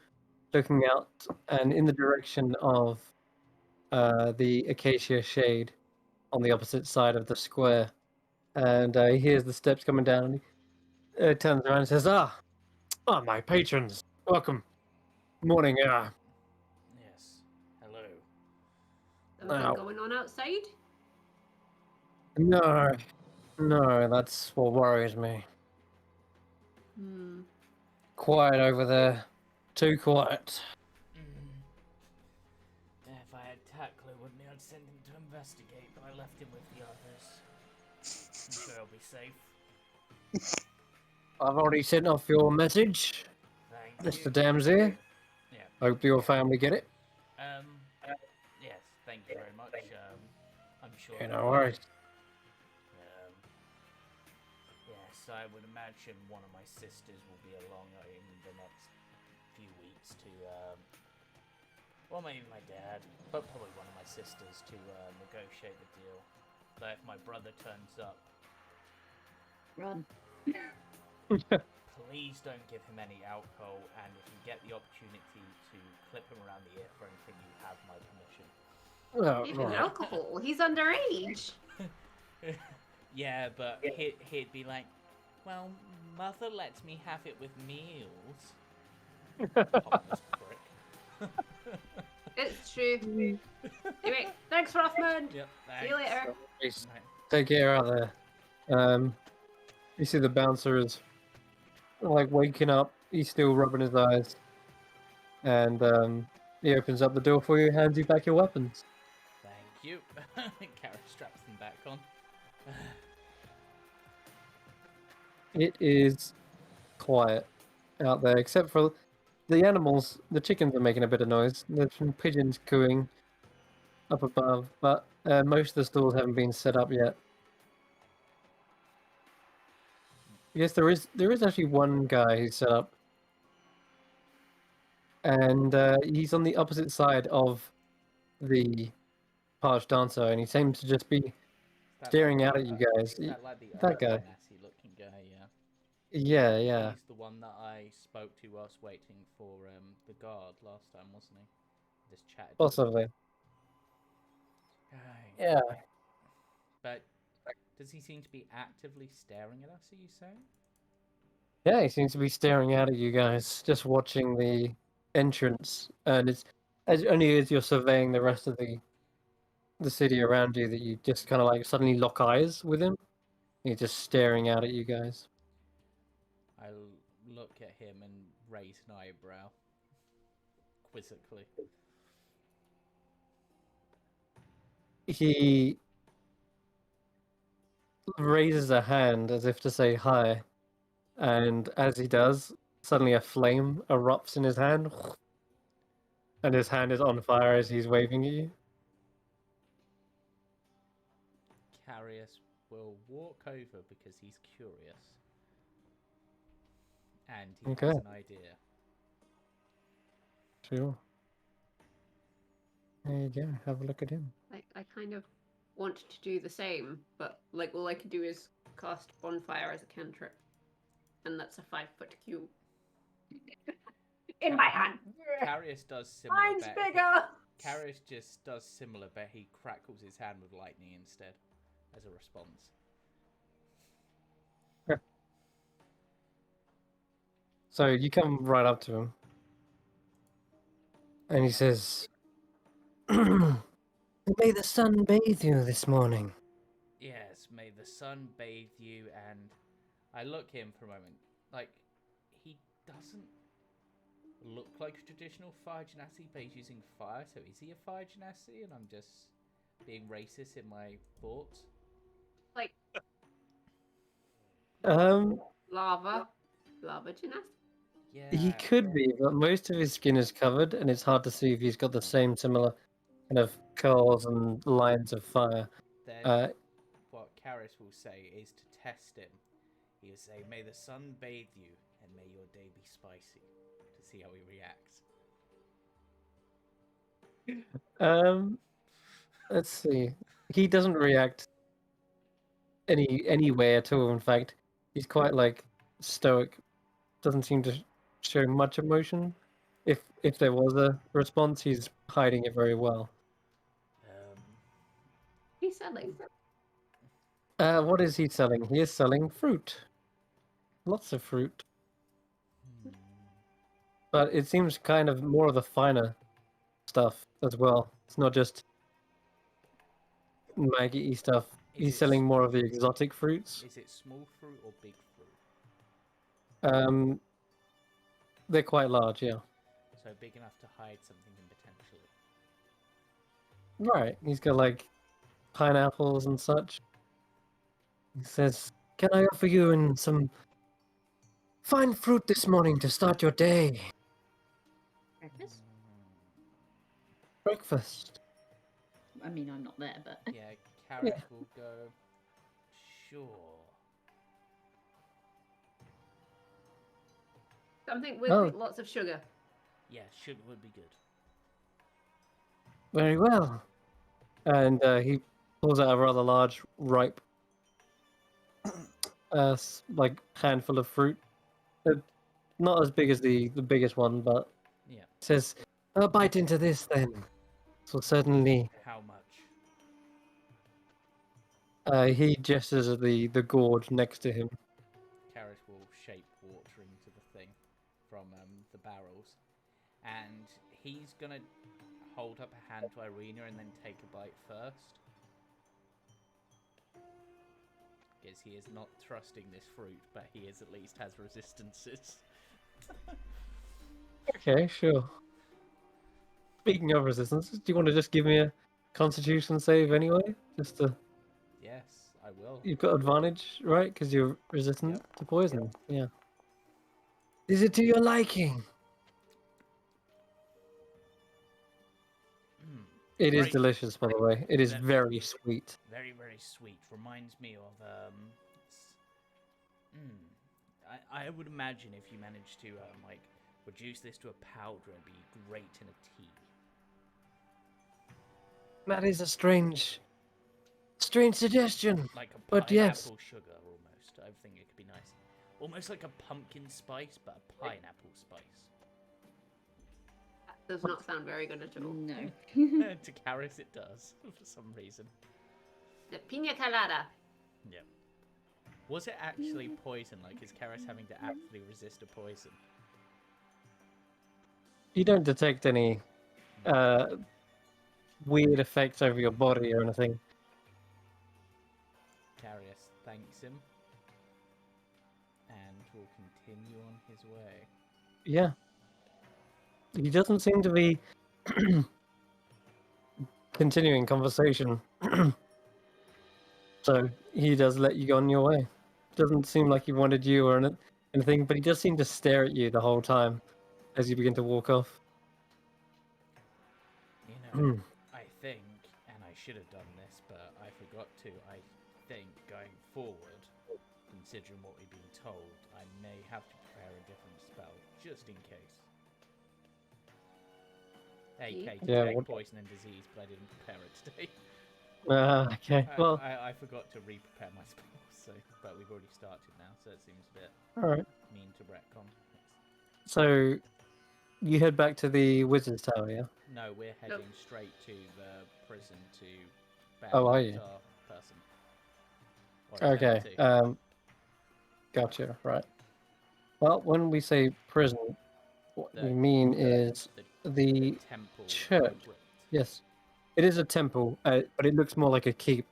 looking out, and in the direction of the acacia shade on the opposite side of the square. And he hears the steps coming down, and he turns around and says, my patrons, welcome. Morning, Yes. Hello. Something Now- going on outside? No, that's what worries me. Quiet over there. Too quiet. If I had Tackler with me, I'd send him to investigate, but I left him with the others. I'm sure he'll be safe. I've already sent off your message, Thank Mr. you. Damsey. Yeah, Hope your family get it. Yes, thank you very much. I'm sure. Yeah, no worries. Yes, I would imagine one of my sisters will be along in the next few weeks to, well, maybe my dad, but probably one of my sisters to negotiate the deal. But if my brother turns up, Run. please don't give him any alcohol, and if you get the opportunity to clip him around the ear for anything, you have my permission. Oh, Even right. alcohol. He's underage. Yeah, but he'd be like, well, mother lets me have it with meals. Pompous prick. It's true. Anyway, thanks, Rothman. Yep, See you later. Peace. Right. Take care out there. You see the bouncer is like waking up. He's still rubbing his eyes, and he opens up the door for you, hands you back your weapons. Thank you. Kara straps them back on. It is quiet out there, except for the animals. The chickens are making a bit of noise. There's some pigeons cooing up above, but most of the stalls haven't been set up yet. Yes, there is actually one guy who's set up, and he's on the opposite side of the parched dancer, and he seems to just be staring out at you guys. Is that like the That guy. nasty looking guy, yeah. Yeah, yeah. He's the one that I spoke to whilst waiting for the guard last time, wasn't he? Just chatted. Possibly. Yeah. But does he seem to be actively staring at us, are you saying? Yeah, he seems to be staring out at you guys, just watching the entrance, and it's only as you're surveying the rest of the city around you that you just kind of like suddenly lock eyes with him. He's just staring out at you guys. I'll look at him and raise an eyebrow quizzically. He raises a hand as if to say hi, and as he does, suddenly a flame erupts in his hand, and his hand is on fire as he's waving at you. Carius will walk over because he's curious. And he Okay. has an idea. Sure. There you go. Have a look at him. I kind of want to do the same, but like all I can do is cast bonfire as a cantrip, and that's a 5-foot cube in my hand. Carius does similar. Mine's but bigger. Carius just does similar, but he crackles his hand with lightning instead, as a response. So you come right up to him, and he says, "May the sun bathe you this morning." Yes, may the sun bathe you, and I look at him for a moment. Like, he doesn't look like a traditional fire genasi, but he's using fire, so is he a fire genasi? And I'm just being racist in my thoughts. Like Lava gymnast. Yeah. He could be, but most of his skin is covered, and it's hard to see if he's got the same similar kind of curls and lines of fire. Then what Karis will say is to test him. He'll say, "May the sun bathe you, and may your day be spicy," to see how he reacts. Let's see. He doesn't react anywhere at all. In fact, he's quite like stoic. Doesn't seem to show much emotion. If there was a response, he's hiding it very well. He's selling. What is he selling? He is selling fruit. Lots of fruit. But it seems kind of more of the finer stuff as well. It's not just maggot-y stuff. He's selling more of the exotic fruits. Is it small fruit or big fruit? They're quite large, yeah. So big enough to hide something in potentially. Right. He's got like pineapples and such. He says, "Can I offer you in some fine fruit this morning to start your day?" Breakfast? breakfast. I mean, I'm not there, but Yeah, Karis will go. Sure. Something with Oh. lots of sugar. Yeah, sugar would be good. Very well. And he pulls out a rather large, ripe, like handful of fruit. Not as big as the biggest one, but Yeah. says, "Bite into this then." So certainly, How much? he gestures at the gourd next to him. Karis will shape water into the thing from the barrels, and he's gonna hold up a hand to Irina and then take a bite first. Because he is not trusting this fruit, but he is at least has resistances. Okay, sure. Speaking of resistance, do you want to just give me a Constitution save anyway? Just to, Yes, I will. you've got advantage, right? Because you're resistant Yep. to poison. Yeah. Is it to your liking? It is Great. delicious, by the way. It is Ve- very sweet. Very, very sweet. Reminds me of I would imagine if you managed to like reduce this to a powder, it'd be great in a tea. That is a strange suggestion. Like a But pineapple yes. sugar, almost. I think it could be nice. Almost like a pumpkin spice, but a pineapple spice. That does not sound very good at all. no. To Karis, it does for some reason. The pina colada. Yep. Was it actually poison? Like, is Karis having to actually resist a poison? You don't detect any weird effects over your body or anything. Karis thanks him and will continue on his way. Yeah. He doesn't seem to be continuing conversation. So he does let you go on your way. Doesn't seem like he wanted you or anything, but he does seem to stare at you the whole time as you begin to walk off. You know, I think, and I should have done this, but I forgot to, I think going forward, considering what we've been told, I may have to prepare a different spell, just in case. AK to Yeah, take what- poison and disease, but I didn't prepare it today. Okay. Well, I forgot to re-prepare my spells, so, but we've already started now, so it seems a bit all right. mean to retcon. So you head back to the wizard's tower, yeah? No, we're heading straight to the prison to bail Oh, are out you? our person. Or Okay. attempt to. Gotcha. Right. Well, when we say prison, what we mean is the temple church. crypt. Yes, it is a temple, but it looks more like a keep.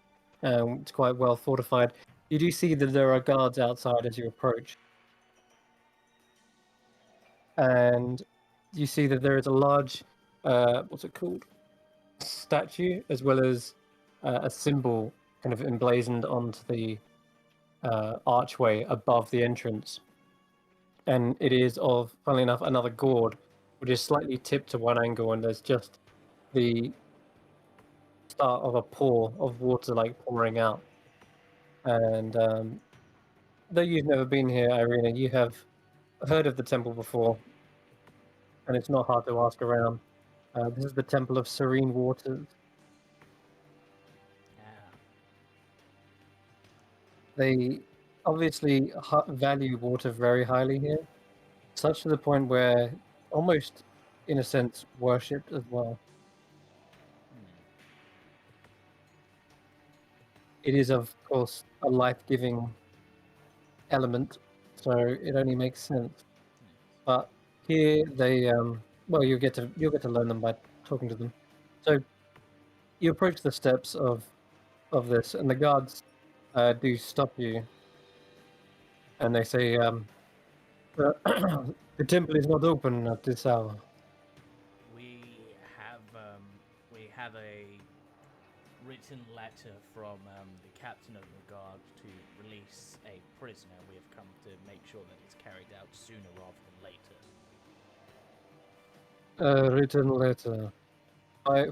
It's quite well fortified. You do see that there are guards outside as you approach. And you see that there is a large, what's it called? Statue, as well as a symbol kind of emblazoned onto the archway above the entrance. And it is of, funnily enough, another gourd, which is slightly tipped to one angle, and there's just the start of a pour of water like pouring out. And though you've never been here, Irina, you have heard of the temple before, and it's not hard to ask around. This is the Temple of Serene Waters. Yeah. They obviously value water very highly here, such to the point where almost, in a sense, worshipped as well. It is, of course, a life-giving element, so it only makes sense. But here they, well, you'll get to learn them by talking to them. So you approach the steps of this, and the guards do stop you, and they say, "The temple is not open at this hour." We have a written letter from the captain of the guard to release a prisoner. We have come to make sure that it's carried out sooner rather than later. A written letter.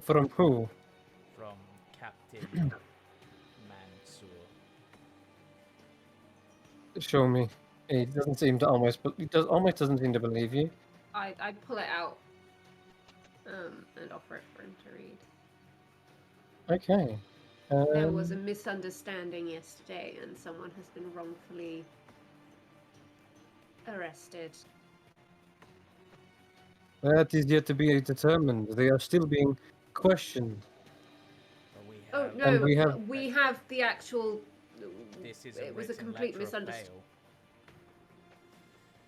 From who? From Captain Mansour. Show me. He doesn't seem to almost, but he almost doesn't seem to believe you. I pull it out and offer it for him to read. Okay. There was a misunderstanding yesterday, and someone has been wrongfully arrested. That is yet to be determined. They are still being questioned. But we Oh have, no, And we have the actual. This is It was a written complete letter of misunderstanding.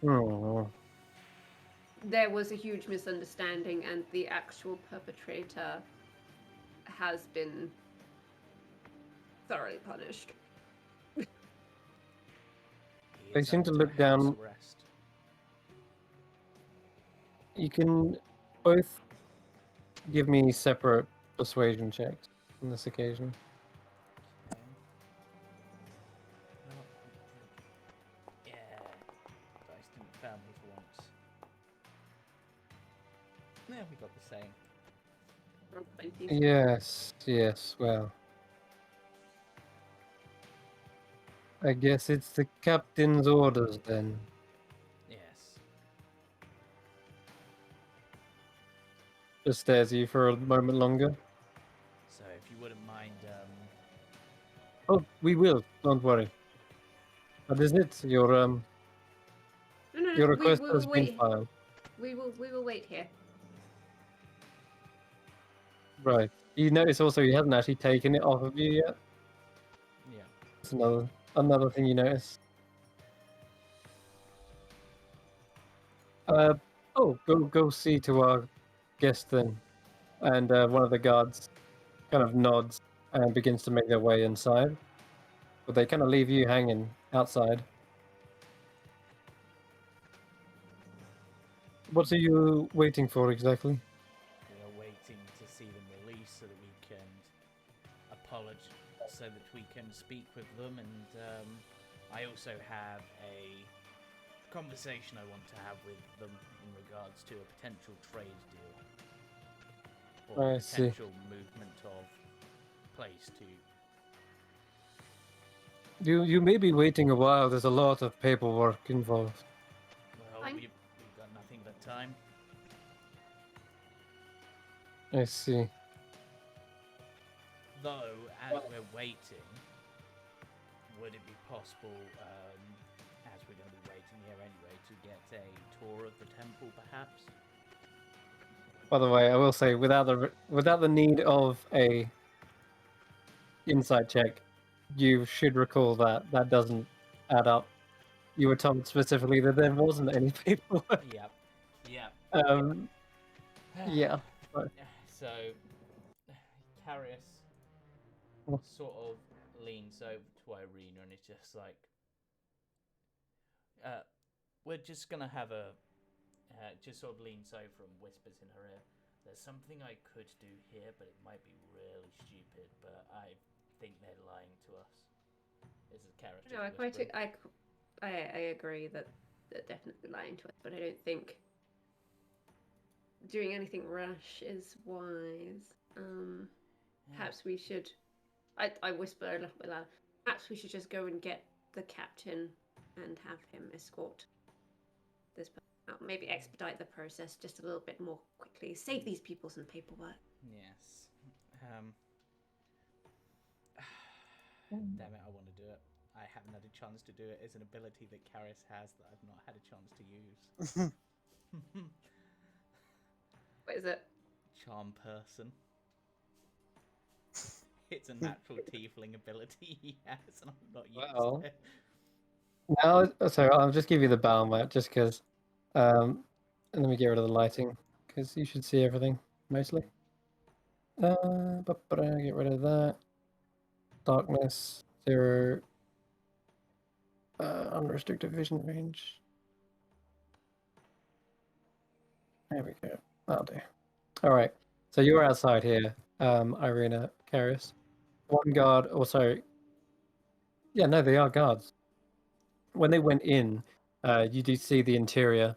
bail. Oh, There was a huge misunderstanding, and the actual perpetrator has been thoroughly punished. He They is seem to under look down- house arrest. you can both give me separate persuasion checks on this occasion. Okay. Well, yeah. Dice didn't fail me for once. Yeah, we got the same. Roll 20. Yes, well. I guess it's the captain's orders then. Yes. Just stares at you for a moment longer. So if you wouldn't mind, Oh, we will. Don't worry. That is it. Your No, your we request will has been wait. filed. We will wait here. Right. You notice also he hasn't actually taken it off of you yet. yeah. That's another thing you notice. Go see to our guest then. And one of the guards kind of nods and begins to make their way inside. But they kind of leave you hanging outside. What are you waiting for exactly? We are waiting to see them released so that we can apologize, so that we can speak with them, and I also have a conversation I want to have with them in regards to a potential trade deal or I see. potential movement of place to. You may be waiting a while. There's a lot of paperwork involved. Well, Fine. we've got nothing but time. I see. Though, as we're waiting, would it be possible, as we're going to be waiting here anyway, to get a tour of the temple, perhaps? By the way, I will say without the need of a insight check, you should recall that that doesn't add up. You were told specifically that there wasn't any paperwork. Yep. Yep. Yeah. So, Carius What? sort of leans over to Irina and is just like, we're just gonna have a, just sort of leans over and whispers in her ear, there's something I could do here, but it might be really stupid, but I think they're lying to us. This is Carius. No, I agree that they're definitely lying to us, but I don't think doing anything rash is wise. Perhaps we should. I whisper a little bit louder. Perhaps we should just go and get the captain and have him escort this person out. Maybe expedite the process just a little bit more quickly. Save these people some paperwork. Yes. Damn it, I want to do it. I haven't had a chance to do it. It's an ability that Carius has that I've not had a chance to use. What is it? Charm person. It's a natural tiefling ability he has, and I've not used Well. it. Now, sorry, I'll just give you the bow map just because. And let me get rid of the lighting because you should see everything mostly. But get rid of that. Darkness 0. Unrestricted vision range. There we go. That'll do. All right. So you're outside here, Irina, Carius. One guard, or sorry. Yeah, no, they are guards. When they went in, you do see the interior,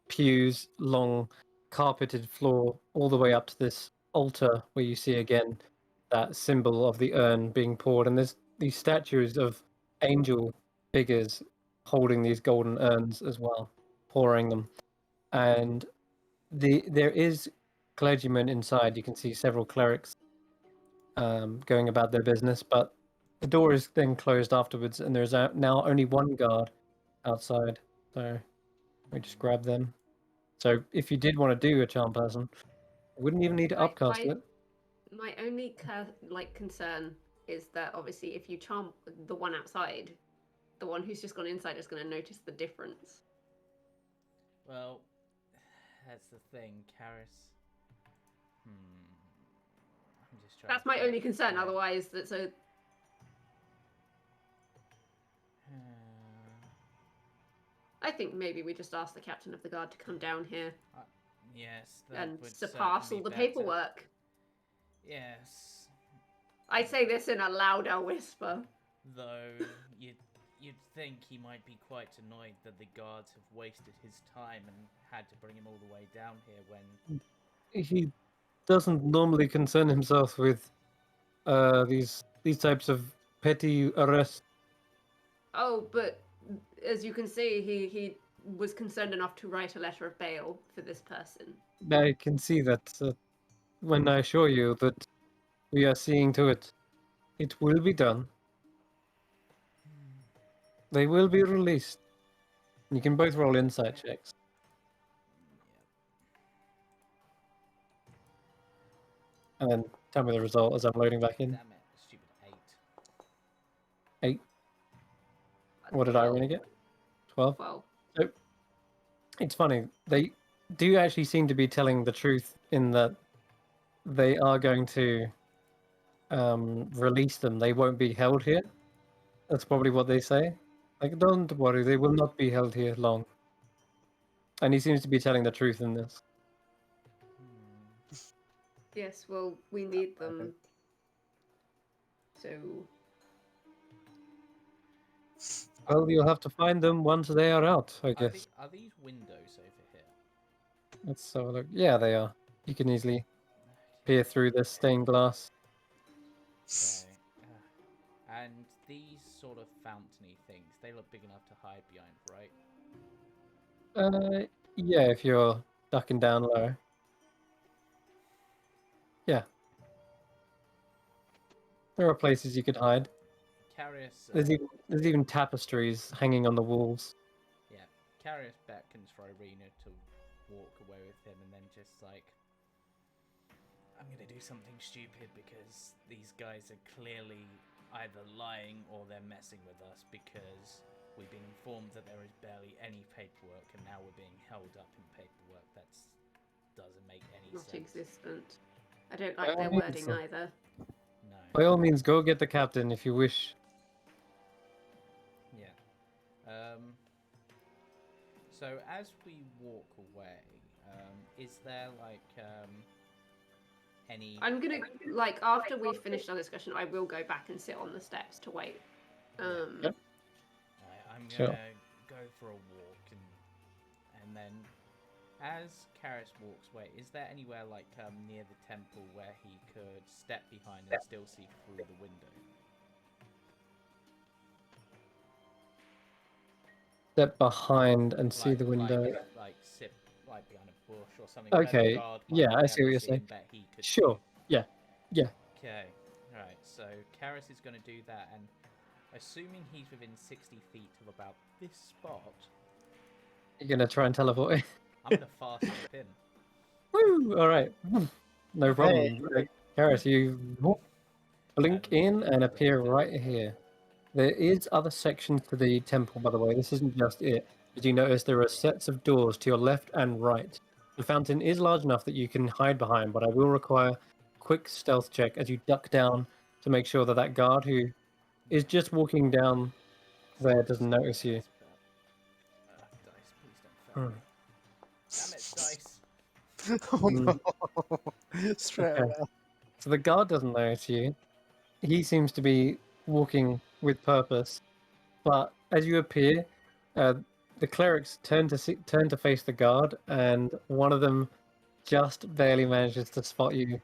pews, long carpeted floor, all the way up to this altar where you see again that symbol of the urn being poured, and there's these statues of angel figures holding these golden urns as well, pouring them. And there is clergymen inside. You can see several clerics going about their business, but the door is then closed afterwards, and there's now only one guard outside. So we just grab them. So if you did want to do a charm person, you wouldn't even need to upcast it. My only concern is that obviously if you charm the one outside, the one who's just gone inside is going to notice the difference. Well, that's the thing, Karis. I'm just trying. That's my only concern. Otherwise, I think maybe we just ask the captain of the guard to come down here. Yes, and surpass all the paperwork. Yes. I say this in a louder whisper. Though you'd think he might be quite annoyed that the guards have wasted his time and had to bring him all the way down here when he doesn't normally concern himself with these types of petty arrests. Oh, but as you can see, he was concerned enough to write a letter of bail for this person. I can see that when I assure you that we are seeing to it. It will be done. They will be released. You can both roll insight checks. And then tell me the result as I'm loading back in. Damn it, stupid 8. What did Irene get? 12? 12. So, it's funny. They do actually seem to be telling the truth in that they are going to release them. They won't be held here. That's probably what they say. Like, don't worry, they will not be held here long. And he seems to be telling the truth in this. Yes, well, we need them. So. Well, you'll have to find them once they are out, I guess. Are these windows over here? Let's have a look. Yeah, they are. You can easily peer through the stained glass. Okay. And these sort of fountainy things, they look big enough to hide behind, right? Yeah, if you're ducking down low. Yeah. There are places you could hide. Carius, There's even tapestries hanging on the walls. yeah, Carius beckons for Irina to walk away with him and then just like, I'm gonna do something stupid because these guys are clearly either lying or they're messing with us because we've been informed that there is barely any paperwork and now we're being held up in paperwork that doesn't make any sense. Not existent. I don't like their wording either. No. By all means, go get the captain if you wish. Yeah. So as we walk away, is there like any? I'm gonna after we finish our discussion, I will go back and sit on the steps to wait. Yep. I'm Sure. gonna go for a walk and then as Karis walks away, is there anywhere like near the temple where he could step behind and still see through the window? Step behind and see the window. Like sit like behind a bush or something. Okay, yeah, I see what you're saying. Sure, yeah. Okay, right, so Karis is going to do that, and assuming he's within 60 feet of about this spot, You're gonna try and teleport. I'm going to fast step in. Woo! Alright. No problem. Karis, you blink in and appear right here. There is other sections to the temple, by the way. This isn't just it. As you notice, there are sets of doors to your left and right. The fountain is large enough that you can hide behind, but I will require a quick stealth check as you duck down to make sure that that guard who is just walking down there doesn't notice you. Dice, please don't fail me. Damn it, dice. Oh no! Straight Okay. away. So the guard doesn't notice you. He seems to be walking with purpose. But as you appear, the clerics turn to face the guard, and one of them just barely manages to spot you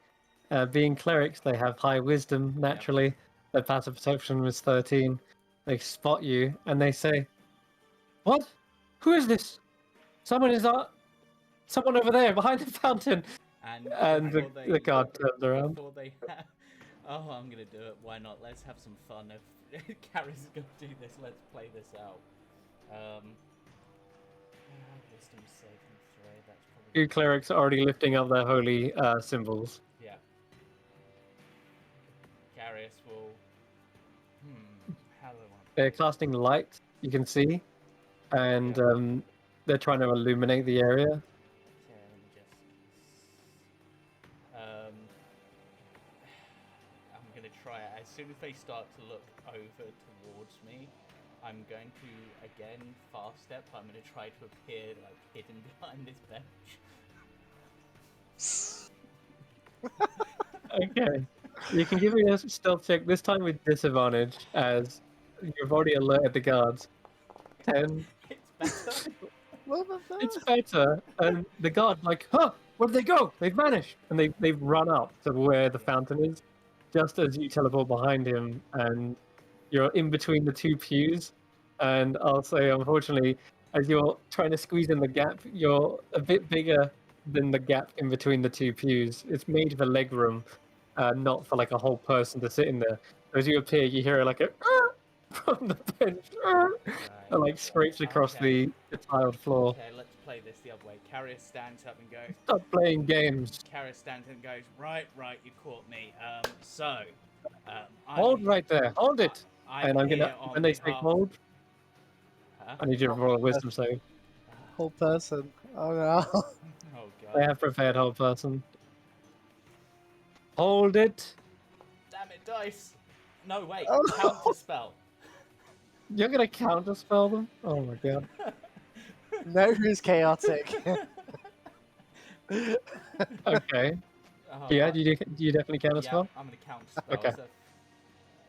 Being clerics, they have high wisdom naturally. Their passive perception was 13. They spot you and they say, "What? Who is this? Someone over there behind the fountain." And the guard turns around. Before they oh, I'm gonna do it. Why not? Let's have some fun. If Carrie's gonna do this, let's play this out. Wisdom saving throw. That's probably. Two clerics are already lifting up their holy symbols. Yeah. Carius will. How do I want to? They're casting light, you can see, and they're trying to illuminate the area. Okay, let me just. I'm gonna try it. As soon as they start to look over towards me, I'm going to again fast step. I'm gonna try to appear like hidden behind this bench. Okay. You can give me a stealth check, this time with disadvantage, as you've already alerted the guards. 10. It's better. It's better. And the guard, like, huh, where'd they go? They've vanished. And they've run up to where the fountain is, just as you teleport behind him, and you're in between the two pews. And I'll say, unfortunately, as you're trying to squeeze in the gap, you're a bit bigger than the gap in between the two pews. It's made for leg room, not for like a whole person to sit in there. As you appear, you hear like a from the bench, and like scrapes across the tiled floor. Okay, let's play this the other way. Carius stands up and goes. Stop playing games. Carius stands and goes. Right, you caught me. Hold right there. Hold it. And I'm gonna. When they say hold, I need you to roll a wisdom save. Whole person. Oh no. Oh god. They have prepared hold person. Hold it. Damn it, dice. No, wait. Oh, no. Counter spell. You're gonna counterspell them? Oh my god. No, who's chaotic? Okay. Yeah, do you definitely counterspell? Yeah, I'm gonna counter spell. Okay. So,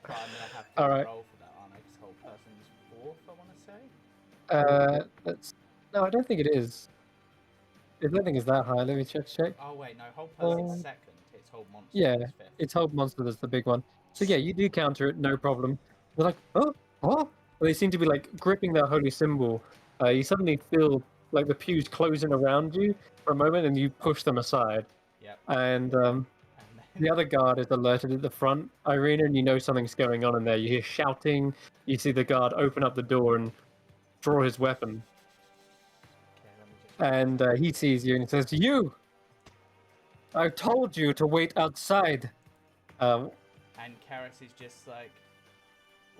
but I'm gonna have to Alright. roll for that, aren't I? 'Cause whole person's 4th, I want to say. That's no, I don't think it is. I don't think it's that high. Let me check. Oh wait, no, whole person's 2nd. It's whole monster. Yeah, is 5th. it's hold monster that's the big one. So yeah, you do counter it, no problem. They're like, oh. Well, they seem to be like gripping their holy symbol. You suddenly feel like the pews closing around you for a moment, and you push them aside. Yep. And And the other guard is alerted at the front, Irina, and you know something's going on in there. You hear shouting. You see the guard open up the door and draw his weapon. Okay, let me just. And he sees you and he says, "You! I told you to wait outside." And Karis is just like,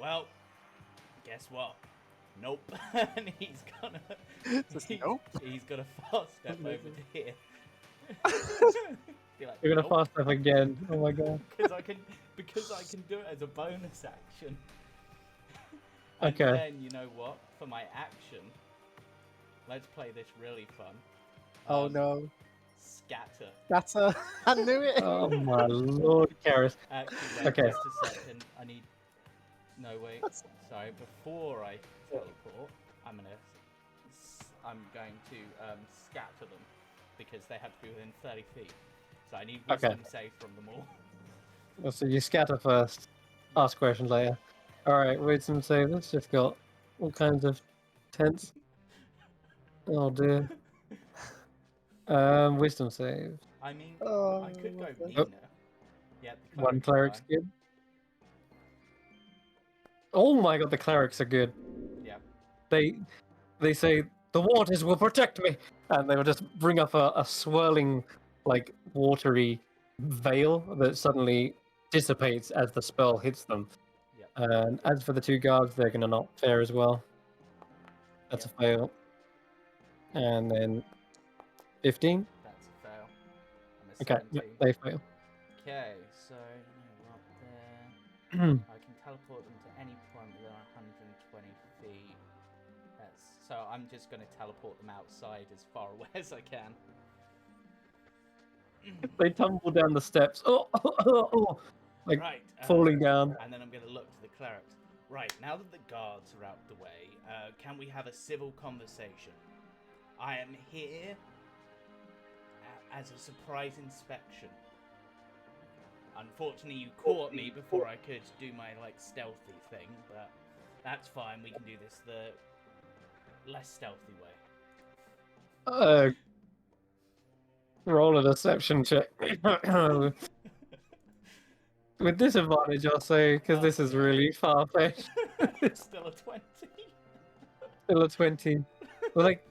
well, guess what? Nope. And he's gonna. Nope. He's gonna fast step over to here. Be like, You're gonna nope. fast step again. Oh my god. Because I can do it as a bonus action. And Okay. then you know what? For my action, let's play this really fun. Oh no. Scatter. That's a. I knew it. Oh my lord, Karis. Actually, wait Okay. just a second. I need. No wait. Sorry. Before I teleport, I'm going to scatter them because they have to be within 30 feet. So I need wisdom saves from them all. So you scatter first, ask questions later. Alright, wisdom save. That's just got all kinds of tense. Oh dear. Wisdom save. I mean, Oh, I could go my meaner. God. Yeah, the One cleric's fine. good. Oh my god, the clerics are good. Yeah. They say, "The waters will protect me," and they will just bring up a swirling, like, watery veil that suddenly dissipates as the spell hits them. Yep. And as for the two guards, they're gonna not fare as well. That's a fail. And then 15. That's a fail. And a Okay, 17. they fail. Okay, so you know what there. I can teleport them to any point within 120 feet. So I'm just going to teleport them outside as far away as I can. They tumble down the steps. Like Right. falling down. And then I'm going to look to the clerics. Right, now that the guards are out the way, can we have a civil conversation? I am here as a surprise inspection. Unfortunately, you caught me before I could do my like stealthy thing, but that's fine. We can do this the less stealthy way. Roll a deception check. With disadvantage, I'll say, because this is really far-fetched. Still a 20. Still a 20. Well, like,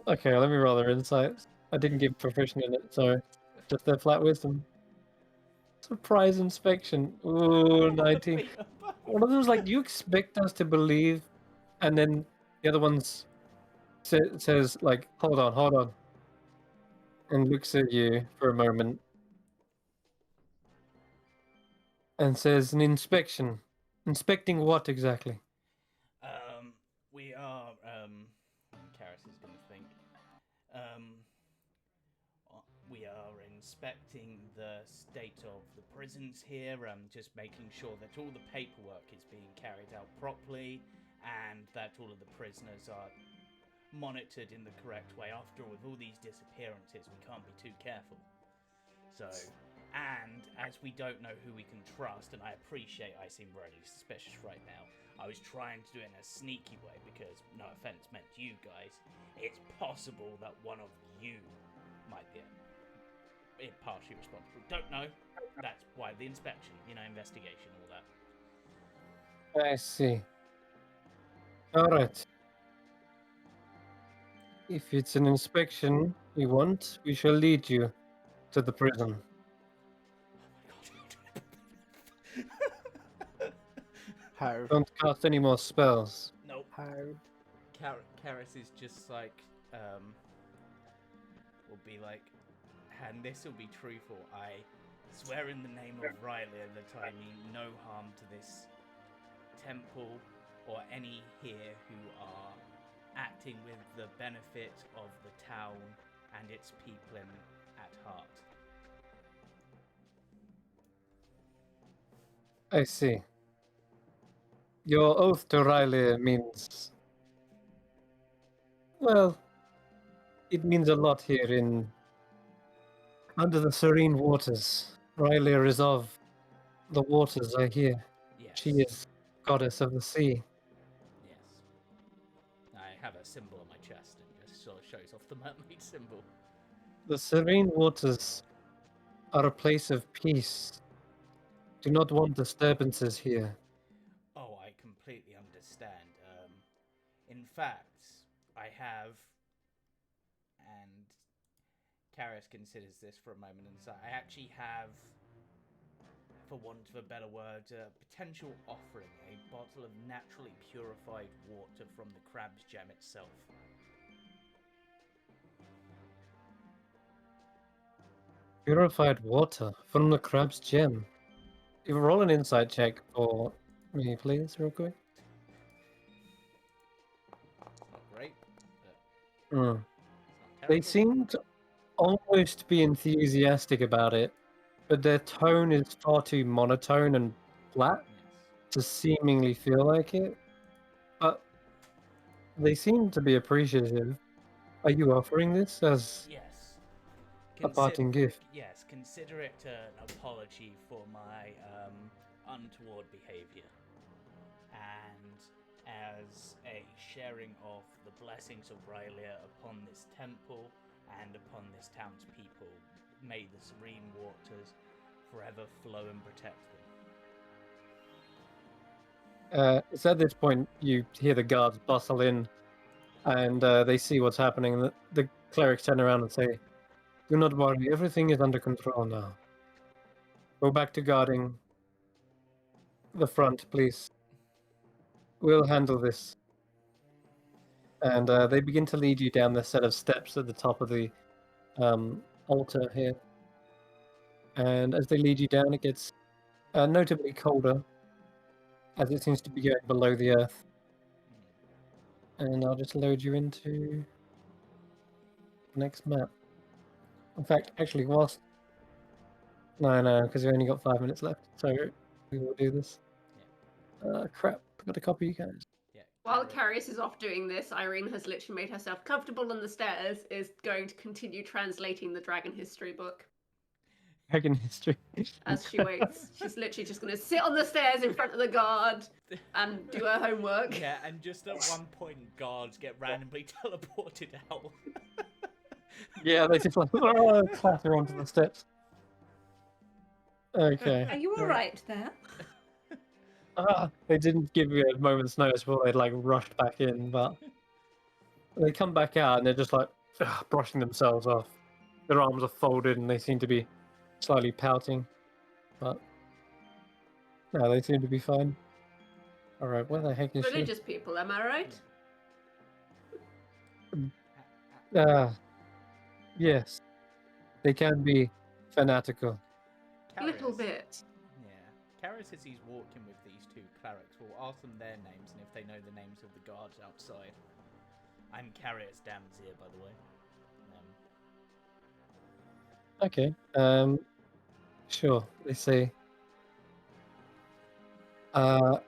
okay, let me roll their insights. I didn't give proficient in it, so just their flat wisdom. Surprise inspection. Ooh, 19. One of them's like, you expect us to believe, and then the other one's says like, hold on, and looks at you for a moment, and says, an inspection. Inspecting what exactly? We are, Karis is going to think. We are inspecting the state of the prisons here, just making sure that all the paperwork is being carried out properly, and that all of the prisoners are monitored in the correct way. After all, with all these disappearances, we can't be too careful. So, and as we don't know who we can trust, and I appreciate I seem really suspicious right now, I was trying to do it in a sneaky way because, no offense meant to you guys, it's possible that one of you might be partially responsible. Don't know. That's why the inspection, investigation, all that. I see. Alright. If it's an inspection you want, we shall lead you to the prison. How? Don't cast any more spells. Nope. How? Karis is just like, will be like, and this will be truthful. I swear in the name of Riley that I mean no harm to this temple or any here who are acting with the benefit of the town and its people at heart. I see. Your oath to Riley means... well, it means a lot here in... under the serene waters. Riley is of the waters, I hear. Yes. She is goddess of the sea. Yes. I have a symbol on my chest and just sort of shows off the mermaid symbol. The serene waters are a place of peace. Do not want disturbances here. Oh, I completely understand. In fact, I have, and Karis considers this for a moment, and so I actually have, for want of a better word, a potential offering, a bottle of naturally purified water from the crab's gem itself. Purified water from the crab's gem. You roll an insight check for me, please, real quick. It's not great, but Mm. it's not They terrible. seem to almost be enthusiastic about it, but their tone is far too monotone and flat Yes. to seemingly feel like it. But they seem to be appreciative. Are you offering this as Yes. a parting gift? Yes, consider it an apology for my untoward behavior. And as a sharing of the blessings of Rylia upon this temple and upon this town's people, may the serene waters forever flow and protect them. It's at this point you hear the guards bustle in, and they see what's happening. And the clerics turn around and say, "Do not worry, everything is under control now. Go back to guarding the front, please. We'll handle this." And they begin to lead you down the set of steps at the top of the altar here. And as they lead you down, it gets notably colder, as it seems to be going below the earth. And I'll just load you into the next map. In fact, actually, whilst... No, because we only got 5 minutes left, so we will do this. Crap, forgot to copy you guys. Yeah. While Carius is off doing this, Irene has literally made herself comfortable on the stairs, is going to continue translating the Dragon History book. dragon history. As she waits, she's literally just going to sit on the stairs in front of the guard and do her homework. Yeah, and just at one point, guards get randomly teleported out. Yeah, they just like clatter onto the steps. Okay. Are you all right there? They didn't give you a moment's notice before they'd like rushed back in, but they come back out and they're just like brushing themselves off. Their arms are folded and they seem to be slightly pouting, but no, they seem to be fine. All right, where the heck is she? Religious people, am I right? Yes, they can be fanatical. Little bit. Yeah. Karis, as he's walking with these two clerics, will ask them their names and if they know the names of the guards outside. I'm Karis Damsir, by the way. Okay. Sure. They say. I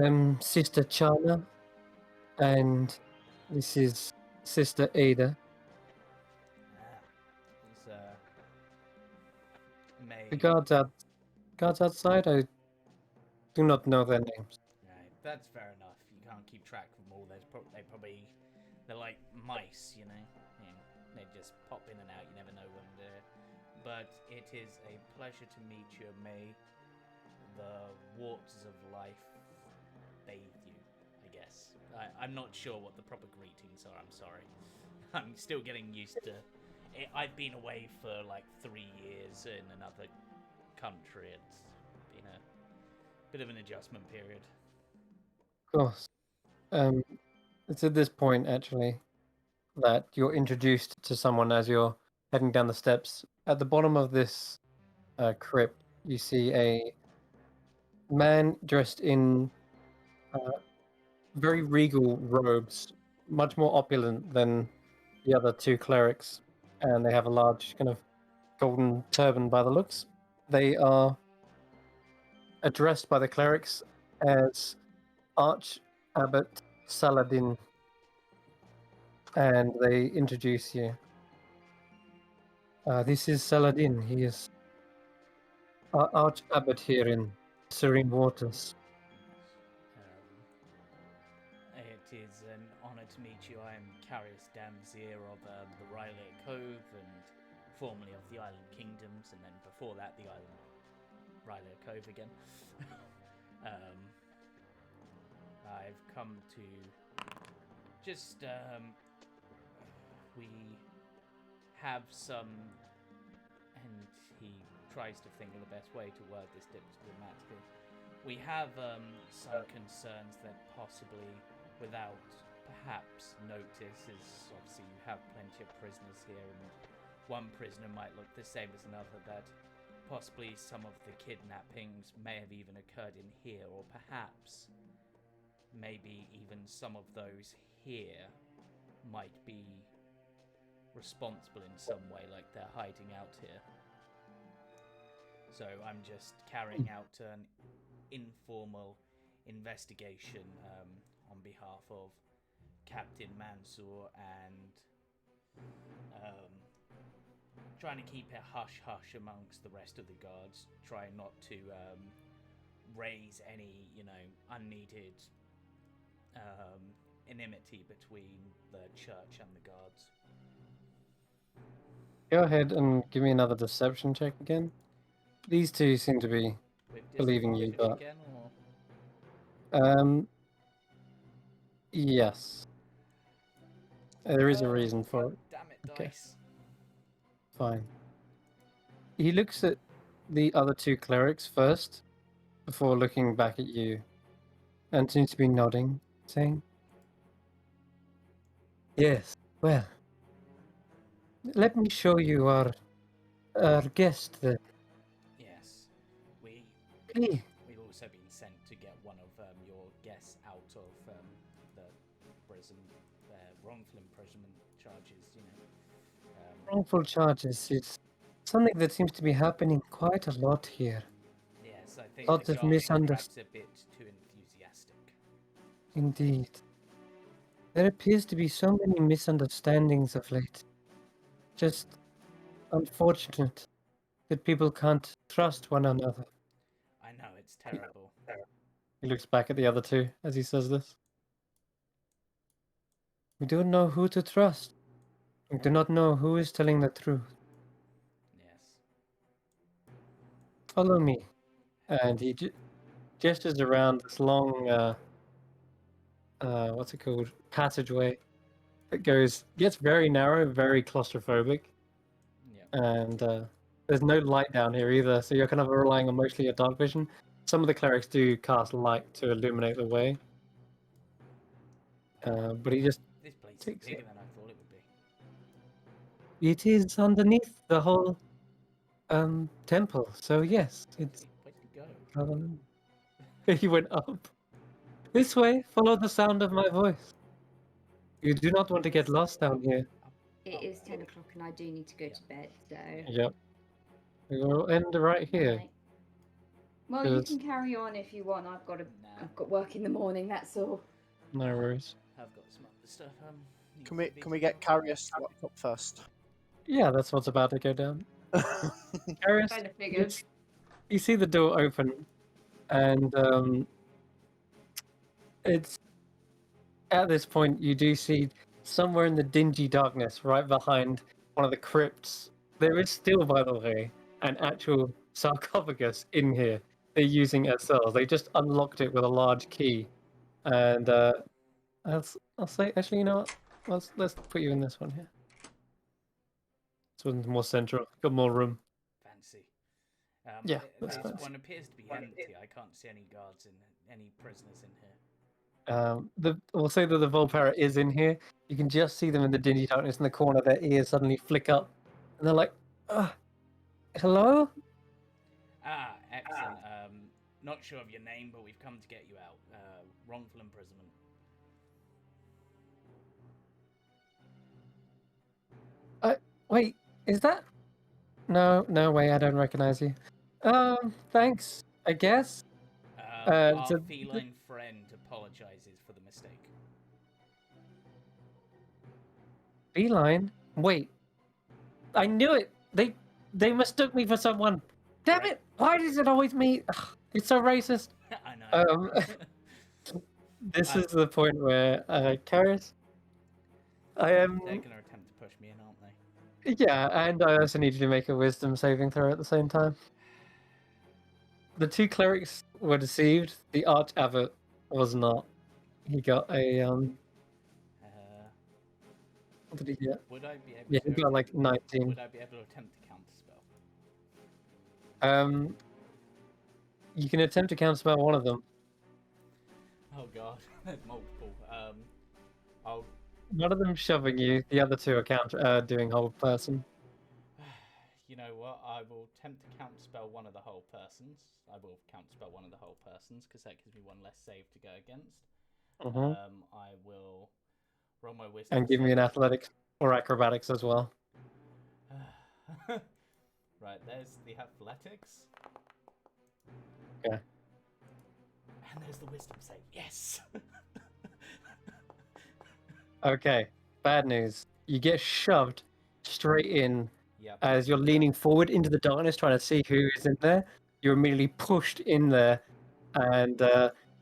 am Sister Chana, and this is Sister Ada. He's, May. The guards outside, I do not know their names. Right, that's fair enough. You can't keep track of them all. They're like mice, you know? They just pop in and out. You never know when they're... But it is a pleasure to meet you. May the waters of life bathe you, I guess. I'm not sure what the proper greetings are. I'm sorry. I'm still getting used to it. I've been away for like 3 years in another country. It's been a bit of an adjustment period. Of course. It's at this point, actually, that you're introduced to someone as you're heading down the steps. At the bottom of this crypt, you see a man dressed in very regal robes, much more opulent than the other two clerics, and they have a large kind of golden turban by the looks. They are addressed by the clerics as Arch-Abbot Saladin, and they introduce you. This is Saladin. He is our Arch-Abbot here in Serene Waters. It is an honor to meet you. I am Karis Damsir of the Rylare Cove and formerly of the Island Kingdoms, and then before that the Island Rylare Cove again. I've come to just we have some, and he tries to think of the best way to word this diplomatically. We have some concerns that possibly, without perhaps notice, is obviously you have plenty of prisoners here, and one prisoner might look the same as another, that possibly some of the kidnappings may have even occurred in here, or perhaps maybe even some of those here might be responsible in some way, like they're hiding out here. So I'm just carrying out an informal investigation on behalf of Captain Mansour and trying to keep it hush-hush amongst the rest of the guards, trying not to raise any, unneeded enmity between the church and the guards. Go ahead and give me another deception check again. These two seem to be believing you, but again, or? yes, there is a reason for it. Damn it, Okay. dice. Fine. He looks at the other two clerics first, before looking back at you, and seems to be nodding, saying, "Yes, well, let me show you our guest then. Yes, Please." we've also been sent to get one of your guests out of the prison, wrongful imprisonment charges. Wrongful charges. It's something that seems to be happening quite a lot here. Yes, I think Lots the of guard is perhaps misunderstanding. a bit too enthusiastic. Indeed. There appears to be so many misunderstandings of late. Just unfortunate that people can't trust one another. I know, it's terrible. He looks back at the other two as he says this. We don't know who to trust. We do not know who is telling the truth. Yes. Follow me. And he gestures around this long, what's it called? Passageway that gets very narrow, very claustrophobic. Yep. And there's no light down here either, so you're kind of relying on mostly your dark vision. Some of the clerics do cast light to illuminate the way. But he just This place is takes bigger it. than I thought it would be. It is underneath the whole temple, so yes, it's Where'd you go? He went up. This way, follow the sound of my voice. You do not want to get lost down here. It is 10 o'clock and I do need to go to bed, so. Yep. We will end right here. Night. Well, you 'cause- can carry on if you want. I've got Nah, work in the morning. That's all. No worries. I've got some other stuff. Need Can to we be can we get done. Carius swapped up first? Yeah, that's what's about to go down. Carius, Kind of figured. you see the door open, and it's at this point you do see somewhere in the dingy darkness, right behind one of the crypts. There is still, by the way, an actual sarcophagus in here. They're using as cells. They just unlocked it with a large key, and I'll say actually, you know what? Let's put you in this one here. This one's more central. Got more room. Fancy. Yeah, that's This fancy. one appears to be empty. I can't see any guards in any prisoners in here. We'll say that the Volpara is in here. You can just see them in the dingy darkness in the corner. Their ears suddenly flick up, and they're like, "Hello." Ah, excellent. Not sure of your name, but we've come to get you out. Wrongful imprisonment. Wait, is that? No way. I don't recognize you. Thanks. I guess. Our so- feline friend apologizes for the mistake. Feline. Wait. I knew it. They mistook me for someone. Damn it! Why is it always me? Ugh, it's so racist. I know. This is the point where Karis, I am. They're gonna attempt to push me in, aren't they? Yeah, and I also need you to make a wisdom saving throw at the same time. The two clerics were deceived. The arch abbot was not. He got a what did he get? Would I be able Yeah, to? he got like 19. Would I be able to attempt to counterspell? You can attempt to counterspell one of them. Oh god, there's multiple. I'll. One of them shoving you. The other two are doing hold person. You know what? I will attempt to counterspell one of the whole persons. I will counterspell one of the whole persons because that gives me one less save to go against. I will roll my wisdom. And give me an athletics or acrobatics as well. Right, there's the athletics. Okay. And there's the wisdom save. Yes. Okay. Bad news. You get shoved straight in Yep. as you're leaning forward into the darkness trying to see who is in there. You're immediately pushed in there, and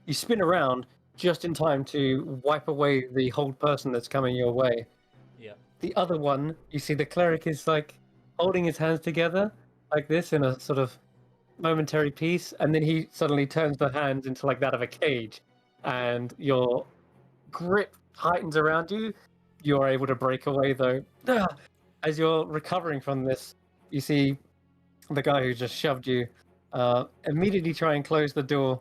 you spin around just in time to wipe away the hold person that's coming your way. Yep. The other one, you see the cleric is like holding his hands together like this in a sort of momentary peace, and then he suddenly turns the hands into like that of a cage, and your grip tightens around you. You're able to break away though. As you're recovering from this, you see the guy who just shoved you immediately try and close the door,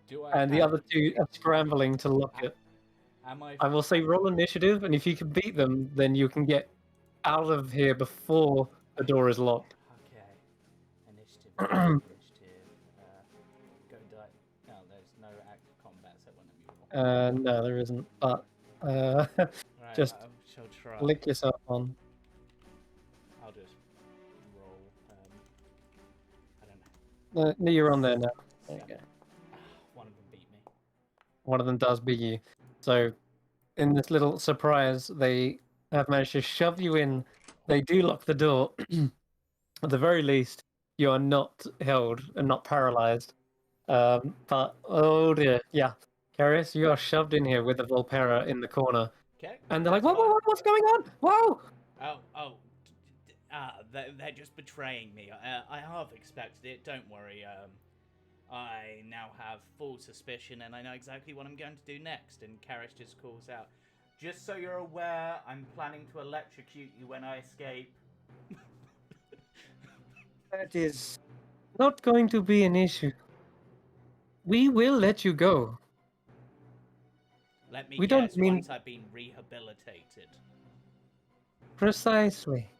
Do I? and the have- other two are scrambling to lock it. Am I? I will say roll initiative, and if you can beat them, then you can get out of here before the door is locked. Okay. Initiative. Initiative. Go die. No, there's no active combat, so it won't let me roll. No, there isn't. But Right, just I shall try. lick yourself on. I'll just roll. I don't know. No, you're on there now. There you 7. go. One of them beat me. One of them does beat you. So, in this little surprise, they have managed to shove you in they do lock the door. At the very least, you are not held and not paralyzed. But oh dear, yeah, Carius, you are shoved in here with the Volpera in the corner, Okay. and they're like, that's fine. what's going on? Whoa! They're just betraying me. I half expected it. Don't worry. I now have full suspicion, and I know exactly what I'm going to do next. And Karis just calls out, "Just so you're aware, I'm planning to electrocute you when I escape." That is not going to be an issue. We will let you go. Let me We guess. don't mean- Once I've been rehabilitated. Precisely.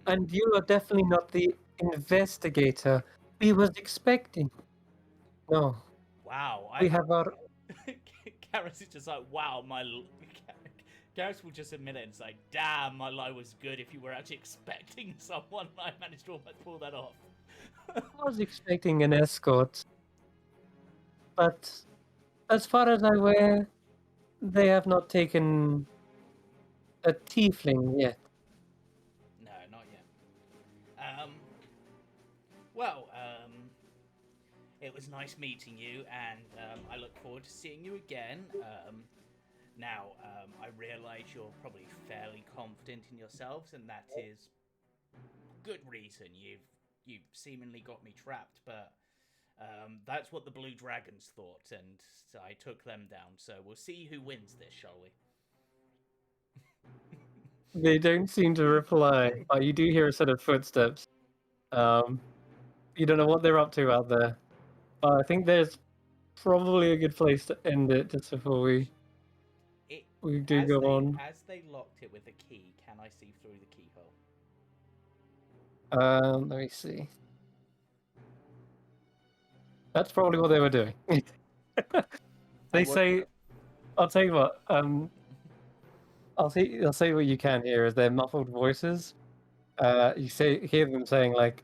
Hmm. And you are definitely not the investigator we was expecting. No, Wow. we have our... Karis is just like, wow, Karis will just admit it and say, damn, my lie was good. If you were actually expecting someone, I managed to almost pull that off. I was expecting an escort. But as far as I'm aware, they have not taken a tiefling yet. No, not yet. Well, it was nice meeting you, and I look forward to seeing you again. Now, I realize you're probably fairly confident in yourselves, and that is good reason. You've seemingly got me trapped, but that's what the Blue Dragons thought, and so I took them down. So we'll see who wins this, shall we? They don't seem to reply, but you do hear a set of footsteps. You don't know what they're up to out there. But I think there's probably a good place to end it just before we do as go they, on. As they locked it with a key, can I see through the keyhole? Let me see. That's probably what they were doing. They say, I'll tell you what. I'll say what you can hear is their muffled voices. Hear them saying like,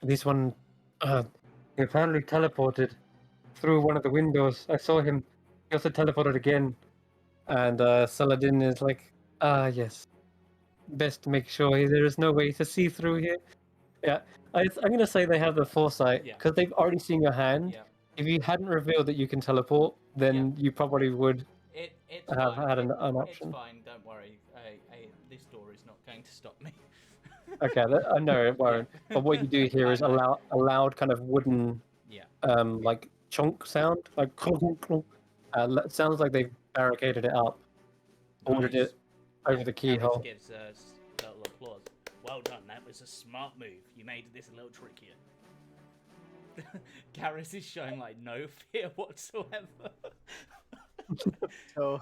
"This one, he apparently teleported through one of the windows. I saw him. He also teleported again." And Saladin is like, yes. Best to make sure there is no way to see through here." Yeah, I'm gonna say they have the foresight Yeah. because they've already seen your hand. Yeah. If you hadn't revealed that you can teleport, then you probably would It's have fine. had an It's option. fine. Don't worry. This door is not going to stop me. Okay, I know it won't. But what you do hear is a loud kind of wooden, Yeah. like chunk sound, like clunk, clunk. Sounds like they've barricaded it up, ordered Nice. it over the keyhole. Karis gives us a little applause. Well done. That was a smart move. You made this a little trickier. Karis is showing like no fear whatsoever. So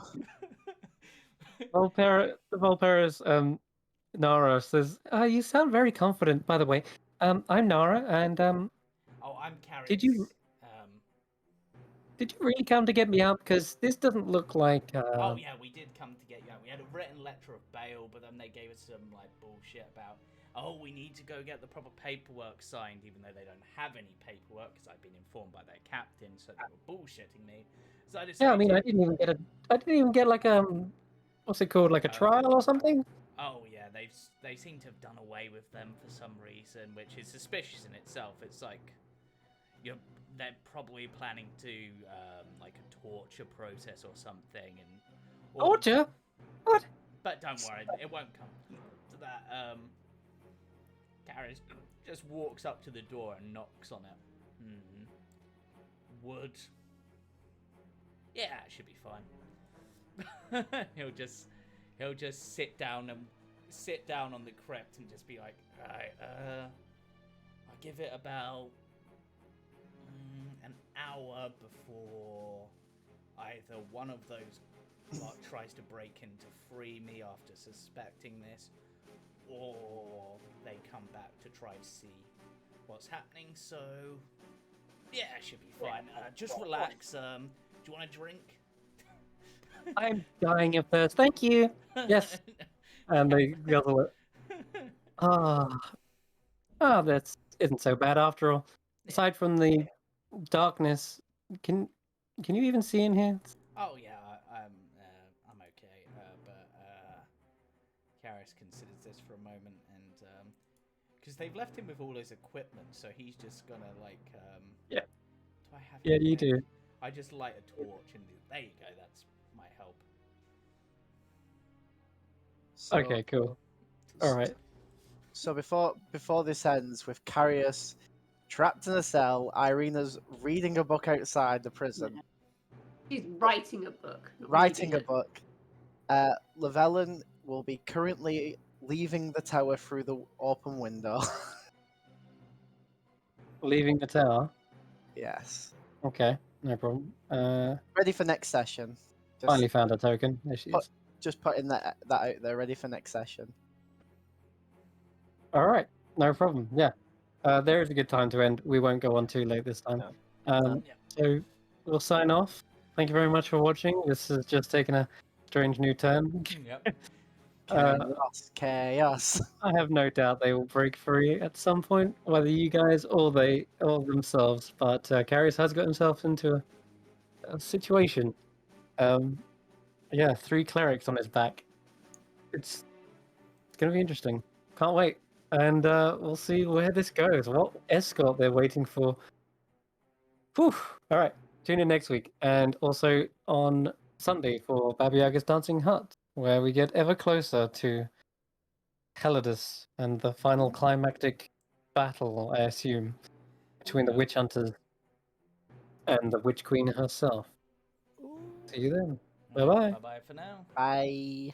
Volpera's Nara says, "You sound very confident, by the way. I'm Nara, and Oh, I'm Karis. Did you really come to get me out? Because this doesn't look like." Oh yeah, we did come to get you out. We had a written letter of bail, but then they gave us some like bullshit about, oh, we need to go get the proper paperwork signed, even though they don't have any paperwork, because I've been informed by their captain, so they were bullshitting me. So I decided. Yeah, I mean, I didn't even get like what's it called, like a trial or something? Oh yeah, they seem to have done away with them for some reason, which is suspicious in itself. It's like they're probably planning to like a torture process or something, Torture? What? But don't worry, it won't come to that. Karis just walks up to the door and knocks on it. Wood. Yeah, it should be fine. he'll just sit down on the crypt and just be like, alright, I'll give it about an hour before either one of those lot tries to break in to free me after suspecting this, or they come back to try to see what's happening. So yeah, it should be fine. Just relax. Do you want a drink? I'm dying of thirst. Thank you. Yes. And they guzzle it. That isn't so bad after all. Aside from the darkness, can you even see in here? Oh yeah, I'm okay. But Karis considers this for a moment, and because they've left him with all his equipment, so he's just gonna like. Yeah. Do I have? Yeah, you anything? do. I just light a torch and there you go. That's might help. So, Okay, cool. All right. So before this ends with Carius trapped in a cell, Irina's reading a book outside the prison. She's writing a book. not Writing a reading it. book. Llewellyn will be currently leaving the tower through the open window. Leaving the tower. Yes. Okay, no problem. Ready for next session. Finally found a token. There she is. Just putting that out there, ready for next session. All right, no problem. Yeah, there is a good time to end. We won't go on too late this time. So we'll sign off. Thank you very much for watching. This has just taken a strange new turn. Yep. Chaos. I have no doubt they will break free at some point, whether you guys or they or themselves. But Carius has got himself into a situation. Yeah, 3 clerics on his back. It's gonna be interesting. Can't wait. And we'll see where this goes. What escort they're waiting for. Whew. All right. Tune in next week. And also on Sunday for Baba Yaga's Dancing Hut, where we get ever closer to Helidus and the final climactic battle, I assume, between the witch hunters and the witch queen herself. See you then. Bye-bye. Bye bye for now. Bye.